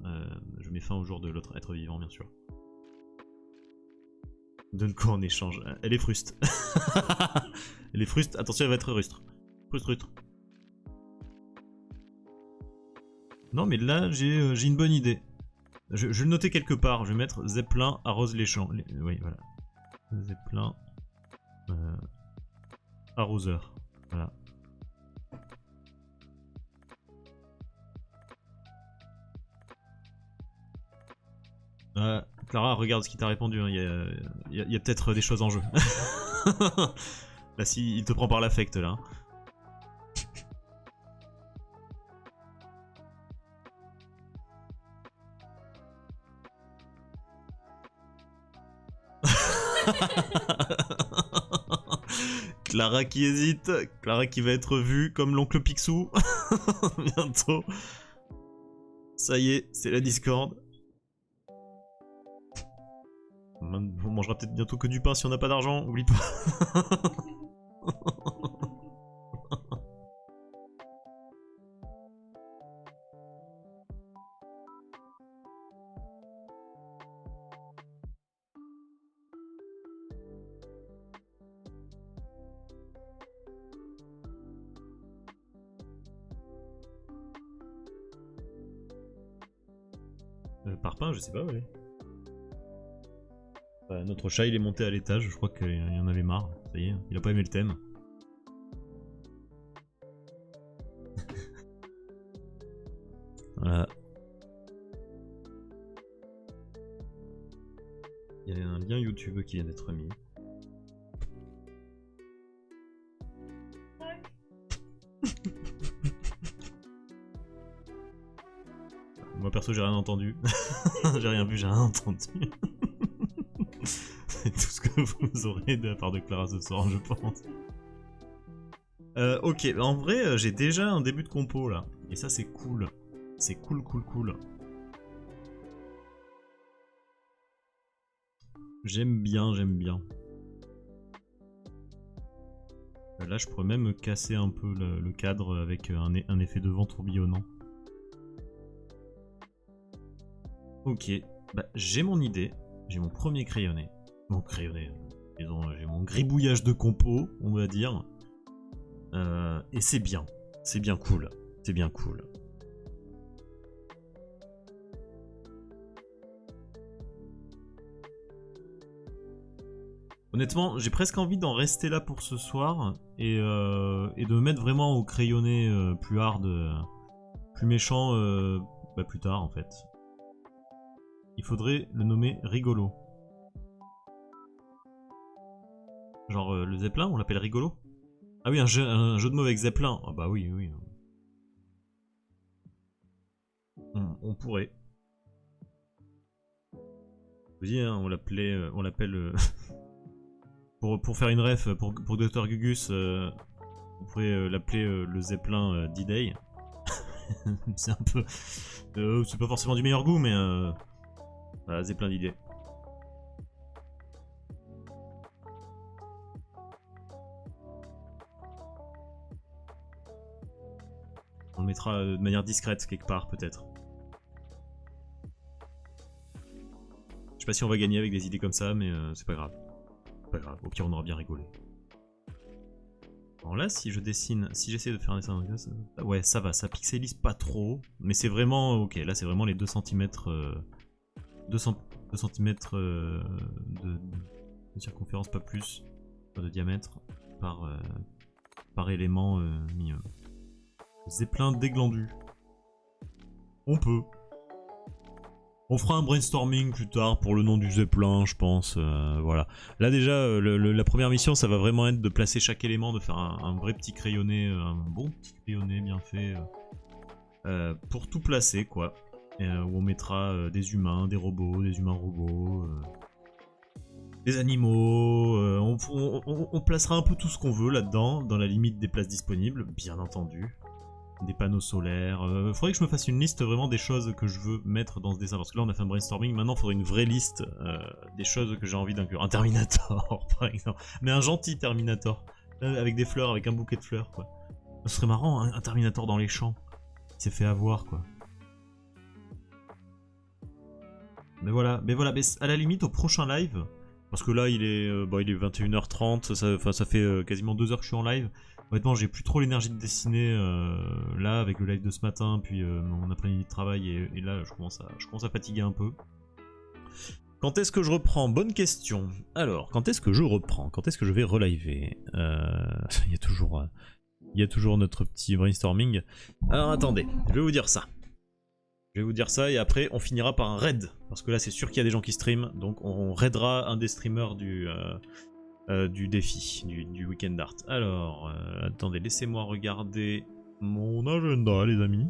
je mets fin au jour de l'autre être vivant, bien sûr. Donne quoi en échange? Elle est fruste. Elle est fruste. Attention, elle va être rustre. Frustre. Non, mais là, j'ai une bonne idée. Je vais le noter quelque part. Je vais mettre Zeppelin arrose les champs. Oui, voilà. Zeppelin arroseur. Voilà. Clara, regarde ce qu'il t'a répondu. Hein. Il y a peut-être des choses en jeu. Là, il te prend par l'affect, là. Clara qui hésite, Clara qui va être vue comme l'oncle Picsou bientôt. Ça y est, c'est la Discord. On mangera peut-être bientôt que du pain si on n'a pas d'argent, oublie pas. Par pain, je sais pas, ouais. Notre chat il est monté à l'étage, je crois qu'il en avait marre, ça y est, il a pas aimé le thème. Voilà. Il y a un lien YouTube qui vient d'être mis. Moi perso j'ai rien entendu. J'ai rien vu, j'ai rien entendu. C'est tout ce que vous aurez de la part de Clara ce soir, je pense. Ok, en vrai j'ai déjà un début de compo là. Et ça c'est cool. C'est cool, cool, cool. J'aime bien, j'aime bien. Là, je pourrais même casser un peu le cadre avec un effet de vent tourbillonnant. Ok, bah, j'ai mon idée. J'ai mon premier crayonné. Mon crayonné. J'ai mon gribouillage de compo, on va dire. Et c'est bien. C'est bien cool. C'est bien cool. Honnêtement, j'ai presque envie d'en rester là pour ce soir et de me mettre vraiment au crayonné plus hard, plus méchant bah plus tard en fait. Il faudrait le nommer rigolo. Genre le Zeppelin, on l'appelle rigolo? Ah oui, un jeu de mots avec Zeppelin. Ah bah oui, oui. On pourrait. Vous dis, hein, on l'appelle... Pour faire une ref, pour Dr Gugus, on pourrait l'appeler le Zeppelin D-Day. C'est un peu... c'est pas forcément du meilleur goût, mais... voilà, Zeppelin d'idées. On le mettra de manière discrète quelque part, peut-être. Je sais pas si on va gagner avec des idées comme ça, mais c'est pas grave. Pas grave, au pire on aura bien rigolé. Alors là, si je dessine, si j'essaie de faire un dessin, ouais, ça va, ça pixelise pas trop, mais c'est vraiment, ok, là c'est vraiment les 2 cm, 2 cm de circonférence, pas plus, de diamètre, par élément mis. Zeppelin déglandu. On peut. On fera un brainstorming plus tard pour le nom du Zeppelin, je pense. Voilà. Là déjà, la première mission, ça va vraiment être de placer chaque élément, de faire un vrai petit crayonné, un bon petit crayonné bien fait, pour tout placer, quoi. Où on mettra des humains, des robots, des humains-robots, des animaux. On placera un peu tout ce qu'on veut là-dedans, dans la limite des places disponibles, bien entendu. Des panneaux solaires. Faudrait que je me fasse une liste vraiment des choses que je veux mettre dans ce dessin. Parce que là on a fait un brainstorming, maintenant il faudrait une vraie liste des choses que j'ai envie d'inclure. Un Terminator par exemple. Mais un gentil Terminator. Avec des fleurs, avec un bouquet de fleurs quoi. Ce serait marrant, hein, un Terminator dans les champs. Il s'est fait avoir quoi. Mais voilà, mais à la limite au prochain live. Parce que là il est 21h30, ça fait quasiment 2 heures que je suis en live. Honnêtement, j'ai plus trop l'énergie de dessiner là avec le live de ce matin, puis mon après-midi de travail, et là je commence à fatiguer un peu. Quand est-ce que je reprends? Bonne question. Alors, quand est-ce que je reprends? Quand est-ce que je vais reliver? Il y a toujours notre petit brainstorming. Alors attendez, je vais vous dire ça. Je vais vous dire ça et après on finira par un raid. Parce que là c'est sûr qu'il y a des gens qui streament, donc on raidera un des streamers du défi, du Weekend Art. Alors, attendez, laissez-moi regarder mon agenda, les amis.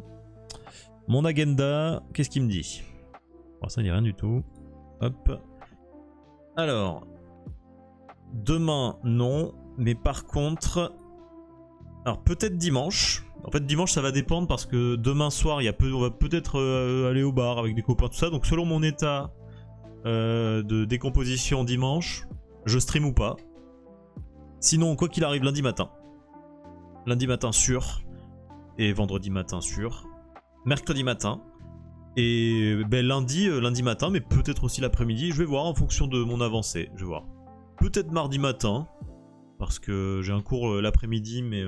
Mon agenda, qu'est-ce qu'il me dit? Bon, ça dit rien du tout. Hop. Alors, demain, non. Mais par contre... Alors, peut-être dimanche. En fait, dimanche, ça va dépendre parce que demain soir, on va peut-être aller au bar avec des copains, tout ça. Donc, selon mon état de décomposition dimanche, je stream ou pas. Sinon, quoi qu'il arrive, lundi matin. Lundi matin sûr. Et vendredi matin sûr. Mercredi matin. Et ben, lundi matin, mais peut-être aussi l'après-midi. Je vais voir en fonction de mon avancée. Je vais voir. Peut-être mardi matin. Parce que j'ai un cours l'après-midi, mais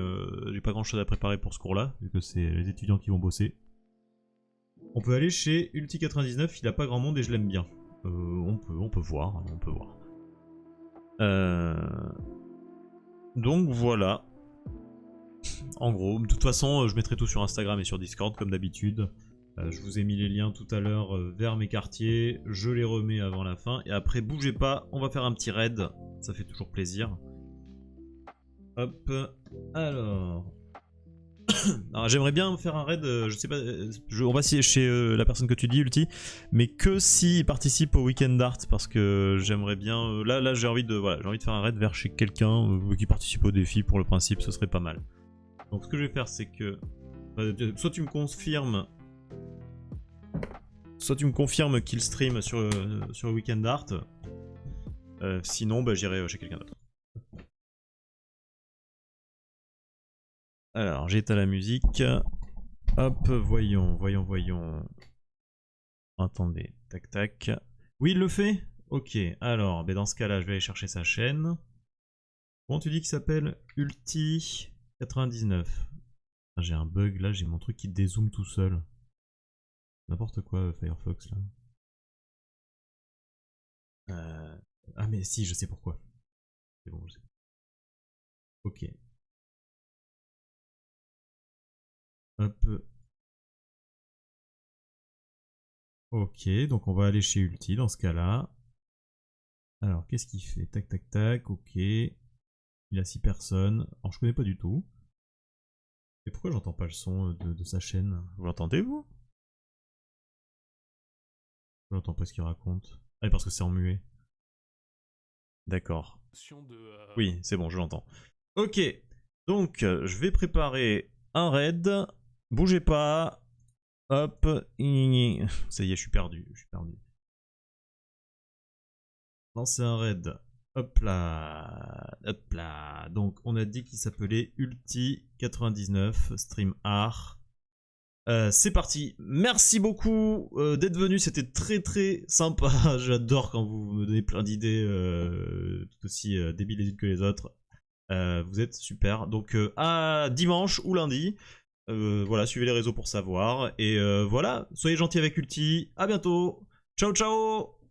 j'ai pas grand-chose à préparer pour ce cours-là. Vu que c'est les étudiants qui vont bosser. On peut aller chez Ulti99. Il a pas grand monde et je l'aime bien. On peut voir. On peut voir. Donc voilà. En gros, de toute façon, je mettrai tout sur Instagram et sur Discord comme d'habitude. Je vous ai mis les liens tout à l'heure vers mes quartiers. Je les remets avant la fin. Et après, bougez pas, on va faire un petit raid. Ça fait toujours plaisir. Hop. Alors. Alors, j'aimerais bien faire un raid, je sais pas, on va essayer chez la personne que tu dis, Ulti, mais que s'il participe au Weekend Art, parce que j'aimerais bien, là j'ai envie de faire un raid vers chez quelqu'un qui participe au défi, pour le principe, ce serait pas mal. Donc ce que je vais faire, c'est que, soit tu me confirmes qu'il stream sur Weekend Art, sinon bah, j'irai chez quelqu'un d'autre. Alors, j'éteins la musique. Hop, voyons. Attendez, tac tac. Oui, il le fait? Ok, alors, ben dans ce cas-là, je vais aller chercher sa chaîne. Comment tu dis qu'il s'appelle? Ulti99. Ah, j'ai un bug là, j'ai mon truc qui dézoome tout seul. N'importe quoi, Firefox là. Ah, mais si, je sais pourquoi. C'est bon, je sais. Ok. Hop. Ok, donc on va aller chez Ulti dans ce cas-là. Alors, qu'est-ce qu'il fait? Tac, tac, tac, ok. Il a 6 personnes. Alors, je connais pas du tout. Et pourquoi j'entends pas le son de sa chaîne? Vous l'entendez, vous? Je n'entends pas ce qu'il raconte. Ah, parce que c'est en muet. D'accord. Oui, c'est bon, je l'entends. Ok, donc je vais préparer un raid. Bougez pas. Hop. Ça y est, je suis perdu. Lancer un raid. Hop là. Hop là. Donc on a dit qu'il s'appelait Ulti99 Stream Art. C'est parti. Merci beaucoup d'être venu. C'était très très sympa. J'adore quand vous me donnez plein d'idées tout aussi débiles les unes que les autres. Vous êtes super. Donc à dimanche ou lundi. Voilà, suivez les réseaux pour savoir. Et voilà, soyez gentils avec Ulti. À bientôt. Ciao ciao.